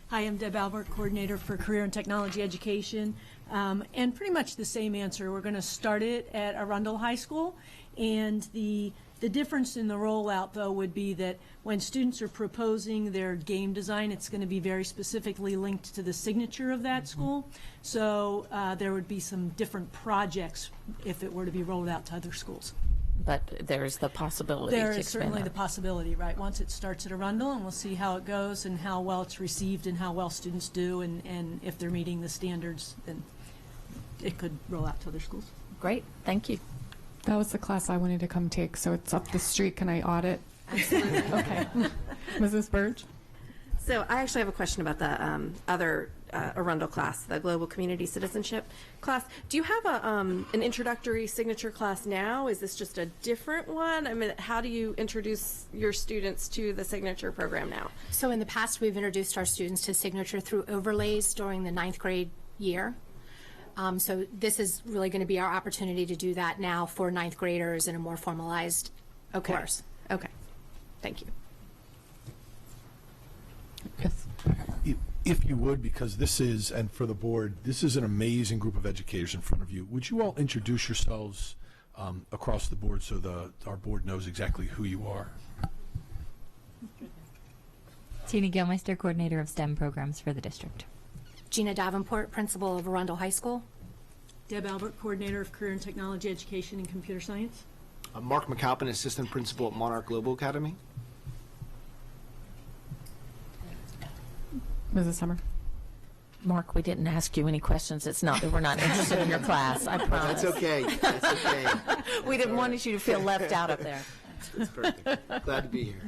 Hi, I'm Deb Albert, Coordinator for Career and Technology Education. And pretty much the same answer. We're going to start it at Arundel High School. And the difference in the rollout, though, would be that when students are proposing their game design, it's going to be very specifically linked to the signature of that school. So there would be some different projects if it were to be rolled out to other schools. But there's the possibility There to is expand certainly that. the possibility, right? Once it starts at Arundel, and we'll see how it goes and how well it's received and how well students do, and if they're meeting the standards, then it could roll out to other schools. Great, thank you. That was the class I wanted to come take, so it's up the street. Can I audit? Absolutely. Okay. Mrs. Burge? So I actually have a question about the other Arundel class, the Global Community Citizenship class. Do you have an introductory signature class now? Is this just a different one? I mean, how do you introduce your students to the signature program now? So in the past, we've introduced our students to signature through overlays during the 9th grade year. So this is really going to be our opportunity to do that now for 9th graders in a more formalized course. Okay. Thank you. Yes. If you would, because this is, and for the board, this is an amazing group of educators in front of you. Would you all introduce yourselves across the board so our board knows exactly who you are? Tina Gilmeister, Coordinator of STEM Programs for the district. Gina Davenport, Principal of Arundel High School. Deb Albert, Coordinator of Career and Technology Education and Computer Science. Mark McAlpin, Assistant Principal at Monarch Global Academy. Mrs. Summer? Mark, we didn't ask you any questions. It's not that we're not interested in your class, I promise. That's okay. That's okay. We didn't want you to feel left out up there. That's perfect. Glad to be here.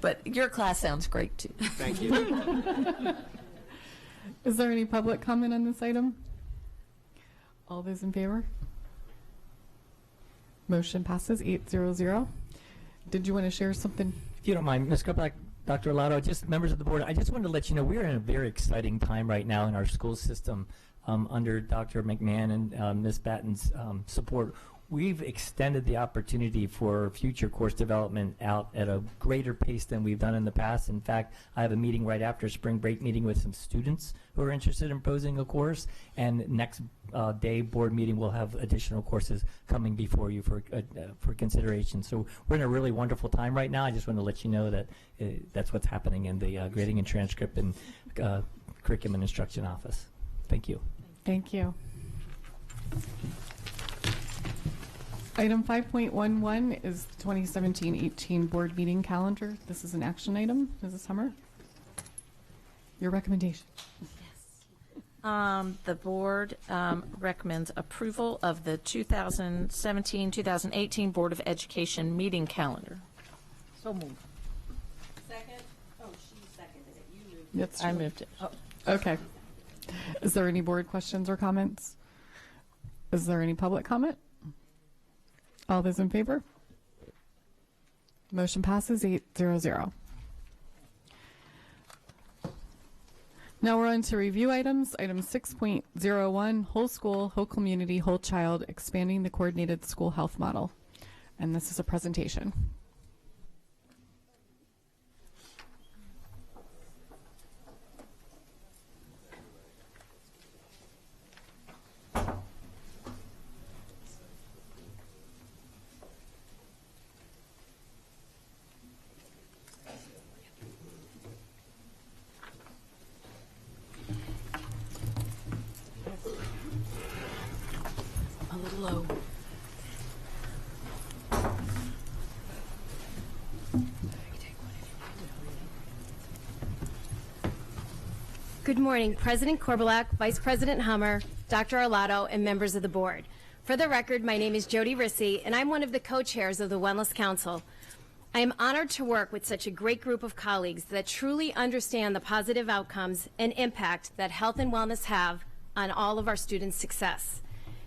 But your class sounds great, too. Thank you. Is there any public comment on this item? All those in favor? Motion passes 800. Did you want to share something? If you don't mind, Ms. Kopak, Dr. Arlotto, just members of the board, I just wanted to let you know we're in a very exciting time right now in our school system under Dr. McMahon and Ms. Batten's support. We've extended the opportunity for future course development out at a greater pace than we've done in the past. In fact, I have a meeting right after spring break meeting with some students who are interested in posing a course, and next day board meeting will have additional courses coming before you for consideration. So we're in a really wonderful time right now. I just want to let you know that that's what's happening in the grading and transcript and curriculum and instruction office. Thank you. Thank you. Item 5.11 is the 2017-18 board meeting calendar. This is an action item. Mrs. Hummer, your recommendation. The board recommends approval of the 2017-2018 Board of Education meeting calendar. So moved. Second? Oh, she seconded it. You moved Yes, I moved it. Oh. Okay. Is there any board questions or comments? Is there any public comment? All those in favor? Motion passes 800. Now we're on to review items. Item 6.01, whole school, whole community, whole child, expanding the coordinated school health model. And this is a presentation. A little low. Good morning, President Korbelak, Vice President Hummer, Dr. Arlotto, and members of the board. For the record, my name is Jody Rissy, and I'm one of the co-chairs of the Wellness Council. I am honored to work with such a great group of colleagues that truly understand the positive outcomes and impact that health and wellness have on all of our students' success.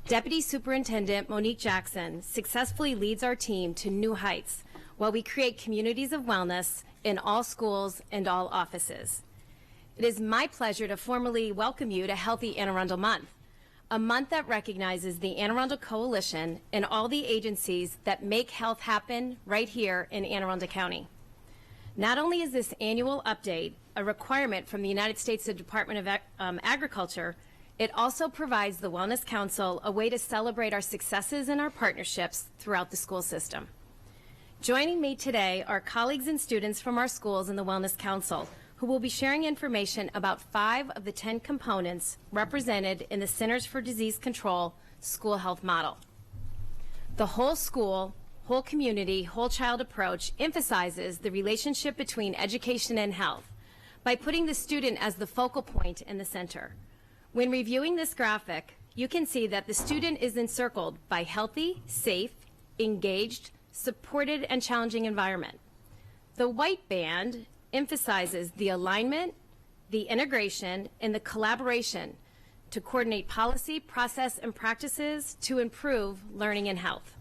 Deputy Superintendent Monique Jackson successfully leads our team to new heights while we create communities of wellness in all schools and all offices. It is my pleasure to formally welcome you to Healthy Anne Arundel Month. a month that recognizes the Anne Arundel Coalition and all the agencies that make health happen right here in Anne Arundel County. Not only is this annual update a requirement from the United States Department of Agriculture, it also provides the Wellness Council a way to celebrate our successes and our partnerships throughout the school system. Joining me today are colleagues and students from our schools in the Wellness Council who will be sharing information about 5 of the 10 components represented in the Centers for Disease Control school health model. The whole school, whole community, whole child approach emphasizes the relationship between education and health by putting the student as the focal point in the center. When reviewing this graphic, you can see that the student is encircled by healthy, safe, engaged, supported, and challenging environment. The white band emphasizes the alignment, the integration, and the collaboration to coordinate policy, process, and practices to improve learning and health.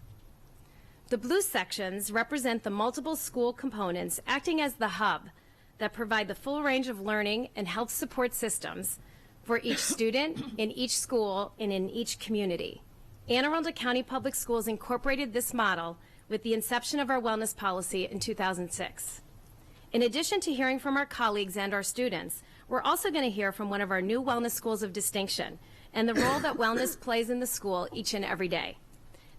The blue sections represent the multiple school components acting as the hub that provide the full range of learning and health support systems for each student, in each school, and in each community. Anne Arundel County Public Schools incorporated this model with the inception of our wellness policy in 2006. In addition to hearing from our colleagues and our students, we're also going to hear from one of our new wellness schools of distinction and the role that wellness plays in the school each and every day.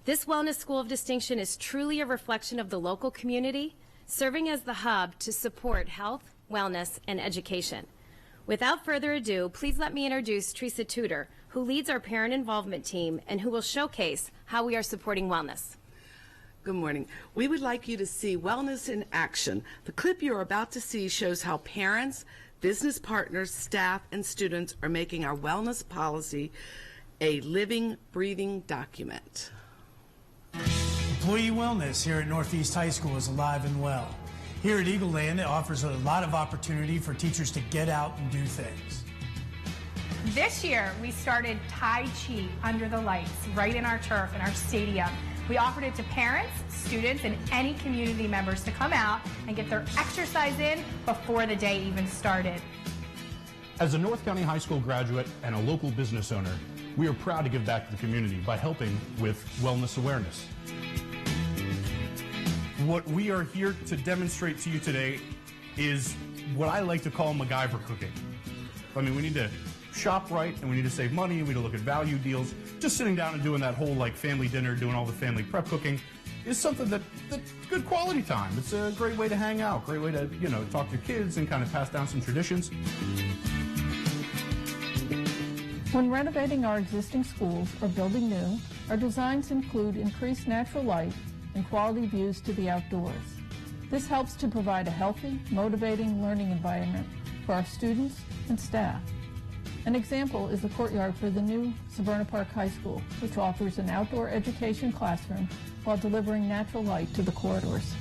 This wellness school of distinction is truly a reflection of the local community, serving as the hub to support health, wellness, and education. Without further ado, please let me introduce Teresa Tudor, who leads our parent involvement team and who will showcase how we are supporting wellness. Good morning. We would like you to see wellness in action. The clip you're about to see shows how parents, business partners, staff, and students are making our wellness policy a living, breathing document. Employee wellness here at Northeast High School is alive and well. Here at Eagle Land, it offers a lot of opportunity for teachers to get out and do things. This year, we started Tai Chi under the lights, right in our turf, in our stadium. We offered it to parents, students, and any community members to come out and get their exercise in before the day even started. As a North County High School graduate and a local business owner, we are proud to give back to the community by helping with wellness awareness. What we are here to demonstrate to you today is what I like to call MacGyver cooking. I mean, we need to shop right, and we need to save money, and we need to look at value deals. Just sitting down and doing that whole like family dinner, doing all the family prep cooking is something that's good quality time. It's a great way to hang out, great way to, you know, talk to kids and kind of pass down some traditions. When renovating our existing schools or building new, our designs include increased natural light and quality views to the outdoors. This helps to provide a healthy, motivating learning environment for our students and staff. An example is the courtyard for the new Severna Park High School, which offers an outdoor education classroom while delivering natural light to the corridors.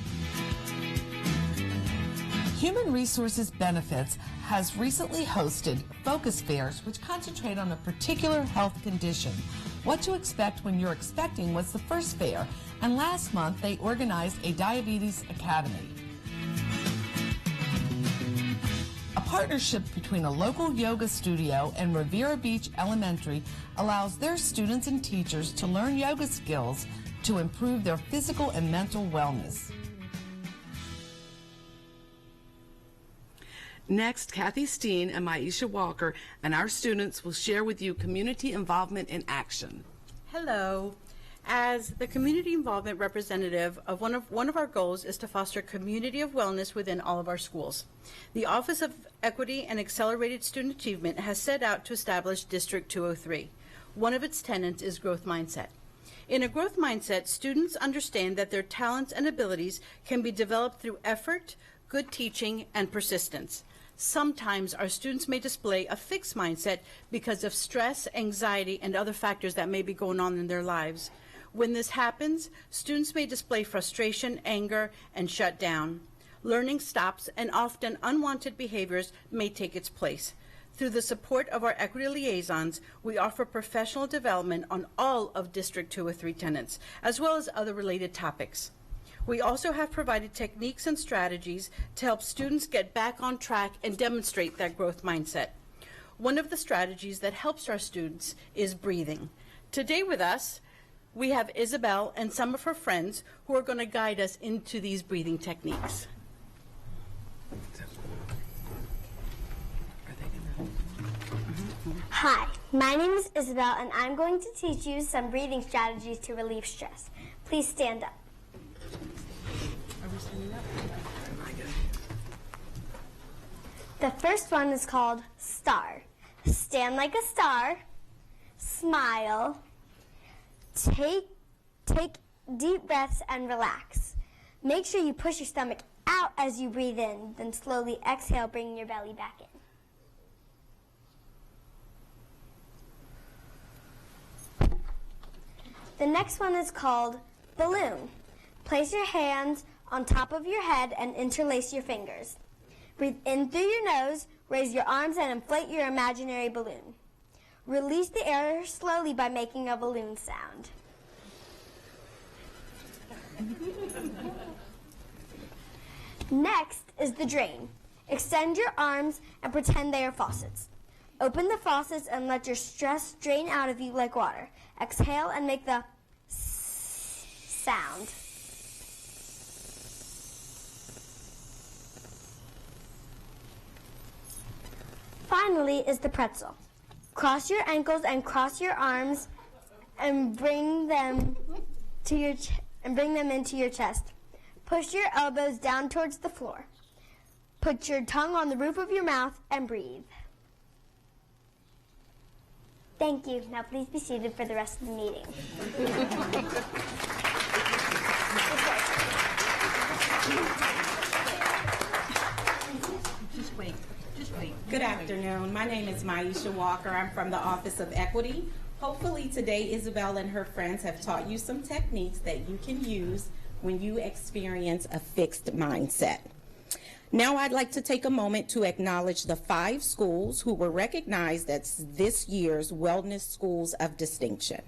Human Resources Benefits has recently hosted focus fairs which concentrate on a particular health condition. What to expect when you're expecting was the first fair, and last month they organized a Diabetes Academy. A partnership between a local yoga studio and Riviera Beach Elementary allows their students and teachers to learn yoga skills to improve their physical and mental wellness. Next, Kathy Steen and Maisha Walker and our students will share with you community involvement in action. Hello. As the community involvement representative, one of our goals is to foster a community of wellness within all of our schools. The Office of Equity and Accelerated Student Achievement has set out to establish District 203. One of its tenets is growth mindset. In a growth mindset, students understand that their talents and abilities can be developed through effort, good teaching, and persistence. Sometimes our students may display a fixed mindset because of stress, anxiety, and other factors that may be going on in their lives. When this happens, students may display frustration, anger, and shut down. Learning stops, and often unwanted behaviors may take its place. Through the support of our equity liaisons, we offer professional development on all of District 203 tenants, as well as other related topics. We also have provided techniques and strategies to help students get back on track and demonstrate that growth mindset. One of the strategies that helps our students is breathing. Today with us, we have Isabel and some of her friends who are going to guide us into these breathing techniques. Hi, my name is Isabel, and I'm going to teach you some breathing strategies to relieve stress. Please stand up. Are we standing up? The first one is called STAR. Stand like a star, smile, take deep breaths and relax. Make sure you push your stomach out as you breathe in, then slowly exhale, bringing your belly back in. The next one is called balloon. Place your hands on top of your head and interlace your fingers. Breathe in through your nose, raise your arms and inflate your imaginary balloon. Release the air slowly by making a balloon sound. Next is the drain. Extend your arms and pretend they are faucets. Open the faucets and let your stress drain out of you like water. Exhale and make the sound. Finally is the pretzel. Cross your ankles and cross your arms and bring them into your chest. Push your elbows down towards the floor. Put your tongue on the roof of your mouth and breathe. Thank you. Now please be seated for the rest of the meeting. Just wait. Good afternoon. My name is Maisha Walker. I'm from the Office of Equity. Hopefully today Isabel and her friends have taught you some techniques that you can use when you experience a fixed mindset. Now I'd like to take a moment to acknowledge the 5 schools who were recognized as this year's Wellness Schools of Distinction.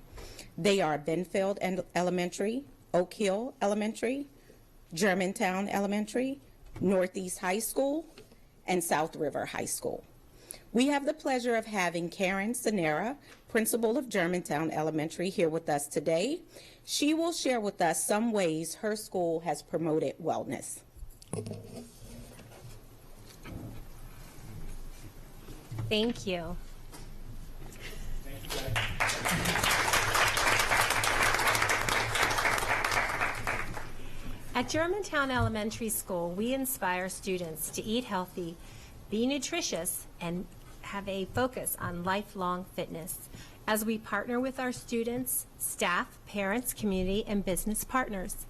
They are Benfield Elementary, Oak Hill Elementary, Germantown Elementary, Northeast High School, and South River High School. We have the pleasure of having Karen Sanera, principal of Germantown Elementary, here with us today. She will share with us some ways her school has promoted wellness. Thank you. At Germantown Elementary School, we inspire students to eat healthy, be nutritious, and have a focus on lifelong fitness as we partner with our students, staff, parents, community, and business partners.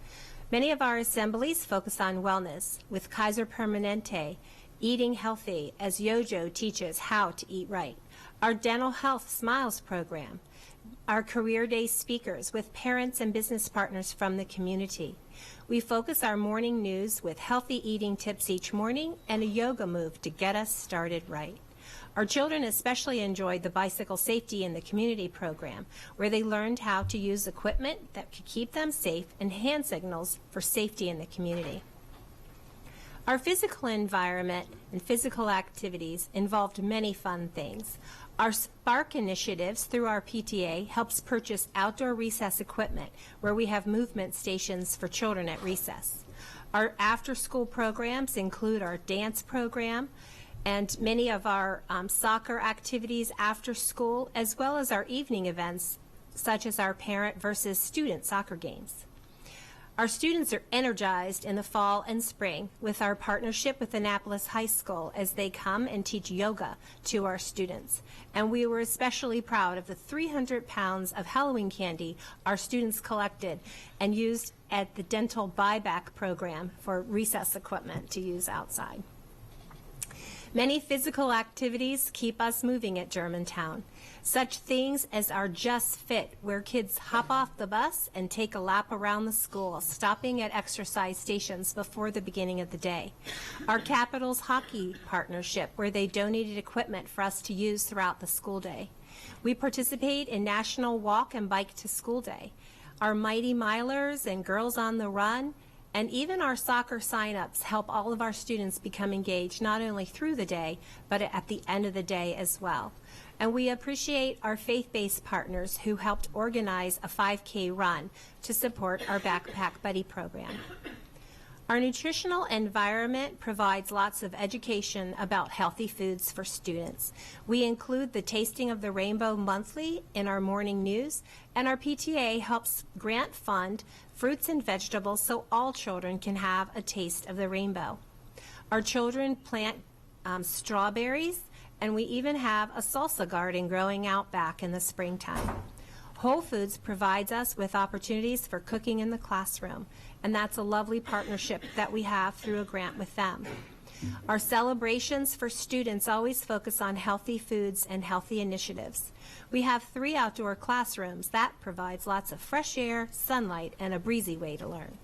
Many of our assemblies focus on wellness, with Kaiser Permanente, eating healthy, as Yojo teaches how to eat right, our Dental Health Smiles program, our Career Day speakers with parents and business partners from the community. We focus our morning news with healthy eating tips each morning and a yoga move to get us started right. Our children especially enjoyed the Bicycle Safety in the Community program, where they learned how to use equipment that could keep them safe and hand signals for safety in the community. Our physical environment and physical activities involved many fun things. Our Spark initiatives through our PTA helps purchase outdoor recess equipment, where we have movement stations for children at recess. Our after-school programs include our dance program and many of our soccer activities after school, as well as our evening events, such as our parent versus student soccer games. Our students are energized in the fall and spring with our partnership with Annapolis High School as they come and teach yoga to our students. And we were especially proud of the 300 pounds of Halloween candy our students collected and used at the dental buyback program for recess equipment to use outside. Many physical activities keep us moving at Germantown. Such things as our Just Fit, where kids hop off the bus and take a lap around the school, stopping at exercise stations before the beginning of the day. Our Capitals hockey partnership, where they donated equipment for us to use throughout the school day. We participate in National Walk and Bike to School Day. Our Mighty Milers and Girls on the Run, And even our soccer sign-ups help all of our students become engaged not only through the day, but at the end of the day as well. And we appreciate our faith-based partners who helped organize a 5K run to support our Backpack Buddy program. Our nutritional environment provides lots of education about healthy foods for students. We include the Tasting of the Rainbow monthly in our morning news, and our PTA helps grant fund fruits and vegetables so all children can have a taste of the rainbow. Our children plant strawberries, and we even have a salsa garden growing out back in the springtime. Whole Foods provides us with opportunities for cooking in the classroom, and that's a lovely partnership that we have through a grant with them. Our celebrations for students always focus on healthy foods and healthy initiatives. We have 3 outdoor classrooms. That provides lots of fresh air, sunlight, and a breezy way to learn.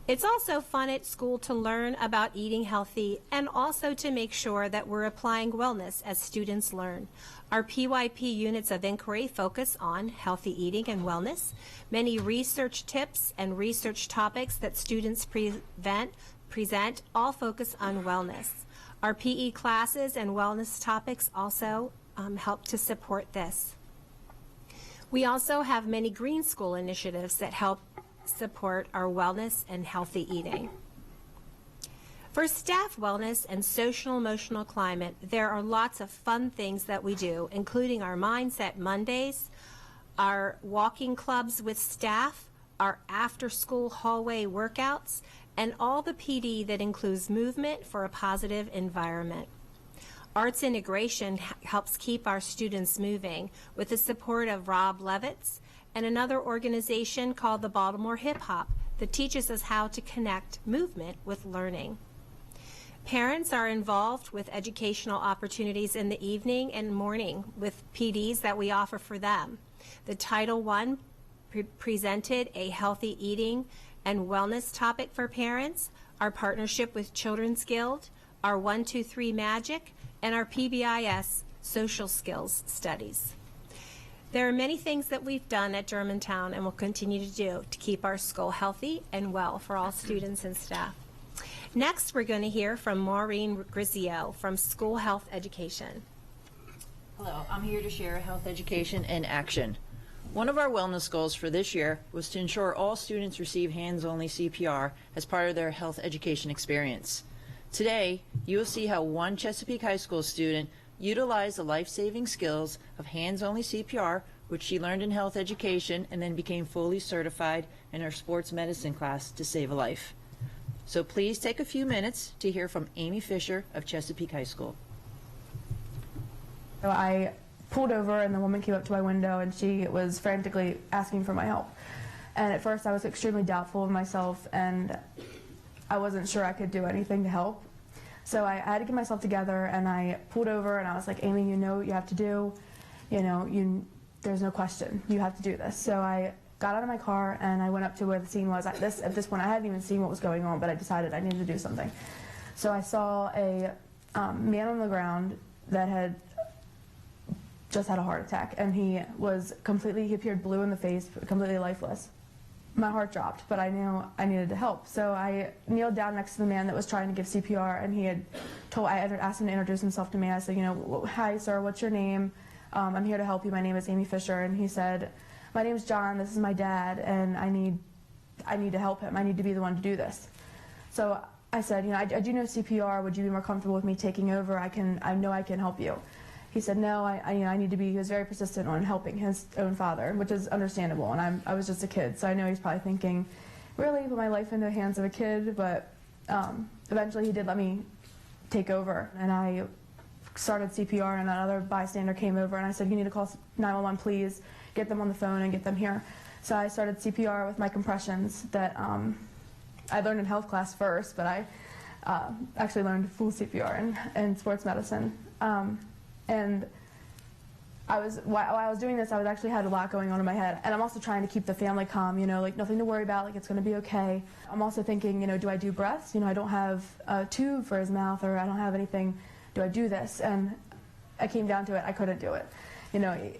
It's also fun at school to learn about eating healthy and also to make sure that we're applying wellness as students learn. Our PYP units of inquiry focus on healthy eating and wellness. Many research tips and research topics that students present all focus on wellness. Our PE classes and wellness topics also help to support this. We also have many green school initiatives that help support our wellness and healthy eating. For staff wellness and social emotional climate, there are lots of fun things that we do, including our Mindset Mondays, our walking clubs with staff, our after-school hallway workouts, and all the PD that includes movement for a positive environment. Arts integration helps keep our students moving with the support of Rob Levitz and another organization called the Baltimore Hip Hop that teaches us how to connect movement with learning. Parents are involved with educational opportunities in the evening and morning with PDs that we offer for them. The Title I presented a healthy eating and wellness topic for parents, our partnership with Children's Guild, our 1, 2, 3 Magic, and our PBIS social skills studies. There are many things that we've done at Germantown and will continue to do to keep our school healthy and well for all students and staff. Next, we're going to hear from Maureen Grizio from School Health Education. Hello, I'm here to share health education in action. One of our wellness goals for this year was to ensure all students receive hands-only CPR as part of their health education experience. Today, you will see how one Chesapeake High School student utilized the life-saving skills of hands-only CPR, which she learned in health education and then became fully certified in her sports medicine class to save a life. So please take a few minutes to hear from Amy Fisher of Chesapeake High School. So I pulled over and the woman came up to my window and she was frantically asking for my help. And at first I was extremely doubtful of myself and I wasn't sure I could do anything to help. So I had to get myself together and I pulled over and I was like, Amy, you know what you have to do. There's no question. You have to do this. So I got out of my car and I went up to where the scene was. At this point, I hadn't even seen what was going on, but I decided I needed to do something. So I saw a man on the ground that had just had a heart attack, and he appeared blue in the face, completely lifeless. My heart dropped, but I knew I needed to help. So I kneeled down next to the man that was trying to give CPR, and I asked him to introduce himself to me. I said, hi, sir, what's your name? I'm here to help you. My name is Amy Fisher. And he said, my name's John. This is my dad, and I need to help him. I need to be the one to do this. So I said, I do know CPR. Would you be more comfortable with me taking over? I know I can help you. He said, no, I need to be. He was very persistent on helping his own father, which is understandable. And I was just a kid, so I know he's probably thinking, really, put my life into the hands of a kid. But eventually, he did let me take over, and I started CPR. And another bystander came over, and I said, you need to call 911, please. Get them on the phone and get them here. So I started CPR with my compressions that I learned in health class first, but I actually learned full CPR in sports medicine. And while I was doing this, I actually had a lot going on in my head. And I'm also trying to keep the family calm, like nothing to worry about, like it's going to be okay. I'm also thinking, do I do breaths? I don't have a tube for his mouth, or I don't have anything. Do I do this? And I came down to it, I couldn't do it.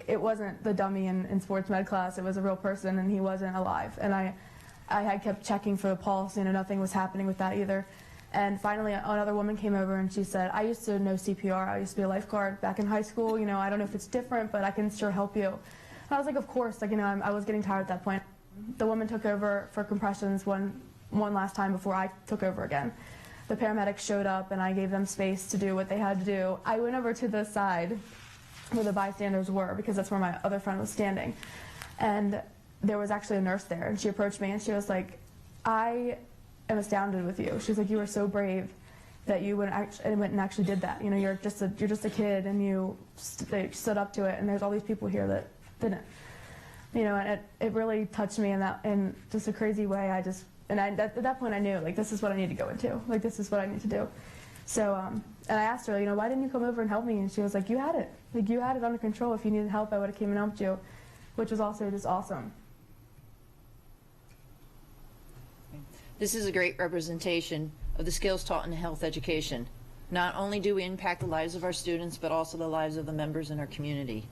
It wasn't the dummy in sports med class. It was a real person, and he wasn't alive. And I I had kept checking for the pulse, nothing was happening with that either. And finally, another woman came over and she said, I used to know CPR. I used to be a lifeguard back in high school. I don't know if it's different, but I can sure help you. And I was like, of course. I was getting tired at that point. The woman took over for compressions one last time before I took over again. The paramedics showed up and I gave them space to do what they had to do. I went over to the side where the bystanders were because that's where my other friend was standing. And there was actually a nurse there, and she approached me and she was like, I am astounded with you. She's like, you were so brave that you went and actually did that. You're just a kid, and you stood up to it, and there's all these people here that didn't. And it really touched me in just a crazy way. At that point I knew, this is what I need to go into. This is what I need to do. So, and I asked her, why didn't you come over and help me? And she was like, you had it. You had it under control. If you needed help, I would have came and helped you, which was also just awesome. This is a great representation of the skills taught in health education. Not only do we impact the lives of our students, but also the lives of the members in our community.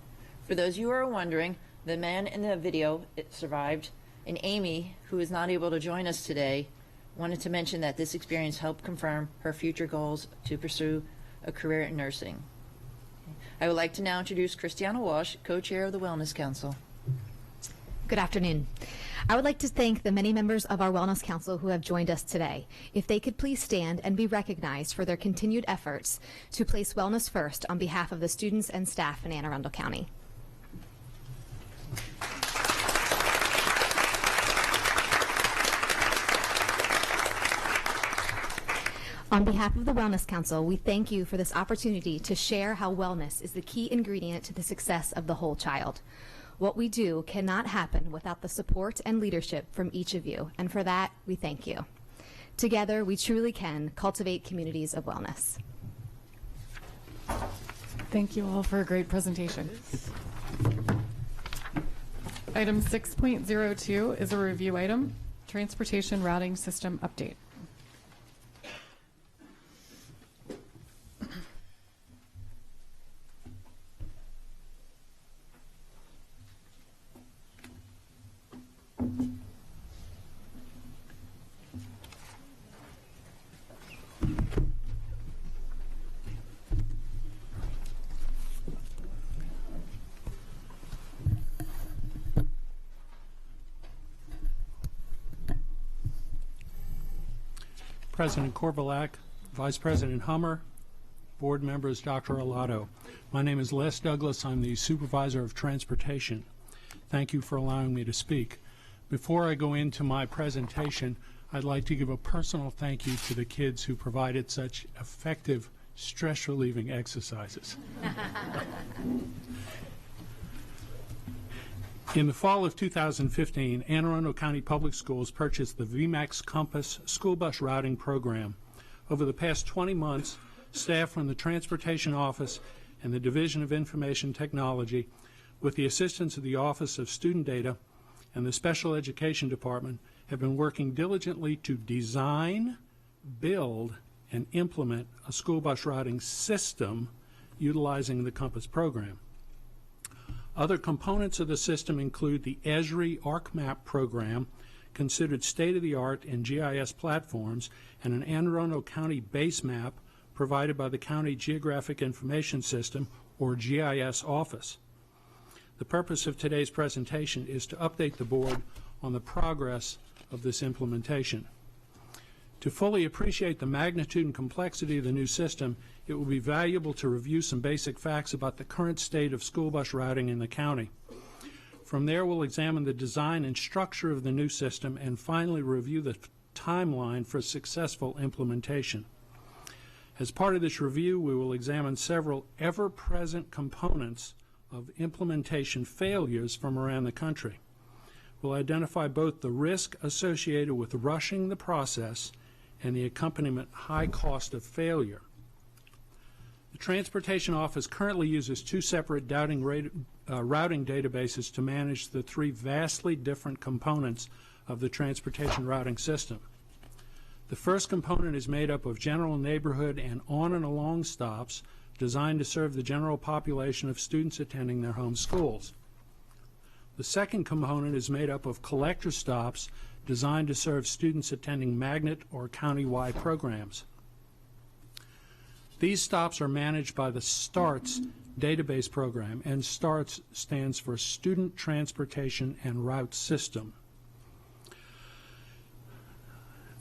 For those of you who are wondering, the man in the video survived, and Amy, who is not able to join us today, wanted to mention that this experience helped confirm her future goals to pursue a career in nursing. I would like to now introduce Christiana Walsh, co-chair of the Wellness Council. Good afternoon. I would like to thank the many members of our Wellness Council who have joined us today. If they could please stand and be recognized for their continued efforts to place wellness first on behalf of the students and staff in Anne Arundel County. On behalf of the Wellness Council, we thank you for this opportunity to share how wellness is the key ingredient to the success of the whole child. What we do cannot happen without the support and leadership from each of you, and for that, we thank you. Together, we truly can cultivate communities of wellness. Thank you all for a great presentation. Item 6.02 is a review item, Transportation Routing System Update. President Korvalak, Vice President Hummer, board members, Dr. Alato. My name is Les Douglas. I'm the Supervisor of Transportation. Thank you for allowing me to speak. Before I go into my presentation, I'd like to give a personal thank you to the kids who provided such effective stress-relieving exercises. In the fall of 2015, Anne Arundel County Public Schools purchased the VMAX Compass school bus routing program. Over the past 20 months, staff from the Transportation Office and the Division of Information Technology, with the assistance of the Office of Student Data and the Special Education Department, have been working diligently to design, build, and implement a school bus routing system utilizing the Compass program. Other components of the system include the Esri ArcMap program, considered state-of-the-art in GIS platforms, and an Anne Arundel County base map provided by the County Geographic Information System, or GIS office. The purpose of today's presentation is to update the board on the progress of this implementation. To fully appreciate the magnitude and complexity of the new system, it will be valuable to review some basic facts about the current state of school bus routing in the county. From there, we'll examine the design and structure of the new system and finally review the timeline for successful implementation. As part of this review, we will examine several ever-present components of implementation failures from around the country. We'll identify both the risk associated with rushing the process and the accompaniment high cost of failure. The Transportation Office currently uses two separate routing databases to manage the three vastly different components of the transportation routing system. The first component is made up of general neighborhood and on and along stops designed to serve the general population of students attending their home schools. The second component is made up of collector stops designed to serve students attending magnet or county-wide programs. These stops are managed by the STARTS database program, and STARTS stands for Student Transportation and Route System.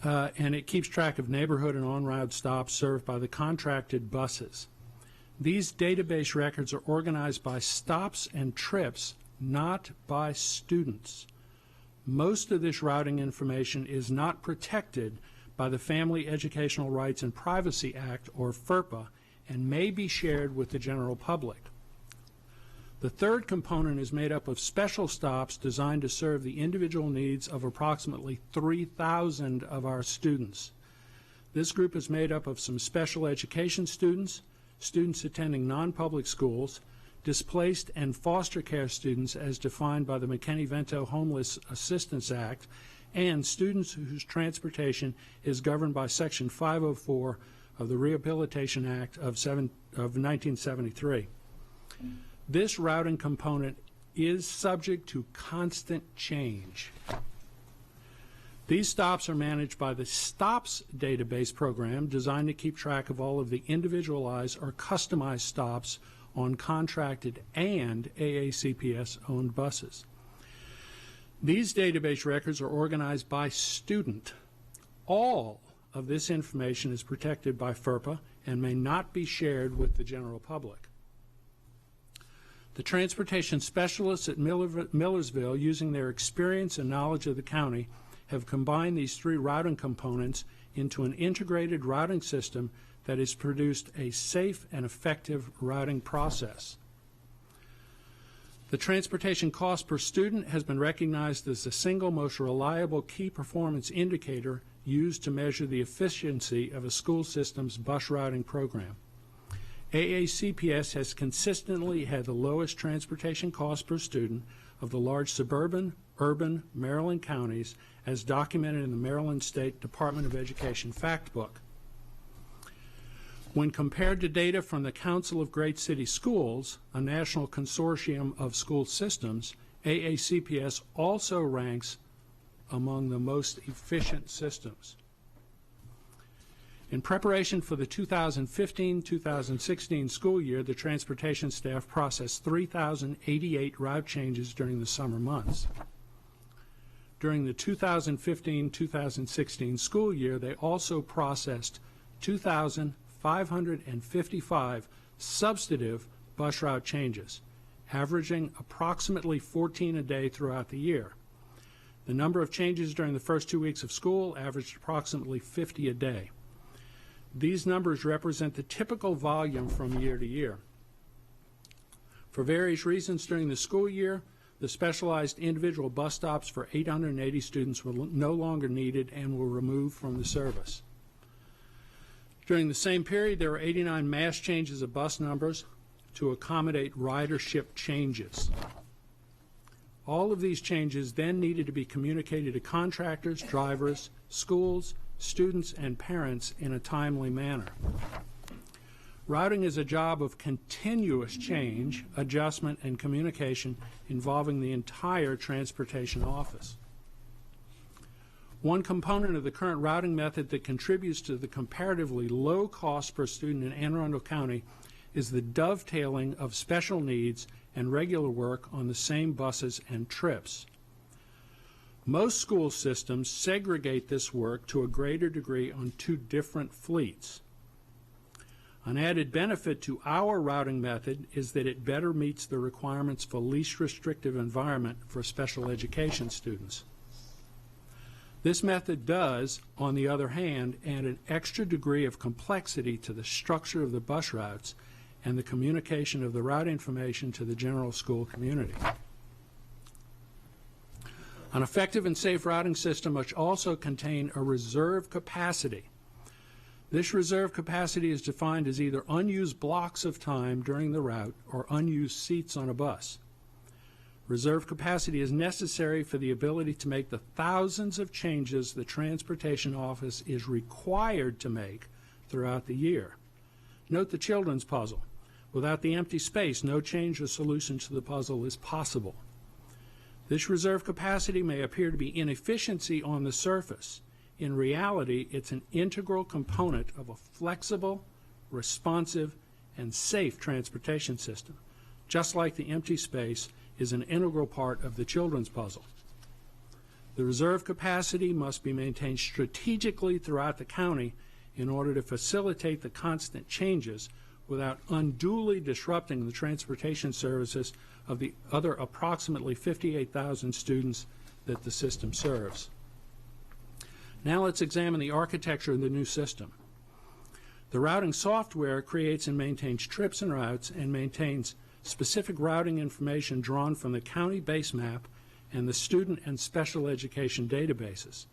And it keeps track of neighborhood and on-route stops served by the contracted buses. These database records are organized by stops and trips, not by students. Most of this routing information is not protected by the Family Educational Rights and Privacy Act, or FERPA, and may be shared with the general public. The third component is made up of special stops designed to serve the individual needs of approximately 3,000 of our students. This group is made up of some special education students, students attending non-public schools, displaced and foster care students as defined by the McKinney-Vento Homeless Assistance Act, and students whose transportation is governed by Section 504 of the Rehabilitation Act of 1973. This routing component is subject to constant change. These stops are managed by the STOPS database program, designed to keep track of all of the individualized or customized stops on contracted and AACPS-owned buses. These database records are organized by student. All of this information is protected by FERPA and may not be shared with the general public. The transportation specialists at Millersville, using their experience and knowledge of the county, have combined these three routing components into an integrated routing system that has produced a safe and effective routing process. The transportation cost per student has been recognized as the single most reliable key performance indicator used to measure the efficiency of a school system's bus routing program. AACPS has consistently had the lowest transportation cost per student of the large suburban, urban Maryland counties, as documented in the Maryland State Department of Education Fact Book. When compared to data from the Council of Great City Schools, a national consortium of school systems, AACPS also ranks among the most efficient systems. In preparation for the 2015-2016 school year, the transportation staff processed 3,088 route changes during the summer months. During the 2015-2016 school year, they also processed 2,555 substantive bus route changes, averaging approximately 14 a day throughout the year. The number of changes during the first 2 weeks of school averaged approximately 50 a day. These numbers represent the typical volume from year to year. For various reasons during the school year, the specialized individual bus stops for 880 students were no longer needed and were removed from the service. During the same period, there were 89 mass changes of bus numbers to accommodate ridership changes. All of these changes then needed to be communicated to contractors, drivers, schools, students, and parents in a timely manner. Routing is a job of continuous change, adjustment, and communication involving the entire transportation office. One component of the current routing method that contributes to the comparatively low cost per student in Anne Arundel County is the dovetailing of special needs and regular work on the same buses and trips. Most school systems segregate this work to a greater degree on two different fleets. An added benefit to our routing method is that it better meets the requirements for least restrictive environment for special education students. This method does, on the other hand, add an extra degree of complexity to the structure of the bus routes and the communication of the route information to the general school community. An effective and safe routing system must also contain a reserve capacity. This reserve capacity is defined as either unused blocks of time during the route or unused seats on a bus. Reserve capacity is necessary for the ability to make the thousands of changes the Transportation Office is required to make throughout the year. Note the children's puzzle. Without the empty space, no change or solution to the puzzle is possible. This reserve capacity may appear to be inefficiency on the surface. In reality, it's an integral component of a flexible, responsive, and safe transportation system, just like the empty space is an integral part of the children's puzzle. The reserve capacity must be maintained strategically throughout the county in order to facilitate the constant changes without unduly disrupting the transportation services of the other approximately 58,000 students that the system serves. Now let's examine the architecture of the new system. The routing software creates and maintains trips and routes and maintains specific routing information drawn from the county base map and the student and special education databases.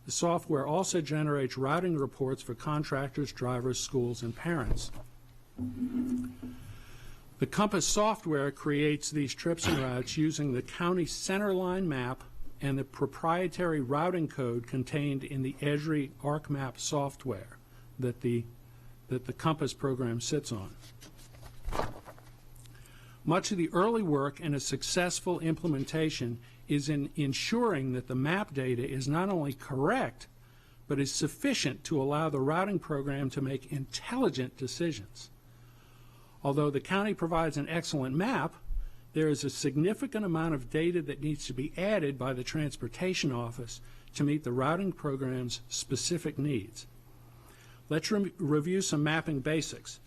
The software also generates routing reports for contractors, drivers, schools, and parents. The Compass software creates these trips and routes using the county centerline map and the proprietary routing code contained in the Esri ArcMap software that the Compass program sits on. Much of the early work and a successful implementation is in ensuring that the map data is not only correct, but is sufficient to allow the routing program to make intelligent decisions. Although the county provides an excellent map, there is a significant amount of data that needs to be added by the Transportation Office to meet the routing program's specific needs. Let's review some mapping basics.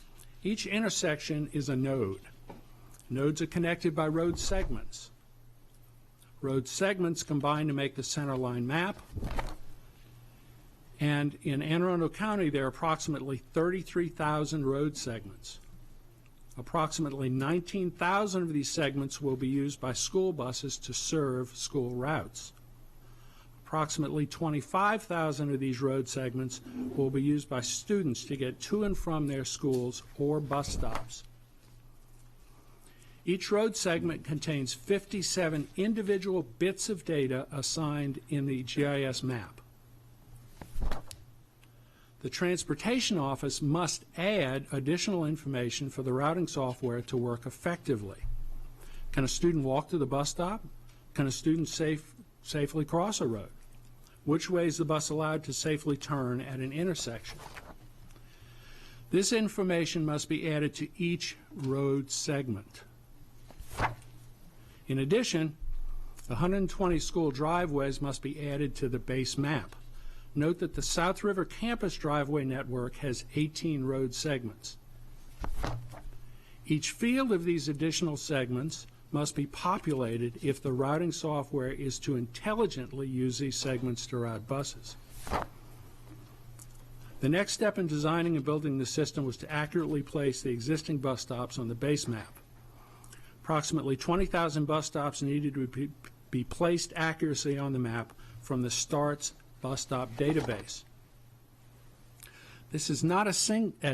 Each intersection is a node. Nodes are connected by road segments. Road segments combine to make the centerline map. And in Anne Arundel County, there are approximately 33,000 road segments. Approximately 19,000 of these segments will be used by school buses to serve school routes. Approximately 25,000 of these road segments will be used by students to get to and from their schools or bus stops. Each road segment contains 57 individual bits of data assigned in the GIS map. The Transportation Office must add additional information for the routing software to work effectively. Can a student walk to the bus stop? Can a student safely cross a road? Which way is the bus allowed to safely turn at an intersection? This information must be added to each road segment. In addition, 120 school driveways must be added to the base map. Note that the South River campus driveway network has 18 road segments. Each field of these additional segments must be populated if the routing software is to intelligently use these segments to route buses. The next step in designing and building the system was to accurately place the existing bus stops on the base map. Approximately 20,000 bus stops needed to be placed accurately on the map from the STARTS bus stop database. This is not as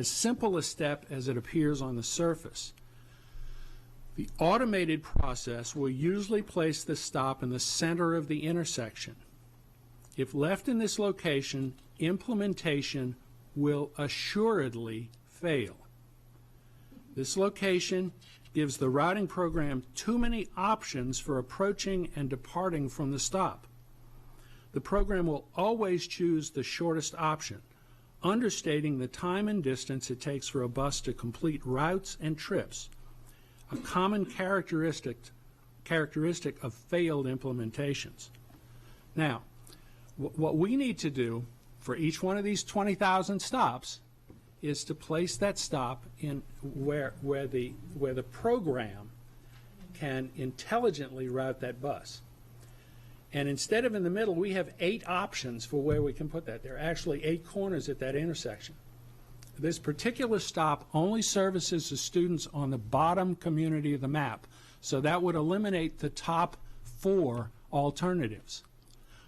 simple a step as it appears on the surface. The automated process will usually place the stop in the center of the intersection. If left in this location, implementation will assuredly fail. This location gives the routing program too many options for approaching and departing from the stop. The program will always choose the shortest option, understating the time and distance it takes for a bus to complete routes and trips, a common characteristic of failed implementations. Now, what we need to do for each one of these 20,000 stops is to place that stop in where the program can intelligently route that bus. And instead of in the middle, we have 8 options for where we can put that. There are actually 8 corners at that intersection. This particular stop only services the students on the bottom community of the map, so that would eliminate the top 4 alternatives.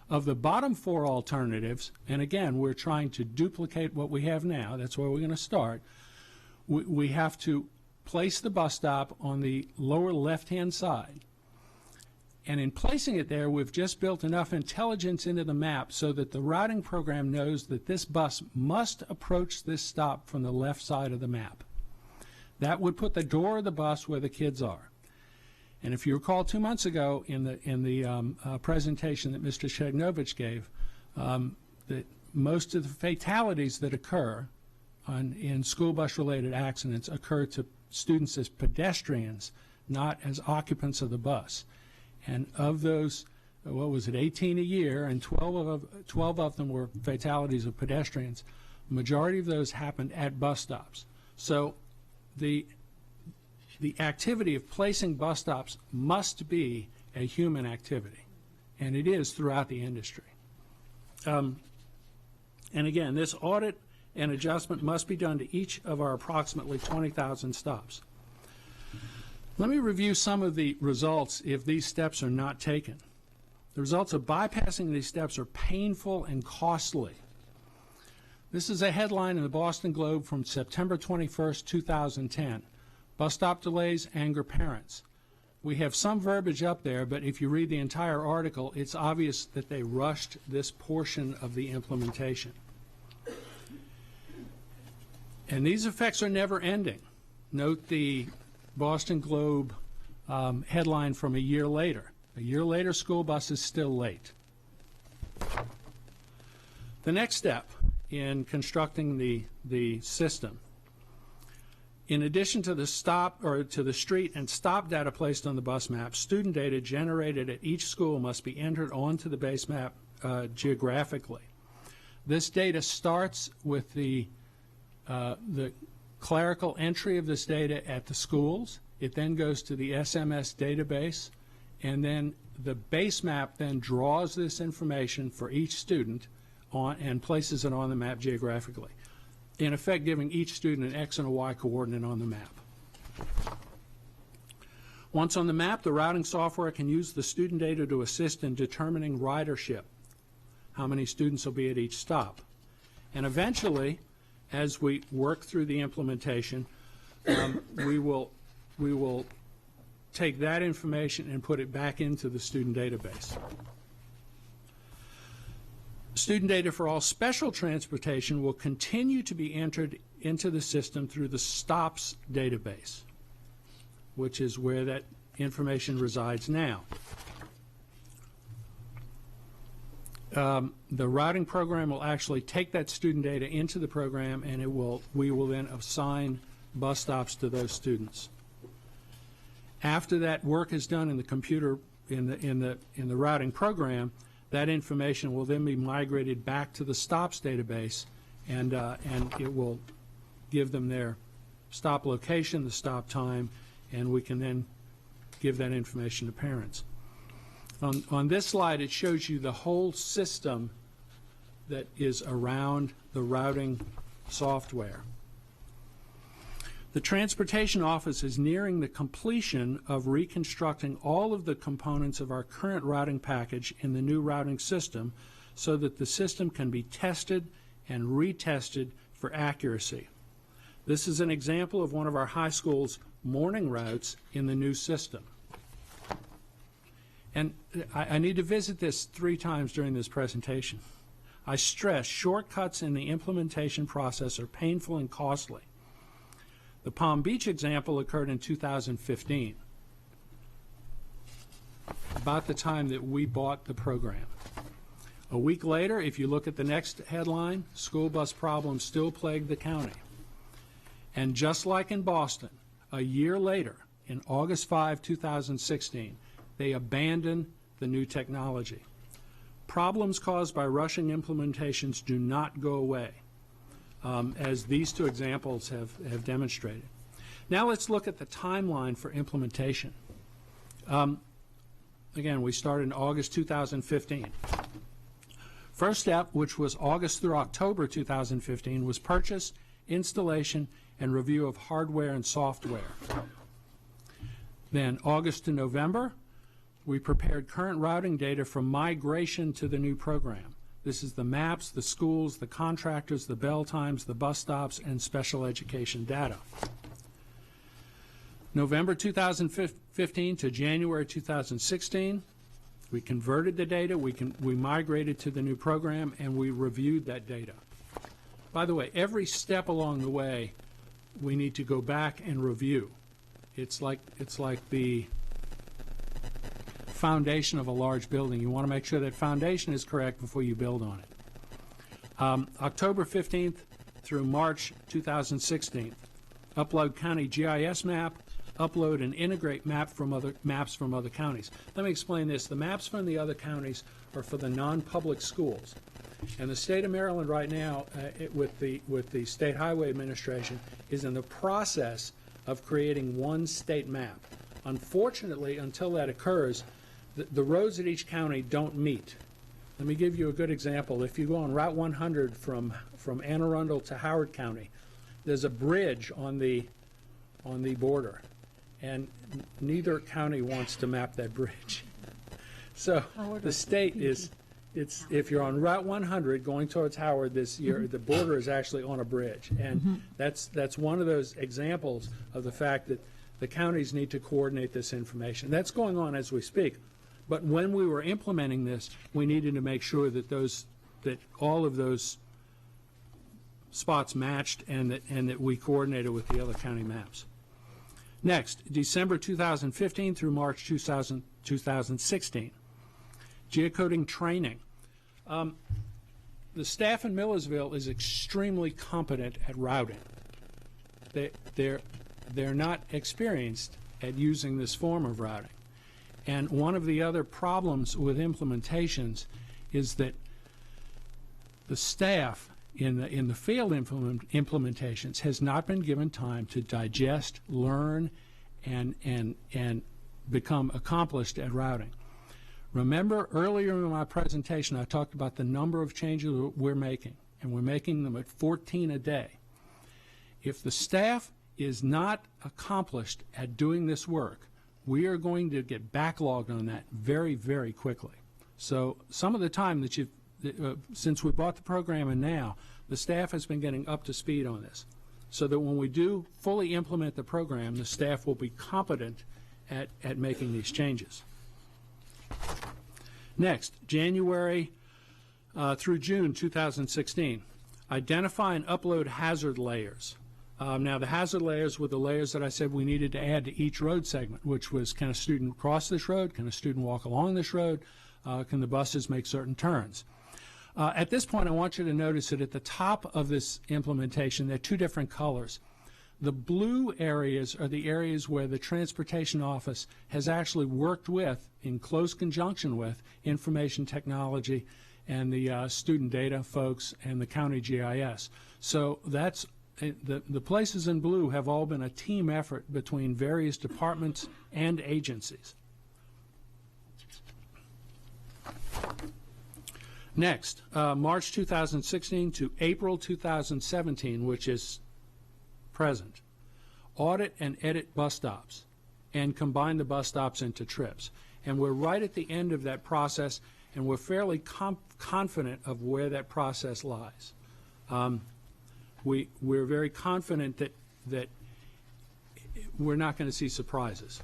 Of the bottom 4 alternatives, and again, we're trying to duplicate what we have now, that's where we're going to start, we have to place the bus stop on the lower left-hand side. And in placing it there, we've just built enough intelligence into the map so that the routing program knows that this bus must approach this stop from the left side of the map. That would put the door of the bus where the kids are. And if you recall 2 months ago in the presentation that Mr. Shegnovich gave, that most of the fatalities that occur in school bus-related accidents occur to students as pedestrians, not as occupants of the bus. And of those, what was it, 18 a year, and 12 of them were fatalities of pedestrians. The majority of those happened at bus stops. So the activity of placing bus stops must be a human activity, and it is throughout the industry. And again, this audit and adjustment must be done to each of our approximately 20,000 stops. Let me review some of the results if these steps are not taken. The results of bypassing these steps are painful and costly. This is a headline in the Boston Globe from September 21st, 2010. Bus stop delays anger parents. We have some verbiage up there, but if you read the entire article, it's obvious that they rushed this portion of the implementation. And these effects are never ending. Note the Boston Globe headline from a year later. A year later, school bus is still late. The next step in constructing the system, in addition to the stop or to the street and stop data placed on the bus map, student data generated at each school must be entered onto the base map geographically. This data starts with the clerical entry of this data at the schools. It then goes to the SMS database, and then the base map then draws this information for each student and places it on the map geographically, in effect giving each student an X and a Y coordinate on the map. Once on the map, the routing software can use the student data to assist in determining ridership, how many students will be at each stop. And eventually, as we work through the implementation, we will take that information and put it back into the student database. Student data for all special transportation will continue to be entered into the system through the STOPS database, which is where that information resides now. The routing program will actually take that student data into the program, and we will then assign bus stops to those students. After that work is done in the computer in the routing program, that information will then be migrated back to the stops database, and it will give them their stop location, the stop time, and we can then give that information to parents. On this slide, it shows you the whole system that is around the routing software. The Transportation Office is nearing the completion of reconstructing all of the components of our current routing package in the new routing system so that the system can be tested and retested for accuracy. This is an example of one of our high schools' morning routes in the new system. And I need to visit this 3 times during this presentation. I stress shortcuts in the implementation process are painful and costly. The Palm Beach example occurred in 2015, about the time that we bought the program. A week later, if you look at the next headline, school bus problems still plague the county. And just like in Boston, a year later, in August 5, 2016, they abandoned the new technology. Problems caused by rushing implementations do not go away, as these 2 examples have demonstrated. Now let's look at the timeline for implementation. Again, we started in August 2015. First step, which was August through October 2015, was purchase, installation, and review of hardware and software. Then August to November, we prepared current routing data for migration to the new program. This is the maps, the schools, the contractors, the bell times, the bus stops, and special education data. November 2015 to January 2016, we converted the data, we migrated to the new program, and we reviewed that data. By the way, every step along the way, we need to go back and review. It's like the foundation of a large building. You want to make sure that foundation is correct before you build on it. October 15th through March 2016, upload county GIS map, upload and integrate maps from other counties. Let me explain this. The maps from the other counties are for the non-public schools. And the state of Maryland right now, with the State Highway Administration, is in the process of creating one state map. Unfortunately, until that occurs, the roads at each county don't meet. Let me give you a good example. If you go on Route 100 from Anne Arundel to Howard County, there's a bridge on the border, and neither county wants to map that bridge. So the state is, if you're on Route 100 going towards Howard this year, the border is actually on a bridge, and that's one of those examples of the fact that the counties need to coordinate this information. That's going on as we speak. But when we were implementing this, we needed to make sure that all of those spots matched and that we coordinated with the other county maps. Next, December 2015 through March 2016, geocoding training. The staff in Millersville is extremely competent at routing. They're not experienced at using this form of routing. And one of the other problems with implementations is that the staff in the failed implementations has not been given time to digest, learn, and become accomplished at routing. Remember earlier in my presentation I talked about the number of changes we're making, and we're making them at 14 a day. If the staff is not accomplished at doing this work, we are going to get backlogged on that very, very quickly. So some of the time that since we bought the program and now, the staff has been getting up to speed on this, so that when we do fully implement the program, the staff will be competent at making these changes. Next, January through June 2016, identify and upload hazard layers. Now, the hazard layers were the layers that I said we needed to add to each road segment, which was, can a student cross this road? Can a student walk along this road? Can the buses make certain turns? At this point, I want you to notice that at the top of this implementation, there are two different colors. The blue areas are the areas where the Transportation Office has actually worked with, in close conjunction with, information technology and the student data folks and the county GIS. So that's the places in blue have all been a team effort between various departments and agencies. Next, March 2016 to April 2017, which is present. Audit and edit bus stops and combine the bus stops into trips. And we're right at the end of that process, and we're fairly confident of where that process lies. We're very confident that we're not going to see surprises.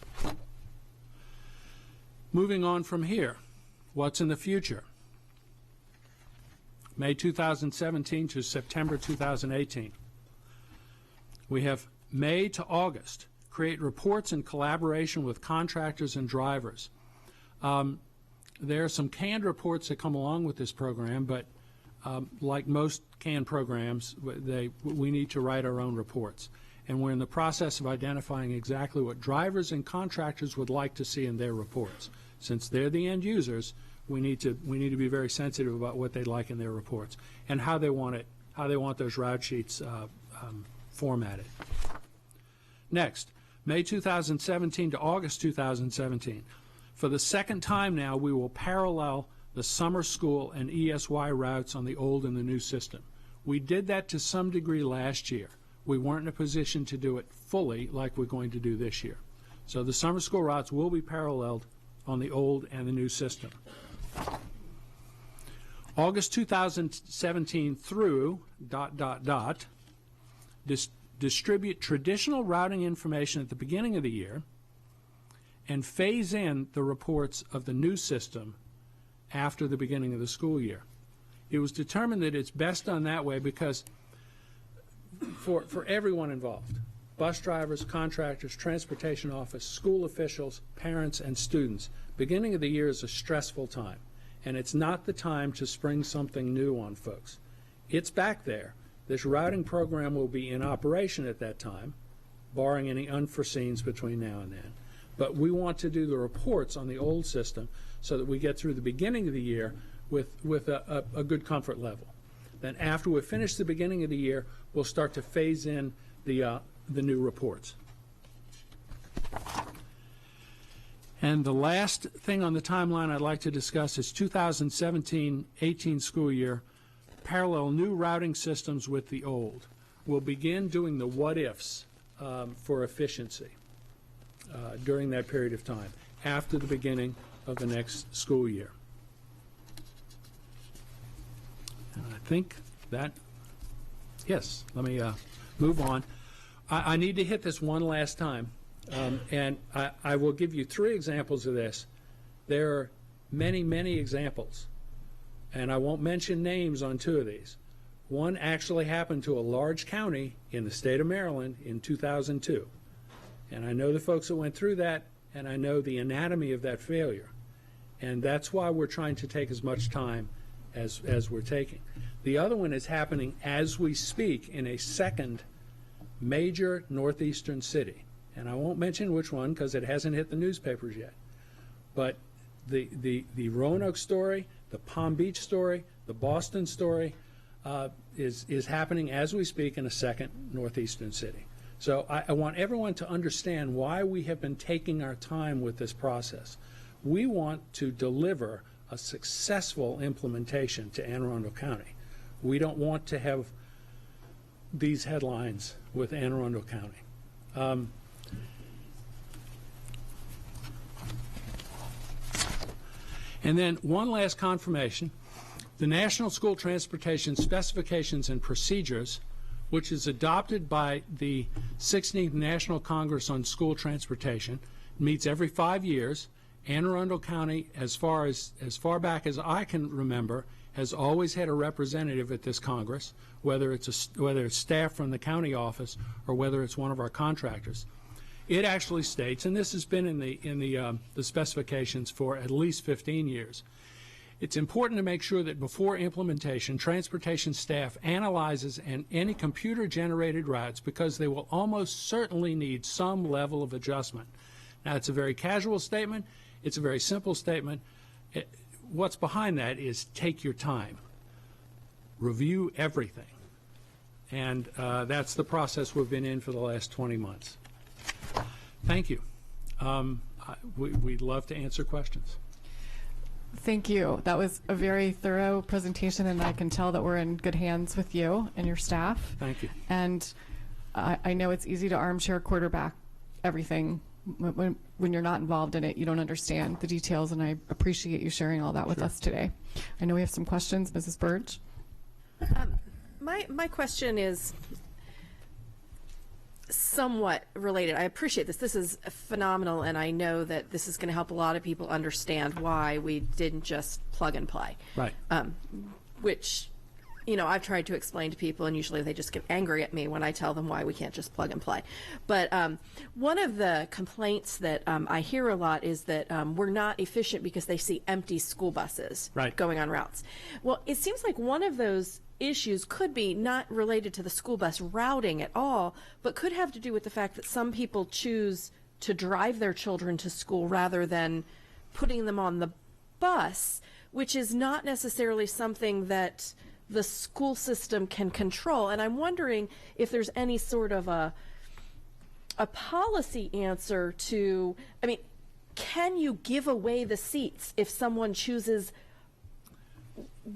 Moving on from here, what's in the future? May 2017 to September 2018. We have May to August, create reports in collaboration with contractors and drivers. There are some canned reports that come along with this program, but like most canned programs, we need to write our own reports. And we're in the process of identifying exactly what drivers and contractors would like to see in their reports. Since they're the end users, we need to be very sensitive about what they like in their reports and how they want those route sheets formatted. Next, May 2017 to August 2017. For the second time now, we will parallel the summer school and ESY routes on the old and the new system. We did that to some degree last year. We weren't in a position to do it fully like we're going to do this year. So the summer school routes will be paralleled on the old and the new system. August 2017 through ... distribute traditional routing information at the beginning of the year and phase in the reports of the new system after the beginning of the school year. It was determined that it's best done that way because for everyone involved, bus drivers, contractors, transportation office, school officials, parents, and students. Beginning of the year is a stressful time, and it's not the time to spring something new on folks. It's back there. This routing program will be in operation at that time, barring any unforeseens between now and then. But we want to do the reports on the old system so that we get through the beginning of the year with a good comfort level. Then after we finish the beginning of the year, we'll start to phase in the new reports. And the last thing on the timeline I'd like to discuss is 2017-18 school year, parallel new routing systems with the old. We'll begin doing the what-ifs for efficiency during that period of time, after the beginning of the next school year. And I think that, yes, let me move on. I need to hit this one last time, and I will give you 3 examples of this. There are many, many examples, and I won't mention names on 2 of these. One actually happened to a large county in the state of Maryland in 2002. And I know the folks that went through that, and I know the anatomy of that failure. And that's why we're trying to take as much time as we're taking. The other one is happening as we speak in a second major northeastern city. And I won't mention which one because it hasn't hit the newspapers yet. But the Roanoke story, the Palm Beach story, the Boston story is happening as we speak in a second northeastern city. So I want everyone to understand why we have been taking our time with this process. We want to deliver a successful implementation to Anne Arundel County. We don't want to have these headlines with Anne Arundel County. And then one last confirmation. The National School Transportation Specifications and Procedures, which is adopted by the 16th National Congress on School Transportation, meets every 5 years. Anne Arundel County, as far back as I can remember, has always had a representative at this Congress, whether it's staff from the county office or whether it's one of our contractors. It actually states, and this has been in the specifications for at least 15 years, it's important to make sure that before implementation, transportation staff analyzes any computer-generated routes because they will almost certainly need some level of adjustment. Now, it's a very casual statement. It's a very simple statement. What's behind that is take your time. Review everything. And that's the process we've been in for the last 20 months. Thank you. We'd love to answer questions. Thank you. That was a very thorough presentation, and I can tell that we're in good hands with you and your staff. Thank you. And I know it's easy to armchair quarterback everything. When you're not involved in it, you don't understand the details, and I appreciate you sharing all that with us today. I know we have some questions. Mrs. Burge? My question is somewhat related. I appreciate this. This is phenomenal, and I know that this is going to help a lot of people understand why we didn't just plug and play. Right. Which, you know, I've tried to explain to people, and usually they just get angry at me when I tell them why we can't just plug and play. But one of the complaints that I hear a lot is that we're not efficient because they see empty school buses going on routes. Well, it seems like one of those issues could be not related to the school bus routing at all, but could have to do with the fact that some people choose to drive their children to school rather than putting them on the bus, which is not necessarily something that the school system can control. And I'm wondering if there's any sort of a policy answer to, I mean, can you give away the seats if someone chooses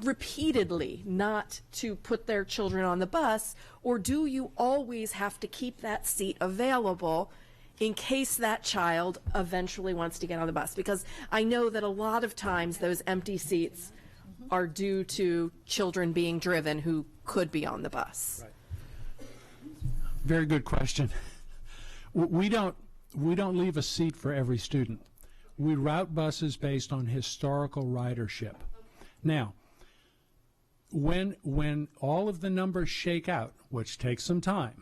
repeatedly not to put their children on the bus, or do you always have to keep that seat available in case that child eventually wants to get on the bus? Because I know that a lot of times those empty seats are due to children being driven who could be on the bus. Right. Very good question. We don't leave a seat for every student. We route buses based on historical ridership. Now, when all of the numbers shake out, which takes some time,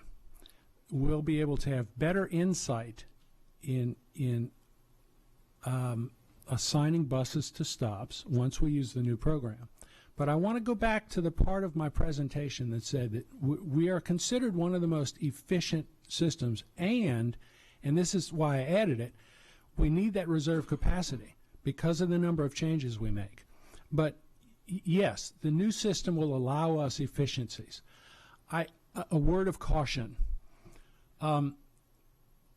we'll be able to have better insight in assigning buses to stops once we use the new program. But I want to go back to the part of my presentation that said that we are considered one of the most efficient systems, and this is why I added it, we need that reserve capacity because of the number of changes we make. But yes, the new system will allow us efficiencies. A word of caution.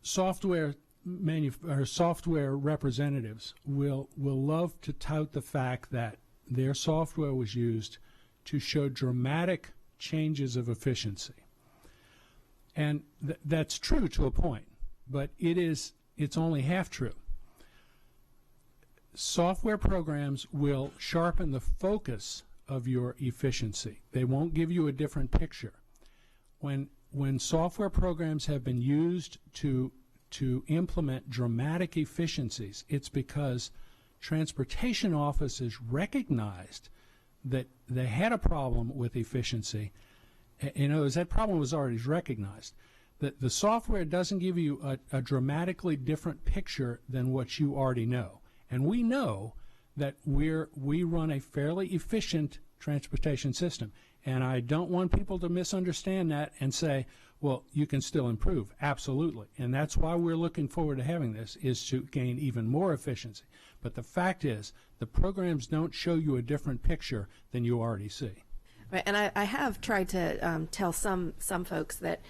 Software representatives will love to tout the fact that their software was used to show dramatic changes of efficiency. And that's true to a point, but it's only half true. Software programs will sharpen the focus of your efficiency. They won't give you a different picture. When software programs have been used to implement dramatic efficiencies, it's because transportation offices recognized that they had a problem with efficiency. In other words, that problem was already recognized. That the software doesn't give you a dramatically different picture than what you already know. And we know that we run a fairly efficient transportation system. And I don't want people to misunderstand that and say, well, you can still improve. Absolutely. And that's why we're looking forward to having this, is to gain even more efficiency. But the fact is, the programs don't show you a different picture than you already see. Right, and I have tried to tell some folks that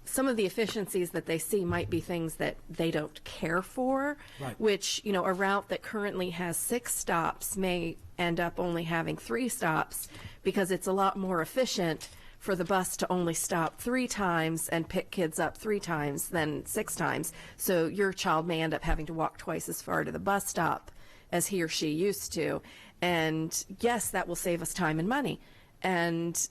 some of the efficiencies that they see might be things that they don't care for, right. Which, a route that currently has 6 stops may end up only having 3 stops because it's a lot more efficient for the bus to only stop 3 times and pick kids up 3 times than 6 times. So your child may end up having to walk twice as far to the bus stop as he or she used to. And yes, that will save us time and money. And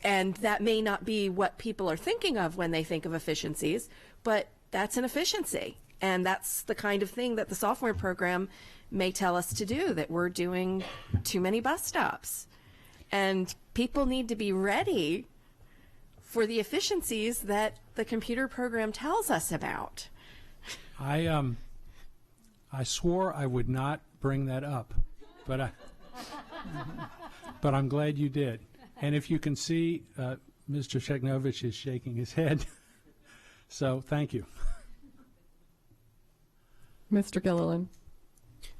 that may not be what people are thinking of when they think of efficiencies, but that's an efficiency. And that's the kind of thing that the software program may tell us to do, that we're doing too many bus stops. And people need to be ready for the efficiencies that the computer program tells us about. I swore I would not bring that up, but I'm glad you did. And if you can see, Mr. Sheknovich is shaking his head. So thank you. Mr. Gilliland.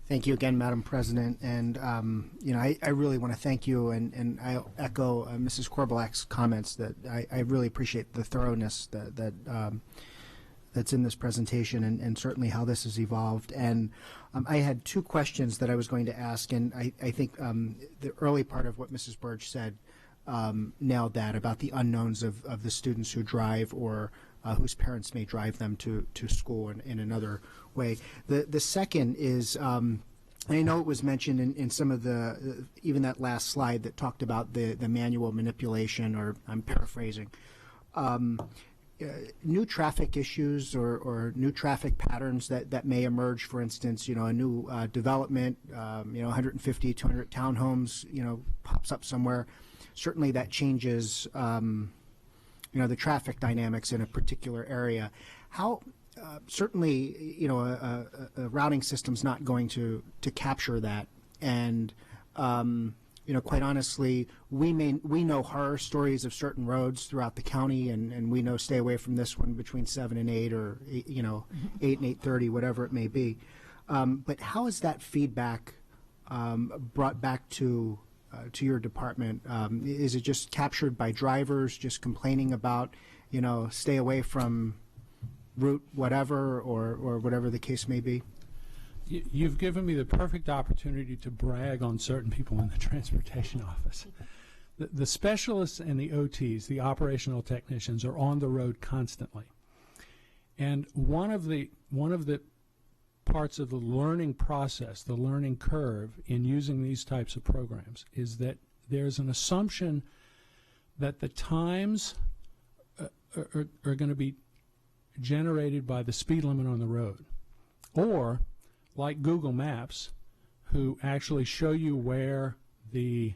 Thank you again, Madam President. And, I really want to thank you, and I echo Mrs. Korbelak's comments that I really appreciate the thoroughness that's in this presentation, and certainly how this has evolved. And I had 2 questions that I was going to ask, and I think the early part of what Mrs. Burge said nailed that, about the unknowns of the students who drive or whose parents may drive them to school in another way. The second is, I know it was mentioned in some of the, even that last slide that talked about the manual manipulation, or I'm paraphrasing, new traffic issues or new traffic patterns that may emerge. For instance, a new development, 150, 200 townhomes, pops up somewhere. Certainly that changes, the traffic dynamics in a particular area. How certainly, a routing system's not going to capture that. And quite honestly, we know horror stories of certain roads throughout the county, and we know stay away from this one between 7 and 8, or 8 and 8:30, whatever it may be. But how is that feedback brought back to your department? Is it just captured by drivers just complaining about, stay away from route whatever, or whatever the case may be? You've given me the perfect opportunity to brag on certain people in the transportation office. The specialists and the OTs, the operational technicians, are on the road constantly. And one of the parts of the learning process, the learning curve in using these types of programs, is that there's an assumption that the times are going to be generated by the speed limit on the road, or like Google Maps, who actually show you where the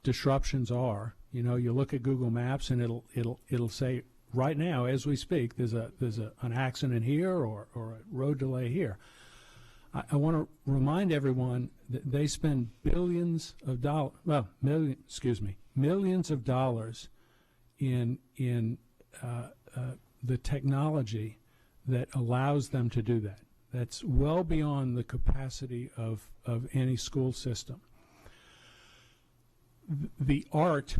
disruptions are, You know, you look at Google Maps and it'll say right now as we speak there's an accident here or a road delay here. I want to remind everyone that they spend millions of dollars in the technology that allows them to do that. That's well beyond the capacity of any school system. The art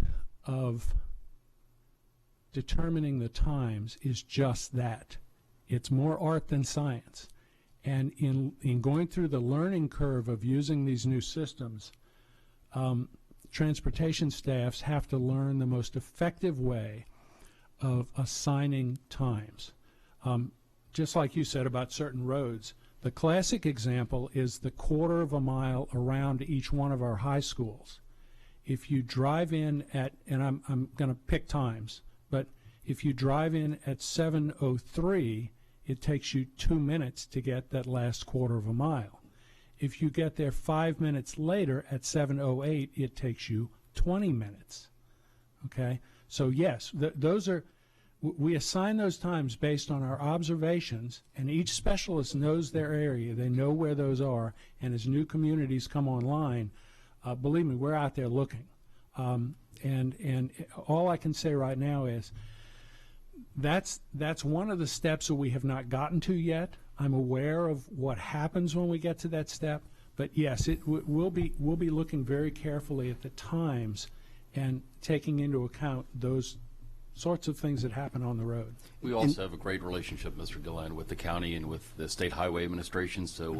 of determining the times is just that. It's more art than science. And in going through the learning curve of using these new systems, transportation staffs have to learn the most effective way of assigning times. Just like you said about certain roads, the classic example is the 1/4 mile around each one of our high schools. If you drive in at, and I'm going to pick times, but if you drive in at 7:03, it takes you 2 minutes to get that last 1/4 mile. If you get there 5 minutes later at 7:08, it takes you 20 minutes. Okay? So yes, those are, we assign those times based on our observations, and each specialist knows their area. They know where those are, and as new communities come online, believe me, we're out there looking. And all I can say right now is that's one of the steps that we have not gotten to yet. I'm aware of what happens when we get to that step, but yes, we'll be looking very carefully at the times and taking into account those sorts of things that happen on the road. We also have a great relationship, Mr. Gillen, with the county and with the State Highway Administration. So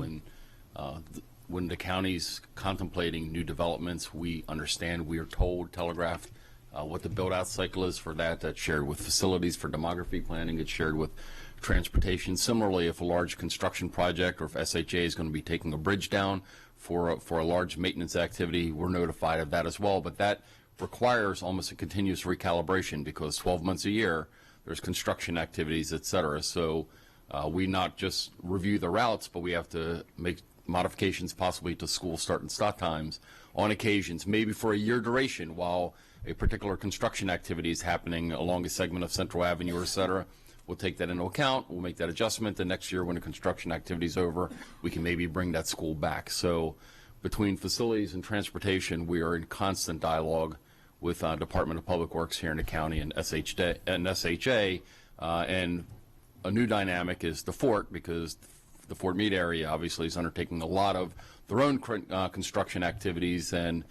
when the county's contemplating new developments, we understand, we are told, telegraphed what the build-out cycle is for that. That's shared with facilities for demography planning. It's shared with transportation. Similarly, if a large construction project or if SHA is going to be taking a bridge down for a large maintenance activity, we're notified of that as well. But that requires almost a continuous recalibration because 12 months a year there's construction activities, et cetera. So we not just review the routes, but we have to make modifications possibly to school start and stop times on occasions, maybe for a year duration while a particular construction activity is happening along a segment of Central Avenue, et cetera. We'll take that into account. We'll make that adjustment. The next year when the construction activity is over, we can maybe bring that school back. So between facilities and transportation, we are in constant dialogue with Department of Public Works here in the county and SHA. And a new dynamic is the Fort, because the Fort Meade area obviously is undertaking a lot of their own construction activities, and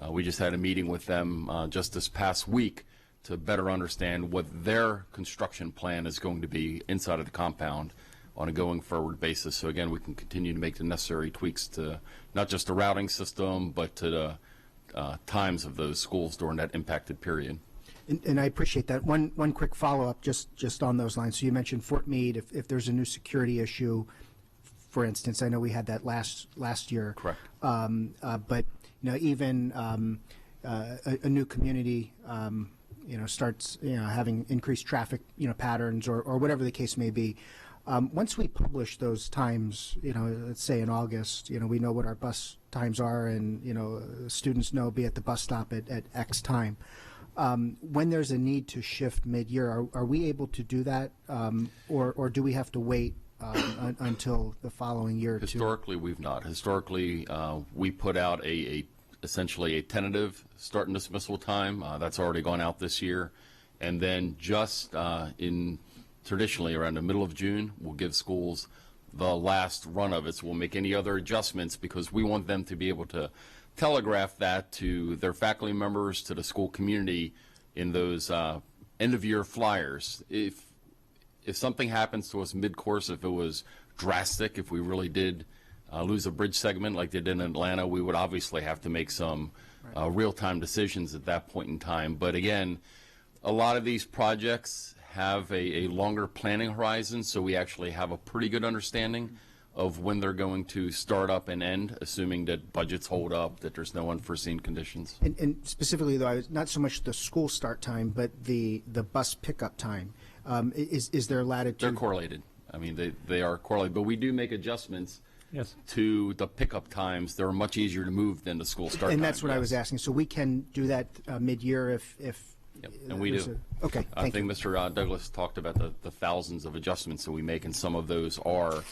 we just had a meeting with them just this past week to better understand what their construction plan is going to be inside of the compound on a going forward basis. So again, we can continue to make the necessary tweaks to not just the routing system, but to the times of those schools during that impacted period. And I appreciate that. One quick follow-up just on those lines. So you mentioned Fort Meade. If there's a new security issue, for instance, I know we had that last year. Correct. But even a new community, starts having increased traffic patterns or whatever the case may be. Once we publish those times, let's say in August, we know what our bus times are, and students know be at the bus stop at X time. When there's a need to shift mid-year, are we able to do that, or do we have to wait until the following year? Historically, we've not. Historically, we put out essentially a tentative start and dismissal time. That's already gone out this year, and then just traditionally around the middle of June, we'll give schools the last run of it. So we'll make any other adjustments because we want them to be able to telegraph that to their faculty members, to the school community in those end-of-year flyers. If something happens to us mid-course, if it was drastic, if we really did lose a bridge segment like they did in Atlanta, we would obviously have to make some real-time decisions at that point in time. But again, a lot of these projects have a longer planning horizon, so we actually have a pretty good understanding of when they're going to start up and end, assuming that budgets hold up, that there's no unforeseen conditions. And specifically, though, not so much the school start time, but the bus pickup time. Is there latitude? They're correlated. I mean, they are correlated, but we do make adjustments Yes. to the pickup times, they're much easier to move than the school start And time, that's what I was yes. asking. So we can do that mid-year if Yep, and we there's do. Okay, I thank think you. Mr. Douglas talked about the thousands of adjustments that we make, and some of those are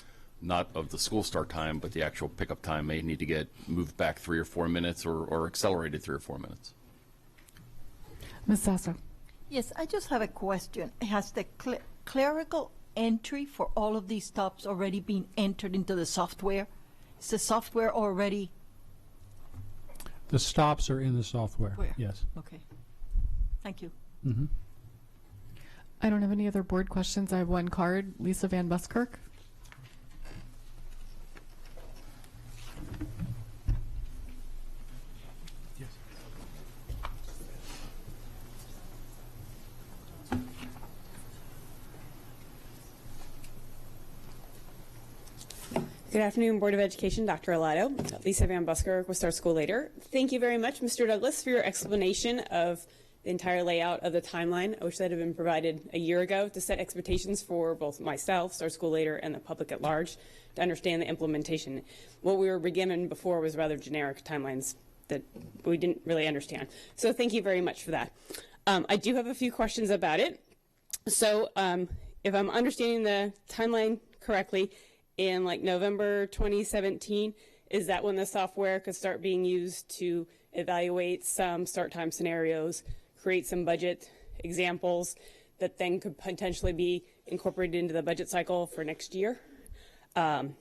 not of the school start time, but the actual pickup time may need to get moved back 3 or 4 minutes or accelerated 3 or 4 minutes. Ms. Sasso. Yes, I just have a question. Has the clerical entry for all of these stops already been entered into the software? Is the software already? The stops are in the software. Where? Yes. Okay. Thank you. Mm-hmm. I don't have any other board questions. I have one card. Lisa Van Buskirk. Good afternoon, Board of Education, Dr. Alato. Lisa Van Busker with Star School Later. Thank you very much, Mr. Douglas, for your explanation of the entire layout of the timeline. I wish that had been provided a year ago to set expectations for both myself, Star School Later, and the public at large to understand the implementation. What we were beginning before was rather generic timelines that we didn't really understand. So thank you very much for that. I do have a few questions about it. So if I'm understanding the timeline correctly, in like November 2017, is that when the software could start being used to evaluate some start time scenarios, create some budget examples that then could potentially be incorporated into the budget cycle for next year? And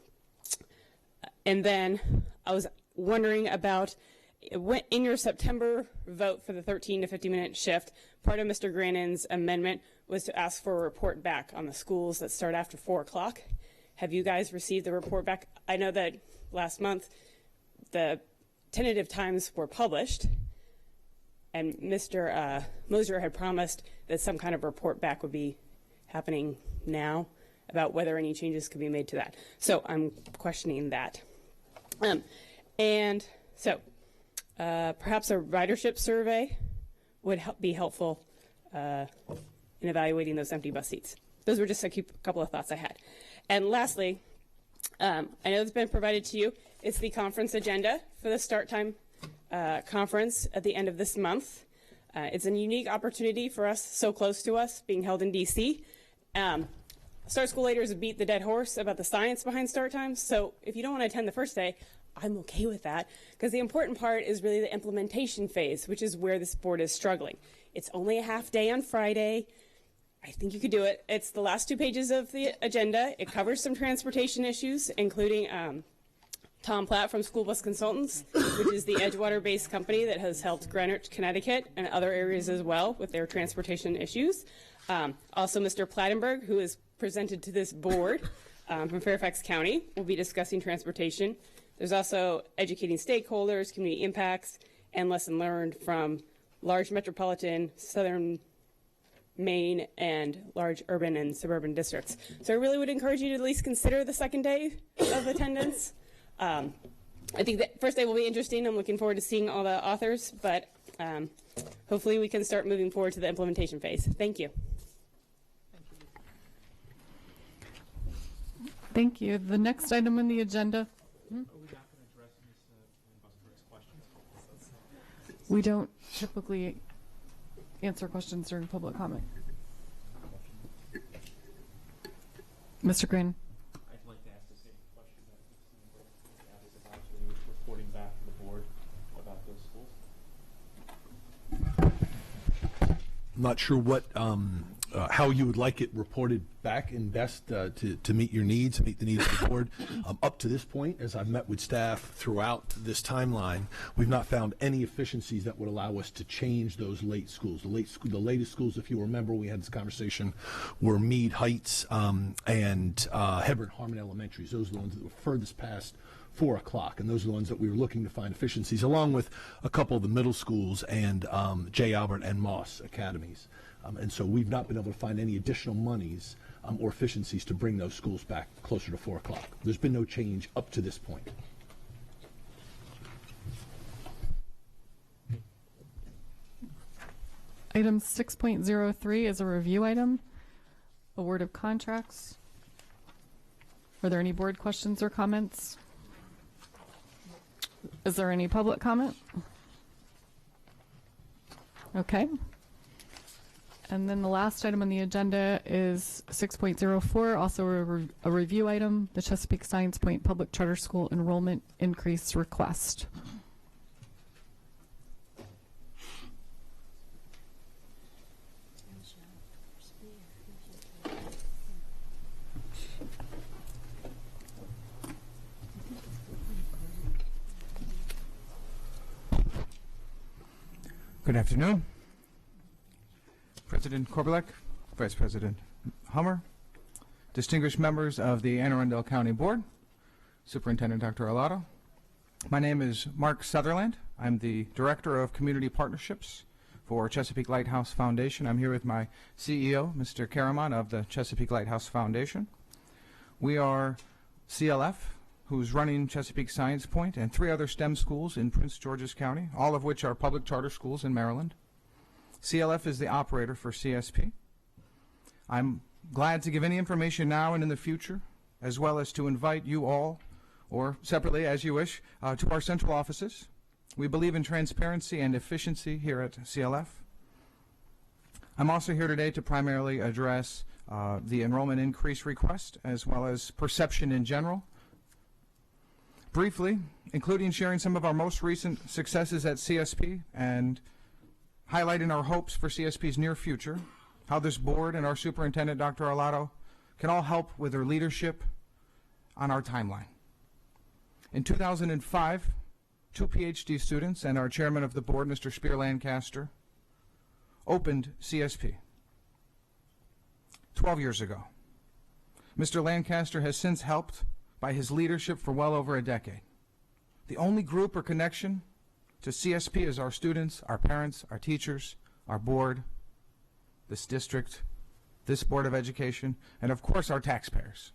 then I was wondering about, in your September vote for the 13 to 50-minute shift, part of Mr. Grannon's amendment was to ask for a report back on the schools that start after 4 o'clock. Have you guys received the report back? I know that last month the tentative times were published, and Mr. Moser had promised that some kind of report back would be happening now about whether any changes could be made to that. So I'm questioning that. And so perhaps a ridership survey would be helpful in evaluating those empty bus seats. Those were just a couple of thoughts I had. And lastly, I know it's been provided to you. It's the conference agenda for the start time conference at the end of this month. It's a unique opportunity for us, so close to us, being held in D.C. Start School Later has beat the dead horse about the science behind start times. So if you don't want to attend the first day, I'm okay with that, because the important part is really the implementation phase, which is where this board is struggling. It's only a half day on Friday. I think you could do it. It's the last 2 pages of the agenda. It covers some transportation issues, including Tom Platt from School Bus Consultants, which is the Edgewater-based company that has helped Greenwich, Connecticut, and other areas as well with their transportation issues. Also, Mr. Plattenberg, who is presented to this board from Fairfax County, will be discussing transportation. There's also educating stakeholders, community impacts, and lesson learned from large metropolitan, southern Maine, and large urban and suburban districts. So I really would encourage you to at least consider the second day of attendance. I think the first day will be interesting. I'm looking forward to seeing all the authors, but hopefully we can start moving forward to the implementation phase. Thank you. Thank you. The next item on the agenda. We don't typically answer questions during public comment. Mr. Green. I'd like to ask the same question that is actually reporting back to the board about those schools. I'm not sure what how you would like it reported back and best to meet your needs, meet the needs of the board. Up to this point, as I've met with staff throughout this timeline, we've not found any efficiencies that would allow us to change those late schools. The latest schools, if you remember, we had this conversation, were Mead Heights and Hebron Harmon Elementaries. Those are the ones that were furthest past 4 o'clock, and those are the ones that we were looking to find efficiencies, along with a couple of the middle schools and J. Albert and Moss academies. And so we've not been able to find any additional monies or efficiencies to bring those schools back closer to 4 o'clock. There's been no change up to this point. Item 6.03 is a review item, award of contracts. Are there any board questions or comments? Is there any public comment? Okay. And then the last item on the agenda is 6.04, also a review item, the Chesapeake Science Point Public Charter School enrollment increase request. Good afternoon. President Korbelek, Vice President Hummer, distinguished members of the Anne Arundel County Board, Superintendent Dr. Alato. My name is Mark Sutherland. I'm the Director of Community Partnerships for Chesapeake Lighthouse Foundation. I'm here with my CEO, Mr. Karaman of the Chesapeake Lighthouse Foundation. We are CLF, who's running Chesapeake Science Point and 3 other STEM schools in Prince George's County, all of which are public charter schools in Maryland. CLF is the operator for CSP. I'm glad to give any information now and in the future, as well as to invite you all, or separately as you wish, to our central offices. We believe in transparency and efficiency here at CLF. I'm also here today to primarily address the enrollment increase request, as well as perception in general. Briefly, including sharing some of our most recent successes at CSP and highlighting our hopes for CSP's near future, how this board and our superintendent, Dr. Alato, can all help with their leadership on our timeline. In 2005, 2 PhD students and our chairman of the board, Mr. Spear Lancaster, opened CSP 12 years ago. Mr. Lancaster has since helped by his leadership for well over a decade. The only group or connection to CSP is our students, our parents, our teachers, our board, this district, this Board of Education, and of course our taxpayers.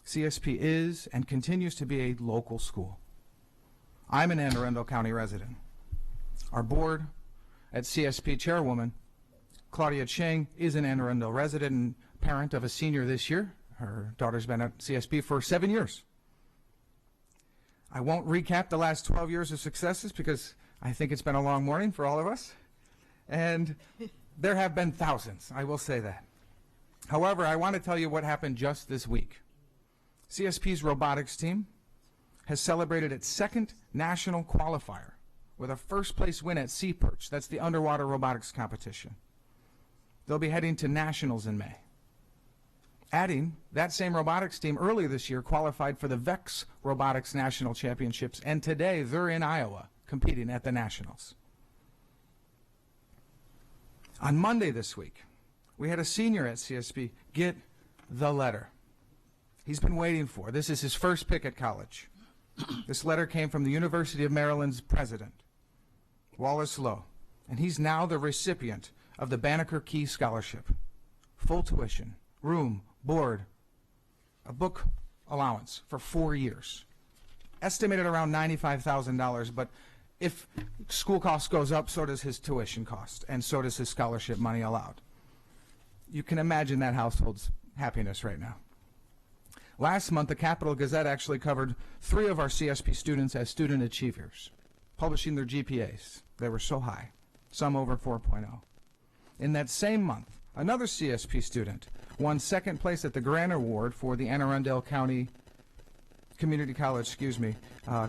CSP is and continues to be a local school. I'm an Anne Arundel County resident. Our board at CSP chairwoman, Claudia Cheng, is an Anne Arundel resident and parent of a senior this year. Her daughter's been at CSP for 7 years. I won't recap the last 12 years of successes because I think it's been a long morning for all of us. And there have been thousands, I will say that. However, I want to tell you what happened just this week. CSP's robotics team has celebrated its 2nd national qualifier with a first-place win at Sea Perch. That's the underwater robotics competition. They'll be heading to nationals in May. Adding, that same robotics team earlier this year qualified for the VEX Robotics National Championships, and today they're in Iowa competing at the Nationals. On Monday this week, we had a senior at CSP get the letter he's been waiting for. This is his first pick at college. This letter came from the University of Maryland's president, Wallace Lowe, and he's now the recipient of the Banneker Key Scholarship. Full tuition, room, board, a book allowance for 4 years. Estimated around $95,000, but if school cost goes up, so does his tuition cost, and so does his scholarship money allowed. You can imagine that household's happiness right now. Last month, the Capital Gazette actually covered 3 of our CSP students as student achievers, publishing their GPAs. They were so high, some over 4.0. In that same month, another CSP student won 2nd place at the Grant Award for the Anne Arundel County Community College,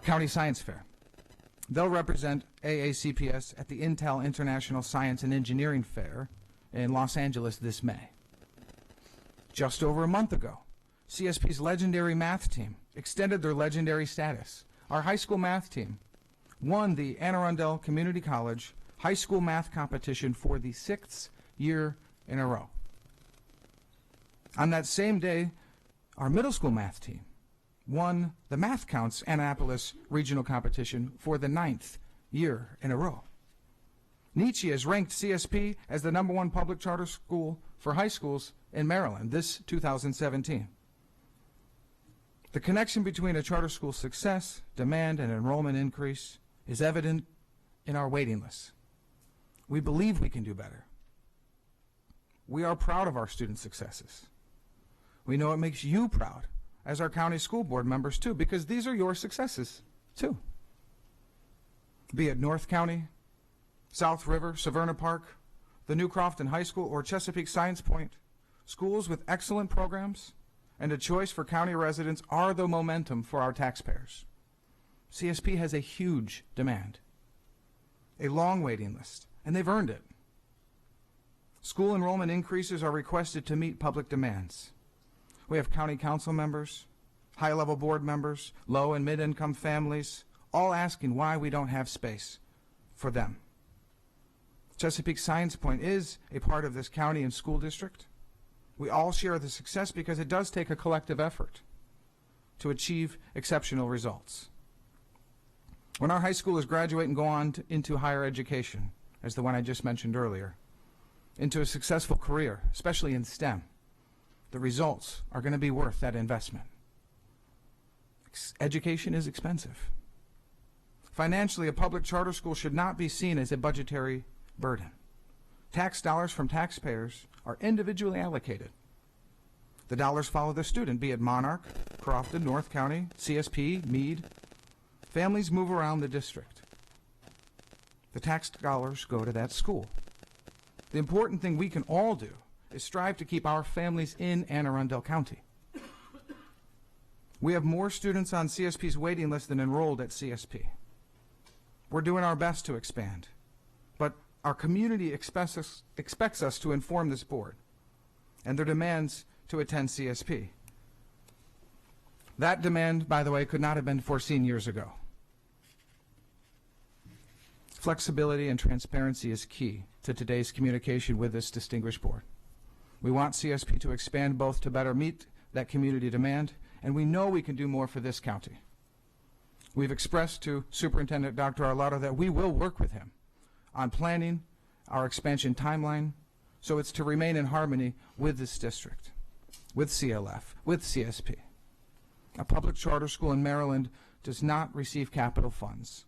County Science Fair. They'll represent AACPS at the Intel International Science and Engineering Fair in Los Angeles this May. Just over a month ago, CSP's legendary math team extended their legendary status. Our high school math team won the Anne Arundel Community College High School Math Competition for the 6th year in a row. On that same day, our middle school math team won the Math Counts Annapolis Regional Competition for the 9th year in a row. Nietzsche has ranked CSP as the #1 public charter school for high schools in Maryland this 2017. The connection between a charter school's success, demand, and enrollment increase is evident in our waiting lists. We believe we can do better. We are proud of our student successes. We know it makes you proud as our county school board members too, because these are your successes too. Be it North County, South River, Severna Park, the New Crofton High School, or Chesapeake Science Point, schools with excellent programs and a choice for county residents are the momentum for our taxpayers. CSP has a huge demand, a long waiting list, and they've earned it. School enrollment increases are requested to meet public demands. We have county council members, high-level board members, low and mid-income families, all asking why we don't have space for them. Chesapeake Science Point is a part of this county and school district. We all share the success because it does take a collective effort to achieve exceptional results. When our high schoolers graduate and go on into higher education, as the one I just mentioned earlier, into a successful career, especially in STEM, the results are going to be worth that investment. Education is expensive. Financially, a public charter school should not be seen as a budgetary burden. Tax dollars from taxpayers are individually allocated. The dollars follow the student, be it Monarch, Crofton, North County, CSP, Meade. Families move around the district. The tax dollars go to that school. The important thing we can all do is strive to keep our families in Anne Arundel County. We have more students on CSP's waiting list than enrolled at CSP. We're doing our best to expand, but our community expects us to inform this board and their demands to attend CSP. That demand, by the way, could not have been foreseen years ago. Flexibility and transparency is key to today's communication with this distinguished board. We want CSP to expand both to better meet that community demand, and we know we can do more for this county. We've expressed to Superintendent Dr. Arlotto that we will work with him on planning our expansion timeline so it's to remain in harmony with this district, with CLF, with CSP. A public charter school in Maryland does not receive capital funds,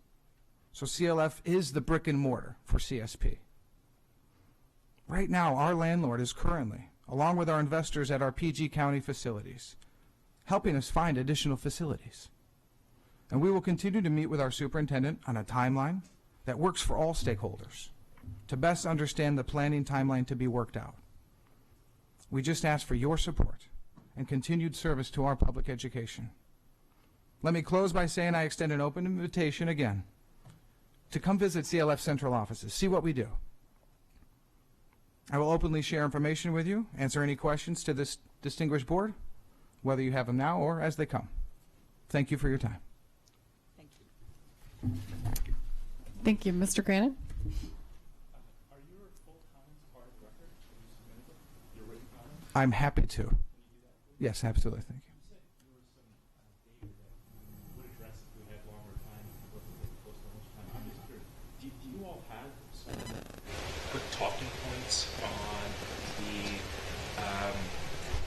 so CLF is the brick and mortar for CSP. Right now, our landlord is currently, along with our investors at our PG County facilities, helping us find additional facilities. And we will continue to meet with our superintendent on a timeline that works for all stakeholders to best understand the planning timeline to be worked out. We just ask for your support and continued service to our public education. Let me close by saying I extend an open invitation again to come visit CLF central offices, see what we do. I will openly share information with you, answer any questions to this distinguished board, whether you have them now or as they come. Thank you for your time. Thank you. Mr. Granite? Are your full comments part of the record? Have you submitted them? Your written comments? I'm happy to. Can you do that, please? Yes, absolutely. Thank you. You said there was some data that you would address if we had longer time, or if we had close to much time. I'm just curious, do you all have some quick talking points on the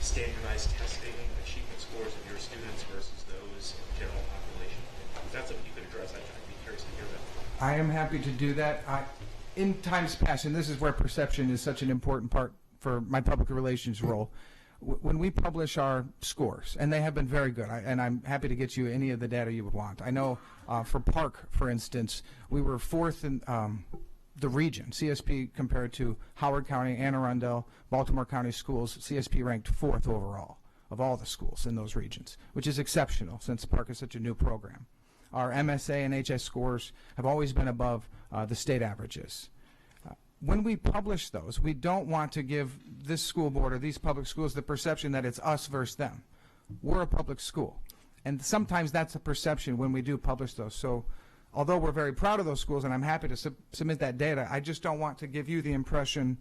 standardized testing achievement scores of your students versus those of the general population? If that's something you could address, I'd be curious to hear that. I am happy to do that. In times past, and this is where perception is such an important part for my public relations role, when we publish our scores, and they have been very good, and I'm happy to get you any of the data you would want. I know for Park, for instance, we were fourth in the region, CSP compared to Howard County, Anne Arundel, Baltimore County schools. CSP ranked fourth overall of all the schools in those regions, which is exceptional since Park is such a new program. Our MSA and HS scores have always been above the state averages. When we publish those, we don't want to give this school board or these public schools the perception that it's us versus them. We're a public school, and sometimes that's a perception when we do publish those. So although we're very proud of those schools, and I'm happy to submit that data, I just don't want to give you the impression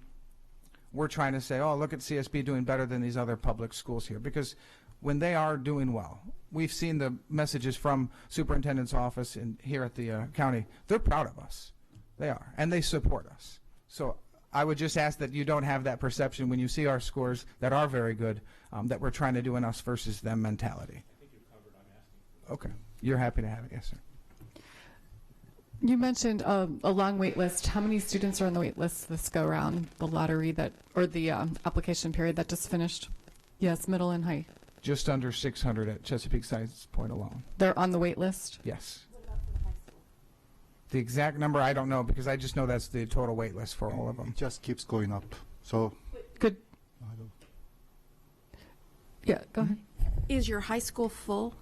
we're trying to say, oh, look at CSB doing better than these other public schools here, because when they are doing well, we've seen the messages from superintendent's office and here at the county. They're proud of us. They are, and they support us. So I would just ask that you don't have that perception when you see our scores that are very good, that we're trying to do an us versus them mentality. I think you've covered. I'm asking. Okay. You're happy to have it. Yes, sir. You mentioned a long wait list. How many students are on the wait list this go around, the lottery that, or the application period that just finished? Yes, middle and high. just under 600 at Chesapeake Science Point alone. They're on the wait list? Yes. The exact number I don't know, because I just know that's the total wait list for all of them. It just keeps going up. So Good. Yeah, go ahead. Is your high school full?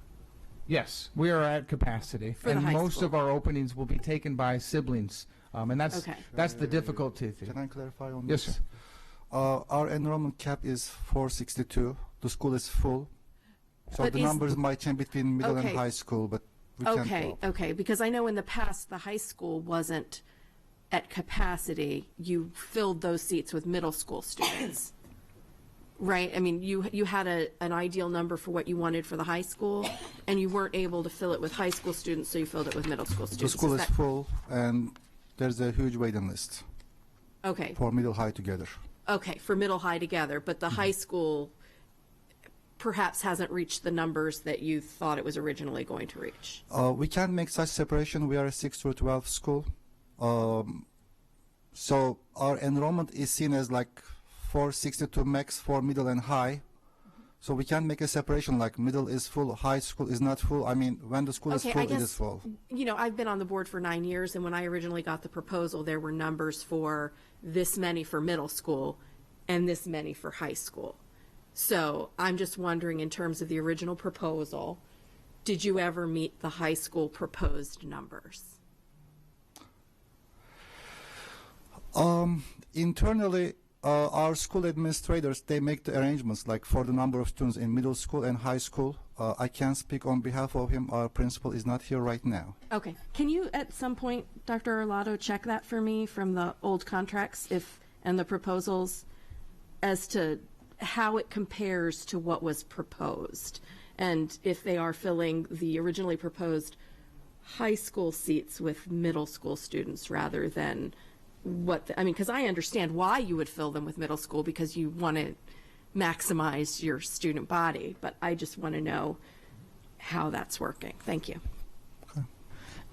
Yes, we are at capacity, For the and high most school. of our openings will be taken by siblings, and that's Okay. that's the difficulty. Can I clarify on Yes, this? sir. Our enrollment cap is 462. The school is full. So But the is- numbers might change between middle Okay. and high school, but we can't Okay, go up. okay, because I know in the past, the high school wasn't at capacity. You filled those seats with middle school students, right? I mean, you had an ideal number for what you wanted for the high school, and you weren't able to fill it with high school students, so you filled it with middle school The students. school is that- full, and there's a huge waiting list Okay, for middle high together. okay, for middle high together, but the high school perhaps hasn't reached the numbers that you thought it was originally going to reach. We can't make such separation. We are a 6 through 12 school. So our enrollment is seen as like 462 max for middle and high. So we can't make a separation like middle is full, high school is not full. I mean, when the school is Okay, full, I it is guess, full. you know, I've been on the board for 9 years, and when I originally got the proposal, there were numbers for this many for middle school and this many for high school. So I'm just wondering, in terms of the original proposal, did you ever meet the high school proposed numbers? Internally, our school administrators, they make the arrangements like for the number of students in middle school and high school. I can't speak on behalf of him. Our principal is not here right now. Okay. Can you, at some point, Dr. Arlotto, check that for me from the old contracts and the proposals as to how it compares to what was proposed? And if they are filling the originally proposed high school seats with middle school students rather than I mean, because I understand why you would fill them with middle school, because you want to maximize your student body, but I just want to know how that's working. Thank you.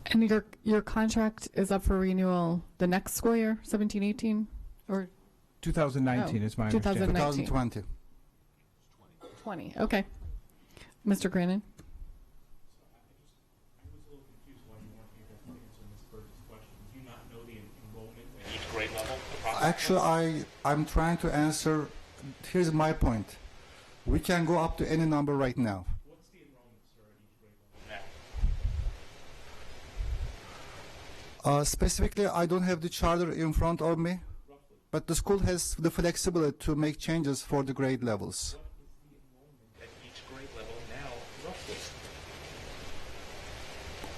And your contract is up for renewal the next school year, 17-18, or 2019 is my understanding. 2020. 20. Okay. Mr. Grannon. Grade level? Actually, I'm trying to answer. Here's my point. We can go up to any number right now. What's the enrollment, sir, at each grade level now? Specifically, I don't have the charter in front of me, but the school has the flexibility to make changes for the grade levels. At each grade level now, roughly?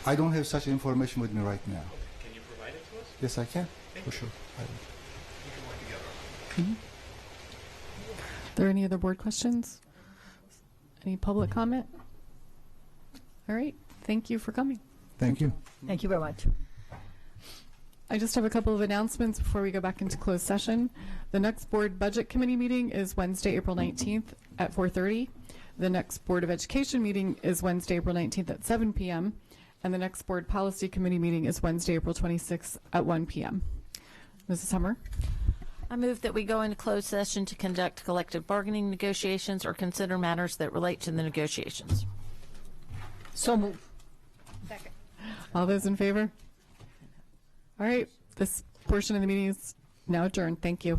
I don't have such information with me right now. Can you provide it to us? Yes, I can, Thank for you. sure. I will. We can work together. Are there any other board questions? Any public comment? All right. Thank you for coming. Thank you. Thank you very much. I just have a couple of announcements before we go back into closed session. The next board budget committee meeting is Wednesday, April 19th at 4:30. The next Board of Education meeting is Wednesday, April 19th at 7 p.m. And the next board policy committee meeting is Wednesday, April 26th at 1 p.m. Mrs. Hummer? I move that we go into closed session to conduct collective bargaining negotiations or consider matters that relate to the negotiations. So moved. All those in favor? All right. This portion of the meeting is now adjourned. Thank you.